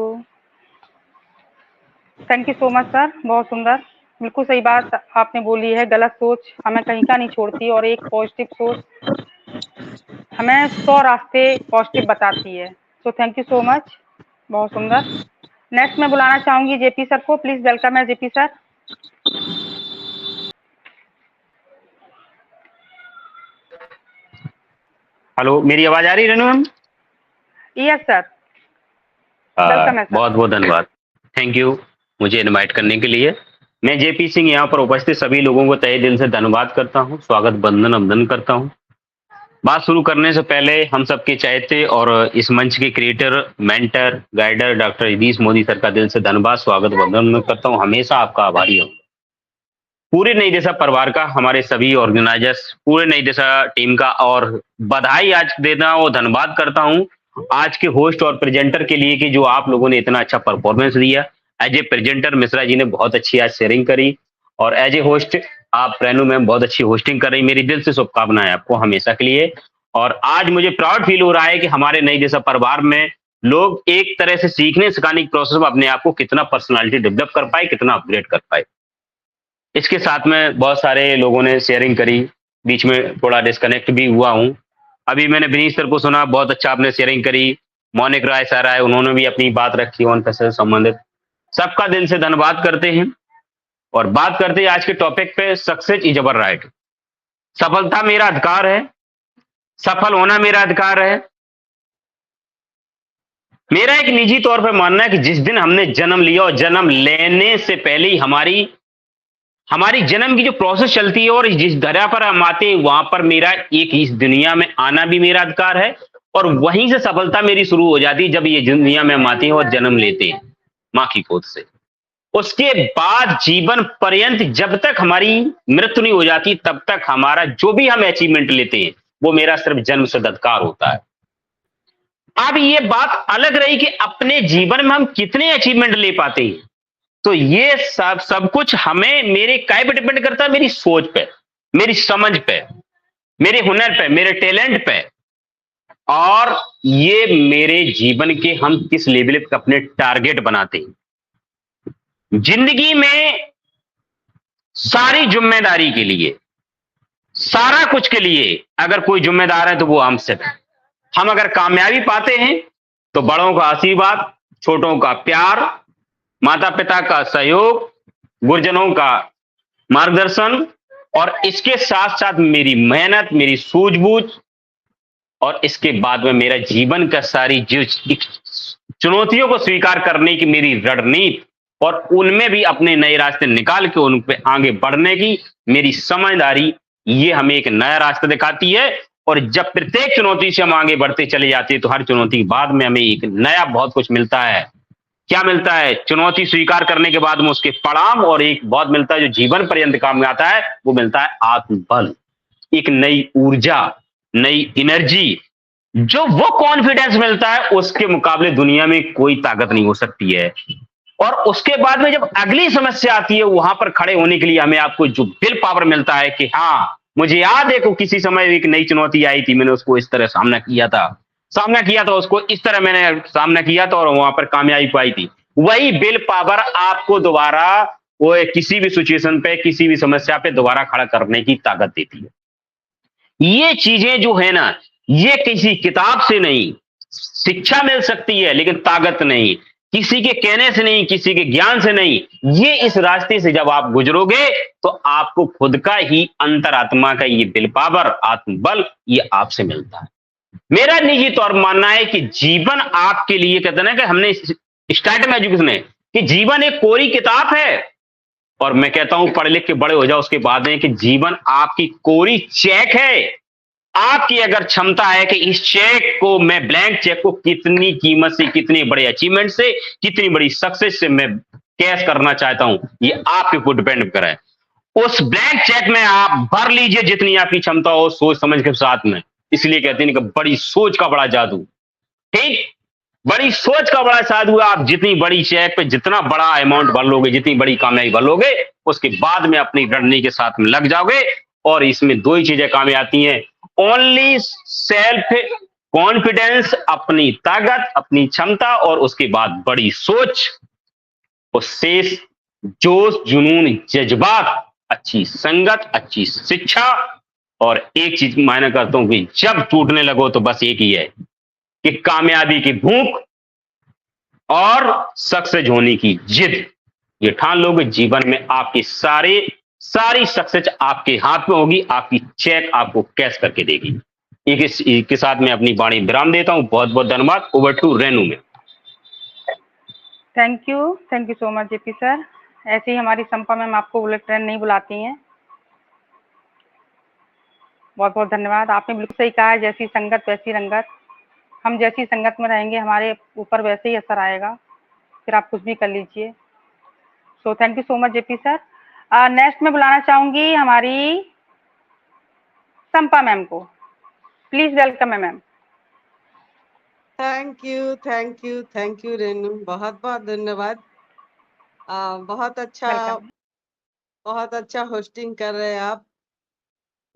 you so much sir, बहुत सुंदर, बिल्कुल सही बात आपने बोली है। गलत सोच हमें कहीं का नहीं छोड़ती और एक पॉजिटिव सोच हमें 100 रास्ते पॉजिटिव बताती है। So thank you so much, बहुत सुंदर। नेक्स्ट मैं बुलाना चाहूंगी जेपी सर को। प्लीज वेलकम है जेपी सर। हेलो, मेरी आवाज आ रही है Renu ma'am? Yes sir, welcome है सर। बहुत बहुत धन्यवाद, थैंक यू मुझे इनवाइट करने के लिए। मैं जेपी सिंह यहाँ पर उपस्थित सभी लोगों को तहे दिल से धन्यवाद करता हूँ, स्वागत बंदन अभिनंदन करता हूँ। बात शुरू करने से पहले हम सबके चाहते और इस मंच के क्रिएटर, मेंटर, गाइडर डॉक्टर इदीस मोदी सर का दिल से धन्यवाद, स्वागत बंदन करता हूँ। हमेशा आपका आभारी हूँ। पूरे नई दिशा परिवार का, हमारे सभी ऑर्गेनाइजर्स, पूरे नई दिशा टीम का और बधाई आज देता हूँ, धन्यवाद करता हूँ आज के होस्ट और प्रेजेंटर के लिए कि जो आप लोगों ने इतना अच्छा परफॉर्मेंस दिया। As a presenter Mishra ji ने बहुत अच्छी आज शेयरिंग करी और एज ए होस्ट आप रेणु मैम बहुत अच्छी होस्टिंग कर रही। मेरी दिल से शुभकामनाएं आपको हमेशा के लिए। और आज मुझे प्राउड फील हो रहा है कि हमारे नई दिशा परिवार में लोग एक तरह से सीखने सिखाने की प्रोसेस में अपने आप को कितना पर्सनालिटी डेवलप कर पाए, कितना अपग्रेड कर पाए। इसके साथ में बहुत सारे लोगों ने शेयरिंग करी, बीच में थोड़ा डिस्कनेक्ट भी हुआ हूँ। अभी मैंने विनीत सर को सुना, बहुत अच्छा आपने शेयरिंग करी। मोनिक राय सर आए, उन्होंने भी अपनी बात रखी ऑन पैसे से संबंधित। सबका दिल से धन्यवाद करते हैं और बात करते हैं आज के टॉपिक पे, सक्सेस इज अवर राइट। सफलता मेरा अधिकार है, सफल होना मेरा अधिकार है। मेरा एक निजी तौर पे मानना है कि जिस दिन हमने जन्म लिया और जन्म लेने से पहले ही हमारी जन्म की जो प्रोसेस चलती है और जिस धरा पर हम आते हैं वहां पर मेरा एक इस दुनिया में आना भी मेरा अधिकार है और वहीं से सफलता मेरी शुरू हो जाती है जब ये दुनिया में हम आते हैं और जन्म लेते हैं मां की गोद से। उसके बाद जीवन पर्यंत जब तक हमारी मृत्यु नहीं हो जाती तब तक हमारा जो भी हम अचीवमेंट लेते हैं वो मेरा सिर्फ जन्म सिद्ध अधिकार होता है। अब ये बात अलग रही कि अपने जीवन में हम कितने अचीवमेंट ले पाते हैं, तो ये सब कुछ हमें मेरे काय पे डिपेंड करता है, मेरी सोच पे, मेरी समझ पे, मेरे हुनर पे, मेरे टैलेंट पे और ये मेरे जीवन के हम किस लेवल पे अपने टारगेट बनाते हैं। जिंदगी में सारी जिम्मेदारी के लिए, सारा कुछ के लिए अगर कोई जिम्मेदार है तो वो हम सिर्फ हम अगर कामयाबी पाते हैं तो बड़ों का आशीर्वाद, छोटों का प्यार, माता पिता का सहयोग, गुरुजनों का मार्गदर्शन और इसके साथ साथ मेरी मेहनत, मेरी सूझबूझ और इसके बाद में मेरा जीवन का सारी जो चुनौतियों को स्वीकार करने की मेरी रणनीति और उनमें भी अपने नए रास्ते निकाल के उन पे आगे बढ़ने की मेरी समझदारी, ये हमें एक नया रास्ता दिखाती है। और जब प्रत्येक चुनौती से हम आगे बढ़ते चले जाते हैं तो हर चुनौती के बाद में हमें एक नया बहुत कुछ मिलता है। क्या मिलता है? चुनौती स्वीकार करने के बाद में उसके परिणाम और एक बहुत मिलता है जो जीवन पर्यंत काम में आता है, वो मिलता है आत्मबल, एक नई ऊर्जा, नई एनर्जी, जो वो कॉन्फिडेंस मिलता है उसके मुकाबले दुनिया में कोई ताकत नहीं हो सकती है। और उसके बाद में जब अगली समस्या आती है वहां पर खड़े होने के लिए हमें आपको जो विल पावर मिलता है कि हाँ, मुझे याद है कि किसी समय एक नई चुनौती आई थी, मैंने उसको इस तरह सामना किया था, उसको इस तरह मैंने सामना किया था और वहां पर कामयाबी पाई थी। वही विल पावर आपको दोबारा वो किसी भी सिचुएशन पे, किसी भी समस्या पे दोबारा खड़ा करने की ताकत देती है। ये चीजें जो है ना, ये किसी किताब से नहीं, शिक्षा मिल सकती है लेकिन ताकत नहीं, किसी के कहने से नहीं, किसी के ज्ञान से नहीं, ये इस रास्ते से जब आप गुजरोगे तो आपको खुद का ही अंतरात्मा का ये विल पावर, आत्मबल, ये आपसे मिलता है। मेरा निजी तौर पर मानना है कि जीवन आपके लिए, कहते हैं ना कि हमने स्टार्ट में एजुकेशन है कि जीवन एक कोरी किताब है और मैं कहता हूं पढ़ लिख के बड़े हो जाओ उसके बाद में कि जीवन आपकी कोरी चेक है। आपकी अगर क्षमता है कि इस चेक को, मैं ब्लैंक चेक को कितनी कीमत से, कितने बड़े अचीवमेंट से, कितनी बड़ी सक्सेस से मैं कैश करना चाहता हूं, ये आपके ऊपर डिपेंड करे। उस ब्लैंक चेक में आप भर लीजिए जितनी आपकी क्षमता हो, सोच समझ के साथ में। इसलिए कहते हैं कि बड़ी सोच का बड़ा जादू। ठीक, बड़ी सोच का बड़ा जादू। आप जितनी बड़ी चेक पे जितना बड़ा अमाउंट भर लोगे, जितनी बड़ी कामयाबी भर लोगे, उसके बाद में अपनी रणनीति के साथ में लग जाओगे। और इसमें दो ही चीजें काम आती हैं, ओनली सेल्फ कॉन्फिडेंस, अपनी ताकत, अपनी क्षमता, और उसके बाद बड़ी सोच, और शेष जोश, जुनून, जज्बात, अच्छी संगत, अच्छी शिक्षा। और एक चीज मायने करता हूं कि जब टूटने लगो तो बस एक ही है कि कामयाबी की भूख और सक्सेस होने की जिद। ये ठान लोगे, जीवन में आपकी सारी सक्सेस आपके हाथ में होगी, आपकी चेक आपको कैश करके देगी। एक के साथ मैं अपनी वाणी विराम देता हूं। बहुत बहुत धन्यवाद। ओवर टू रेनू में। Thank you so much JP sir. ऐसे ही हमारी संपा मैम आपको बुलेट ट्रेन नहीं बुलाती हैं। बहुत बहुत धन्यवाद। आपने बिल्कुल सही कहा है, जैसी संगत वैसी रंगत। हम जैसी संगत में रहेंगे हमारे ऊपर वैसे ही असर आएगा, फिर आप कुछ भी कर लीजिए। So thank you so much JP sir. Next में बुलाना चाहूंगी हमारी संपा मैम को। प्लीज वेलकम है मैम। थैंक यू रेनू, बहुत बहुत धन्यवाद। बहुत वेलकम। अच्छा होस्टिंग कर रहे हैं आप,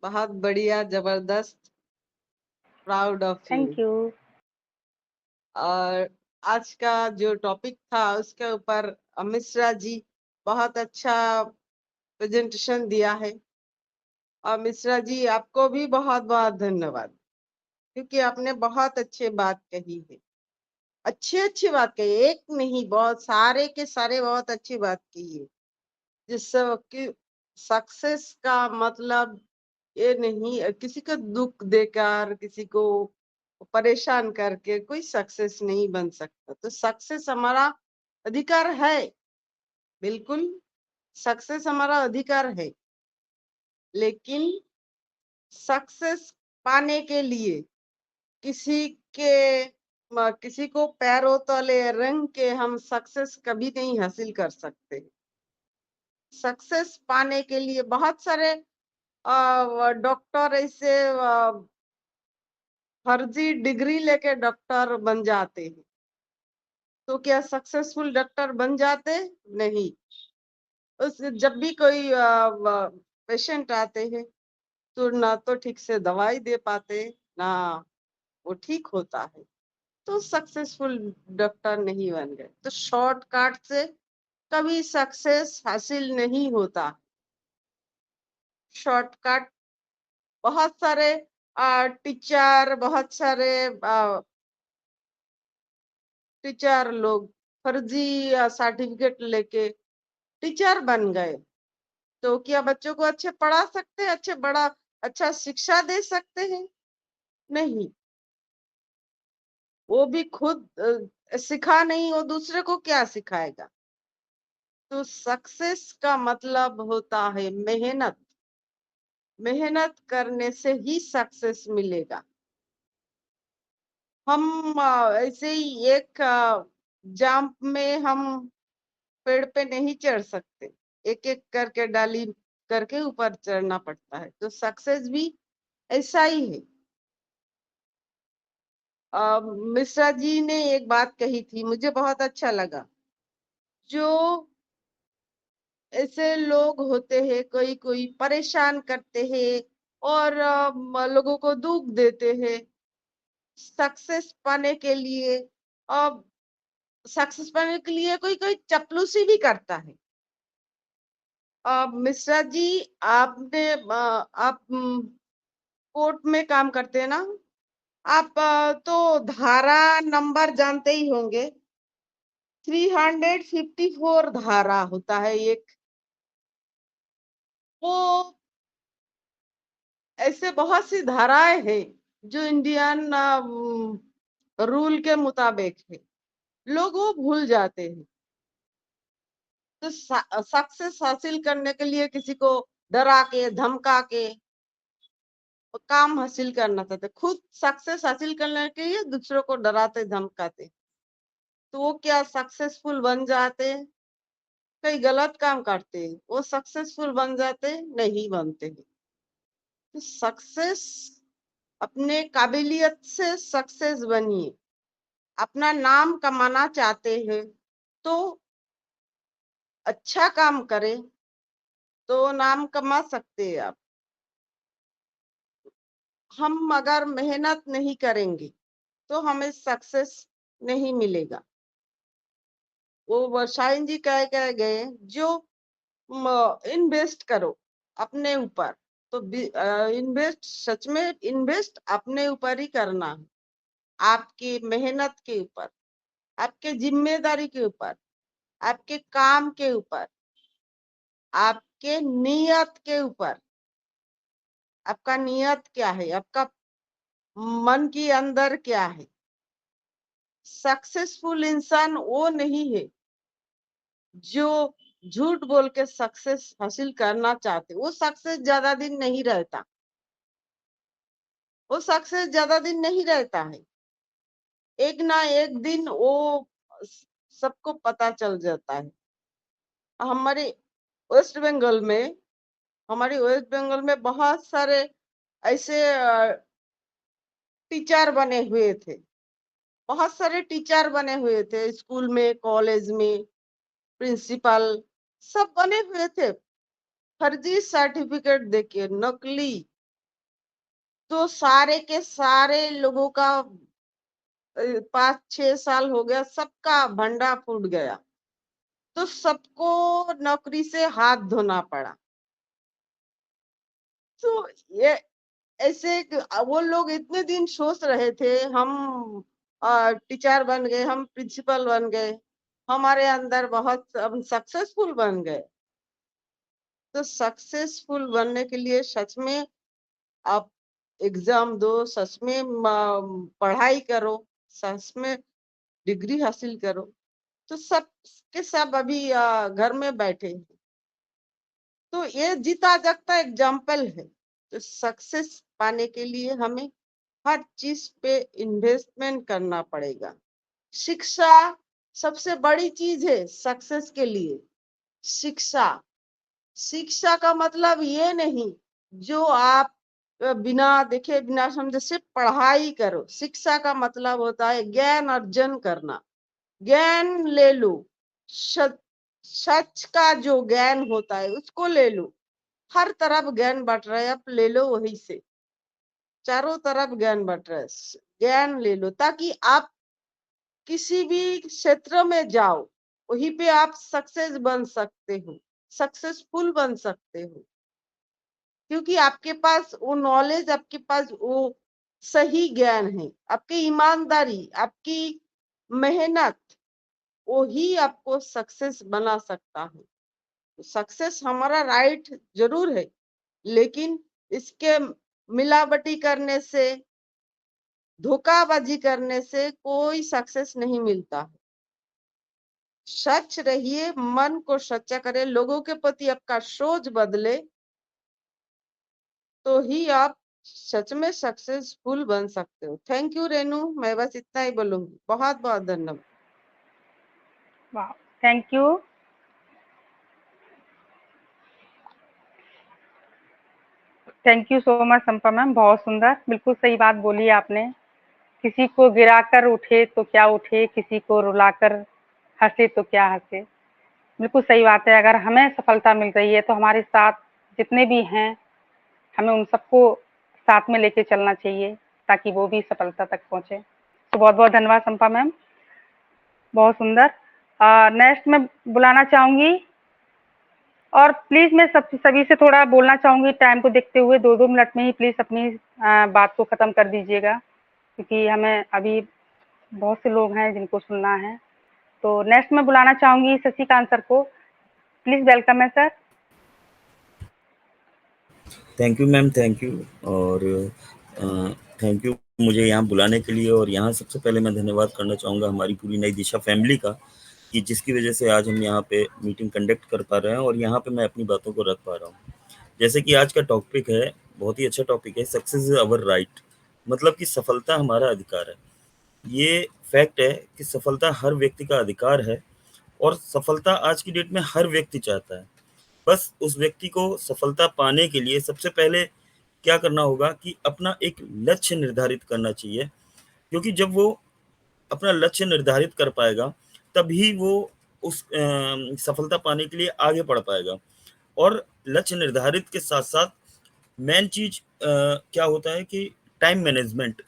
बहुत बढ़िया, जबरदस्त, proud of you. Thank you. और आज का जो टॉपिक था उसके ऊपर मिश्रा जी बहुत अच्छा प्रेजेंटेशन दिया है। और मिश्रा जी आपको भी बहुत बहुत धन्यवाद, क्योंकि आपने बहुत अच्छी बात कही है, अच्छी बात कही, एक नहीं बहुत सारे के सारे बहुत अच्छी बात कही है। जिससे कि सक्सेस का मतलब ये नहीं किसी को दुख देकर, किसी को परेशान करके कोई सक्सेस नहीं बन सकता। तो सक्सेस हमारा अधिकार है, बिल्कुल सक्सेस हमारा अधिकार है, लेकिन सक्सेस पाने के लिए किसी को पैरों तले रंग के हम सक्सेस कभी नहीं हासिल कर सकते। सक्सेस पाने के लिए बहुत सारे डॉक्टर ऐसे फर्जी डिग्री लेके डॉक्टर बन जाते हैं, तो क्या सक्सेसफुल डॉक्टर बन जाते? नहीं। जब भी कोई पेशेंट आते हैं तो ना तो ठीक से दवाई दे पाते, ना वो ठीक होता है, तो सक्सेसफुल डॉक्टर नहीं बन गए। तो शॉर्टकट से कभी सक्सेस हासिल नहीं होता। शॉर्टकट, बहुत सारे टीचर, बहुत सारे टीचर लोग फर्जी सर्टिफिकेट लेके टीचर बन गए, तो क्या बच्चों को अच्छे पढ़ा सकते हैं, अच्छा शिक्षा दे सकते हैं? नहीं। वो भी खुद सिखा नहीं, वो दूसरे को क्या सिखाएगा? तो सक्सेस का मतलब होता है मेहनत। मेहनत करने से ही सक्सेस मिलेगा। हम ऐसे ही एक जंप में हम पेड़ पे नहीं चढ़ सकते, एक एक करके डाली करके ऊपर चढ़ना पड़ता है। तो सक्सेस भी ऐसा ही है। मिश्रा जी ने एक बात कही थी, मुझे बहुत अच्छा लगा। जो ऐसे लोग होते हैं, कोई कोई परेशान करते हैं और लोगों को दुख देते हैं, सक्सेस पाने के लिए अब सक्सेस पाने के लिए कोई कोई चपलूसी भी करता है। मिश्रा जी, आप कोर्ट में काम करते हैं ना, आप तो धारा नंबर जानते ही होंगे। 354 धारा होता है एक। वो ऐसे बहुत सी धाराएं हैं जो इंडियन रूल के मुताबिक है, लोग वो भूल जाते हैं। तो सक्सेस हासिल करने के लिए किसी को डरा के धमका के काम हासिल करना चाहते, खुद सक्सेस हासिल करने के लिए दूसरों को डराते धमकाते, तो वो क्या सक्सेसफुल बन जाते? कई गलत काम करते हैं, वो सक्सेसफुल बन जाते नहीं बनते हैं। तो सक्सेस अपने काबिलियत से सक्सेस बनिए। अपना नाम कमाना चाहते हैं तो अच्छा काम करें तो नाम कमा सकते हैं आप। हम अगर मेहनत नहीं करेंगे तो हमें सक्सेस नहीं मिलेगा। वो वर्षाइन जी कह गए जो इन्वेस्ट करो अपने ऊपर, तो इन्वेस्ट सच में इन्वेस्ट अपने ऊपर ही करना है, आपकी मेहनत के ऊपर, आपके जिम्मेदारी के ऊपर, आपके काम के ऊपर, आपके नियत के ऊपर। आपका नियत क्या है, आपका मन के अंदर क्या है। सक्सेसफुल इंसान वो नहीं है जो झूठ बोल के सक्सेस हासिल करना चाहते, वो सक्सेस ज्यादा दिन नहीं रहता, वो सक्सेस ज्यादा दिन नहीं रहता है। एक ना एक दिन वो सबको पता चल जाता है। हमारे वेस्ट बंगाल में हमारे वेस्ट बंगाल में बहुत सारे ऐसे टीचर बने हुए थे, बहुत सारे टीचर बने हुए थे, स्कूल में, कॉलेज में, प्रिंसिपल सब बने हुए थे। फर्जी सर्टिफिकेट देके, नकली, तो सारे के सारे लोगों का 5-6 साल हो गया, सबका भंडा फूट गया, तो सबको नौकरी से हाथ धोना पड़ा। तो ये ऐसे वो लोग इतने दिन सोच रहे थे हम टीचर बन गए, हम प्रिंसिपल बन गए, हमारे अंदर बहुत हम सक्सेसफुल बन गए। तो सक्सेसफुल बनने के लिए सच में आप एग्जाम दो, सच में पढ़ाई करो, सच में डिग्री हासिल करो। तो सब के सब अभी घर में बैठे हैं, तो ये जीता जागता एग्जाम्पल है। तो सक्सेस पाने के लिए हमें हर चीज पे इन्वेस्टमेंट करना पड़ेगा। शिक्षा सबसे बड़ी चीज है सक्सेस के लिए। शिक्षा शिक्षा का मतलब ये नहीं जो आप बिना देखे बिना समझे सिर्फ पढ़ाई करो। शिक्षा का मतलब होता है ज्ञान अर्जन करना। ज्ञान ले लो, सच का जो ज्ञान होता है उसको ले लो। हर तरफ ज्ञान बट रहा है, आप ले लो वहीं से, चारों तरफ ज्ञान बट रहा है, ज्ञान ले लो ताकि आप किसी भी क्षेत्र में जाओ, वहीं पे आप सक्सेस बन सकते हो, सक्सेसफुल बन सकते हो, क्योंकि आपके पास वो नॉलेज, आपके पास वो सही ज्ञान है। आपकी ईमानदारी, आपकी मेहनत, वो ही आपको सक्सेस बना सकता है। सक्सेस हमारा राइट जरूर है, लेकिन इसके मिलावटी करने से, धोखाबाजी करने से कोई सक्सेस नहीं मिलता है। सच रहिए, मन को सच्चा करे, लोगों के प्रति आपका सोच बदले, तो ही आप सच में सक्सेसफुल बन सकते हो। थैंक यू रेनू, मैं बस इतना ही बोलूंगी। बहुत बहुत धन्यवाद। वाह, thank you. Thank you so much Sampa ma'am, बहुत सुंदर, बिल्कुल सही बात बोली आपने। किसी को गिराकर उठे तो क्या उठे, किसी को रुलाकर हंसे तो क्या हंसे। बिल्कुल सही बात है। अगर हमें सफलता मिल रही है तो हमारे साथ जितने भी हैं, हमें उन सबको साथ में लेके चलना चाहिए ताकि वो भी सफलता तक पहुंचे। तो बहुत बहुत धन्यवाद संपा मैम, बहुत सुंदर। नेक्स्ट मैं बुलाना चाहूंगी, और प्लीज मैं सभी से थोड़ा बोलना चाहूंगी, टाइम को देखते हुए 2-2 मिनट में ही प्लीज अपनी बात को खत्म कर दीजिएगा, क्योंकि हमें अभी बहुत से लोग हैं जिनको सुनना है। तो नेक्स्ट मैं बुलाना चाहूंगी शशिकांत सर को, प्लीज वेलकम है sir. Thank you ma'am, thank you, और थैंक यू मुझे यहाँ बुलाने के लिए। और यहाँ सबसे पहले मैं धन्यवाद करना चाहूँगा हमारी पूरी नई दिशा फैमिली का, कि जिसकी वजह से आज हम यहाँ पे मीटिंग कंडक्ट कर पा रहे हैं और यहाँ पे मैं अपनी बातों को रख पा रहा हूँ। जैसे कि आज का टॉपिक है, बहुत ही अच्छा टॉपिक है, सक्सेस इज अवर राइट, मतलब कि सफलता हमारा अधिकार है। ये फैक्ट है कि सफलता हर व्यक्ति का अधिकार है, और सफलता आज की डेट में हर व्यक्ति चाहता है। बस उस व्यक्ति को सफलता पाने के लिए सबसे पहले क्या करना होगा कि अपना एक लक्ष्य निर्धारित करना चाहिए, क्योंकि जब वो अपना लक्ष्य निर्धारित कर पाएगा तभी वो उस सफलता पाने के लिए आगे बढ़ पाएगा। और लक्ष्य निर्धारित के साथ-साथ मेन चीज़ क्या होता है कि टाइम मैनेजमेंट।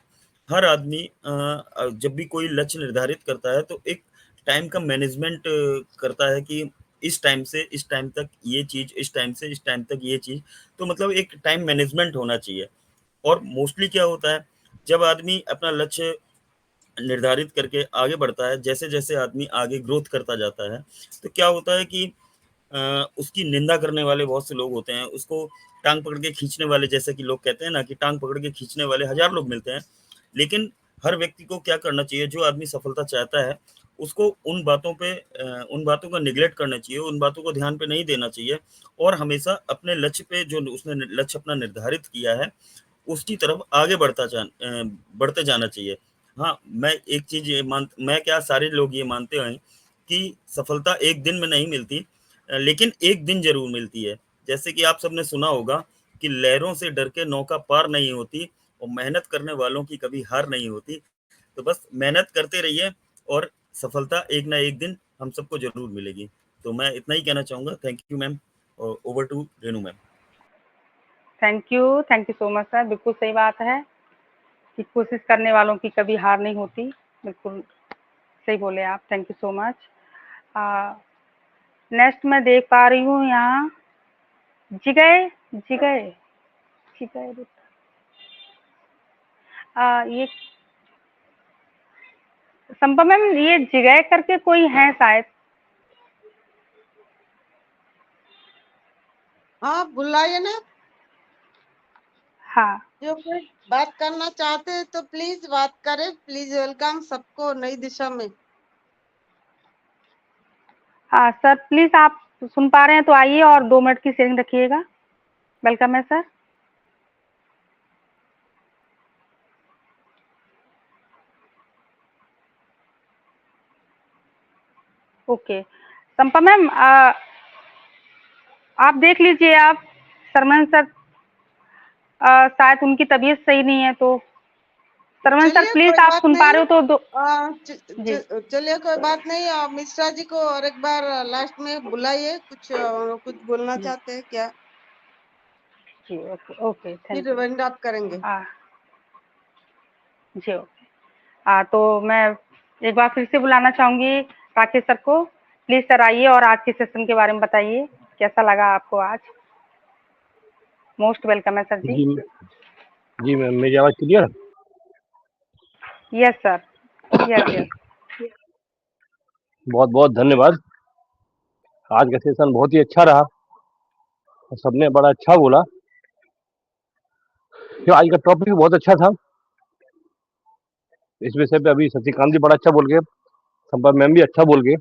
हर आदमी जब भी कोई लक्ष्य निर्धारित करता है तो एक टाइम का मैनेजमेंट करता है कि इस टाइम से इस टाइम तक ये चीज़, इस टाइम से इस टाइम तक ये चीज़। तो मतलब एक टाइम मैनेजमेंट होना चाहिए। और मोस्टली क्या होता है, जब आदमी अपना लक्ष्य निर्धारित करके आगे बढ़ता है, जैसे-जैसे आदमी आगे ग्रोथ करता जाता है, तो क्या होता है कि उसकी निंदा करने वाले बहुत से लोग होते हैं, उसको टाँग पकड़ के खींचने वाले, जैसे कि लोग कहते हैं ना कि टाँग पकड़ के खींचने वाले हज़ार लोग मिलते हैं। लेकिन हर व्यक्ति को क्या करना चाहिए, जो आदमी सफलता चाहता है, उसको उन बातों का नेगलेक्ट करना चाहिए, उन बातों को ध्यान पे नहीं देना चाहिए और हमेशा अपने लक्ष्य पे जो उसने लक्ष्य अपना निर्धारित किया है, उसकी तरफ आगे बढ़ते जाना चाहिए। हाँ, मैं क्या सारे लोग ये मानते हैं कि सफलता एक दिन में नहीं मिलती, लेकिन एक दिन ज़रूर मिलती है। जैसे कि आप सबने सुना होगा कि लहरों से डर के नौका पार नहीं होती और मेहनत करने वालों की कभी हार नहीं होती। तो बस मेहनत करते रहिए और सफलता एक ना एक दिन हम सबको ज़रूर मिलेगी। तो मैं इतना ही कहना चाहूँगा। थैंक यू मैम और over to Renu ma'am. Thank you so much sir. बिल्कुल सही बात है कि कोशिश करने वालों की कभी हार नहीं होती। बिल्कुल सही बोले आप। Thank you so much. Next मैं देख पा रही हूँ यहाँ जिगय जिगय जिगय ये संपा मैम, ये जिगय करके कोई है शायद। हाँ, बुलाइए ना। हाँ जो कोई बात करना चाहते हैं तो प्लीज बात करें। प्लीज वेलकम सबको नई दिशा में। हाँ सर, प्लीज आप सुन पा रहे हैं तो आइए और 2 मिनट की शेयरिंग रखिएगा। वेलकम है सर। ओके संपा मैम, आप देख लीजिए। आप सरमन सर, शायद उनकी तबीयत सही नहीं है, तो सरमन सर चलिए प्लीज कोई आप बात सुन पा नहीं। रहे हो तो जी चलिए कोई बात नहीं। मिश्रा जी को और एक बार लास्ट में बुलाइए। कुछ बोलना जी चाहते हैं क्या? जी ओके ओके थैंक फिर यू। वाइंड अप करेंगे। जी ओके। तो मैं एक बार फिर से बुलाना चाहूंगी राकेश सर को। प्लीज सर आइए और आज के सेशन के बारे में बताइए, कैसा लगा आपको आज। मोस्ट वेलकम है सर जी। जी जी मैम, मेरी आवाज़ क्लियर है? Yes sir, yes yes. बहुत बहुत धन्यवाद। आज का सेशन बहुत ही अच्छा रहा और सबने बड़ा अच्छा बोला। तो आज का टॉपिक भी बहुत अच्छा था। इस विषय पे अभी शशिकांत जी बड़ा अच्छा बोल गए, संपा मैम भी अच्छा बोल गए।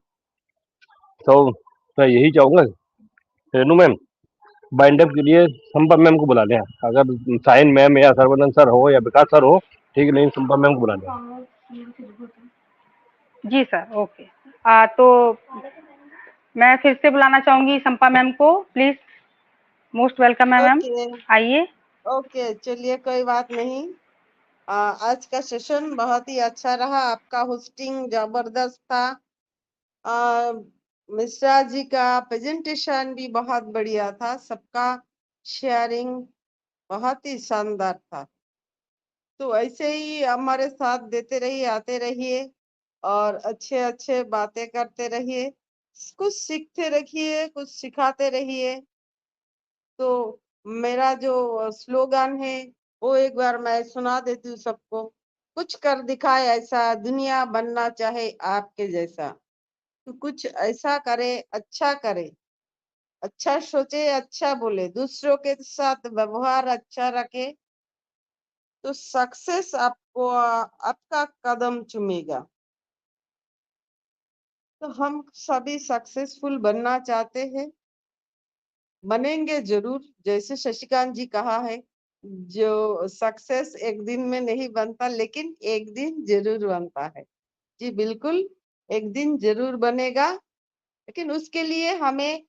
तो मैं यही चाहूँगा रेनू मैम बाइंड अप के लिए संपा मैम को बुला लें। अगर साइन मैम या सर्वनंद सर हो या विकास सर हो, ठीक है, नहीं संपा मैम को बुला लें। जी सर ओके। तो मैं फिर से बुलाना चाहूंगी संपा मैम को। प्लीज मोस्ट वेलकम है मैम, ओके आइए। ओके, चलिए कोई बात नहीं। आज का सेशन बहुत ही अच्छा रहा। आपका होस्टिंग जबरदस्त था। मिश्रा जी का प्रेजेंटेशन भी बहुत बढ़िया था। सबका शेयरिंग बहुत ही शानदार था। तो ऐसे ही हमारे साथ देते रहिए, आते रहिए और अच्छे अच्छे बातें करते रहिए। कुछ सीखते रहिए, कुछ सिखाते रहिए। तो मेरा जो स्लोगन है वो एक बार मैं सुना देती हूँ सबको। कुछ कर दिखाए ऐसा, दुनिया बनना चाहे आपके जैसा। तो कुछ ऐसा करे, अच्छा करे, अच्छा सोचे, अच्छा बोले, दूसरों के साथ व्यवहार अच्छा रखे, तो सक्सेस आपको आपका कदम चूमेगा। तो हम सभी सक्सेसफुल बनना चाहते हैं, बनेंगे जरूर। जैसे शशिकांत जी कहा है, जो सक्सेस एक दिन में नहीं बनता, लेकिन एक दिन जरूर बनता है। जी बिल्कुल, एक दिन जरूर बनेगा। लेकिन उसके लिए हमें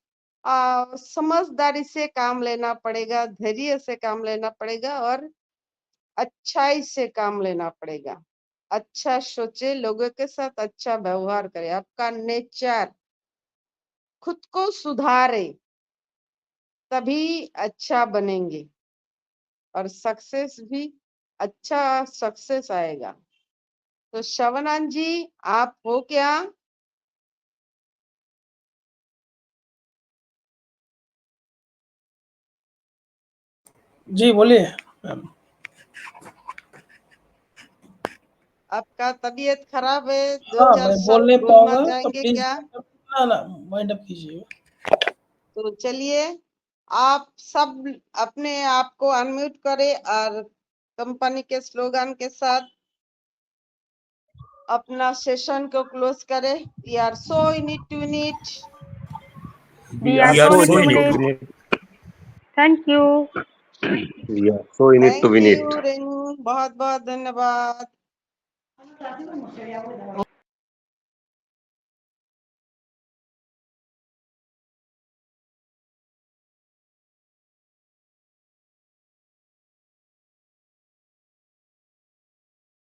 समझदारी से काम लेना पड़ेगा, धैर्य से काम लेना पड़ेगा और अच्छाई से काम लेना पड़ेगा। अच्छा सोचे, लोगों के साथ अच्छा व्यवहार करे, आपका नेचर खुद को सुधारे, तभी अच्छा बनेंगे और सक्सेस भी अच्छा सक्सेस आएगा। तो शवनान जी, आप हो क्या? जी बोलिए मैम। आपका तबीयत खराब है, हाँ 2-4 मैं बोल शब्द नहीं बोलना पाऊंगा तो चाहेंगे प्लीज क्या? ना वाइंड अप कीजिए। तो चलिए, आप सब अपने आप को अनम्यूट करें और कंपनी के स्लोगन के साथ अपना सेशन को क्लोज करें। We are so in it to win it. We are so so in it to in win it to it. win it. Thank you. We are so in it to thank win it. You Renu, बहुत बहुत धन्यवाद।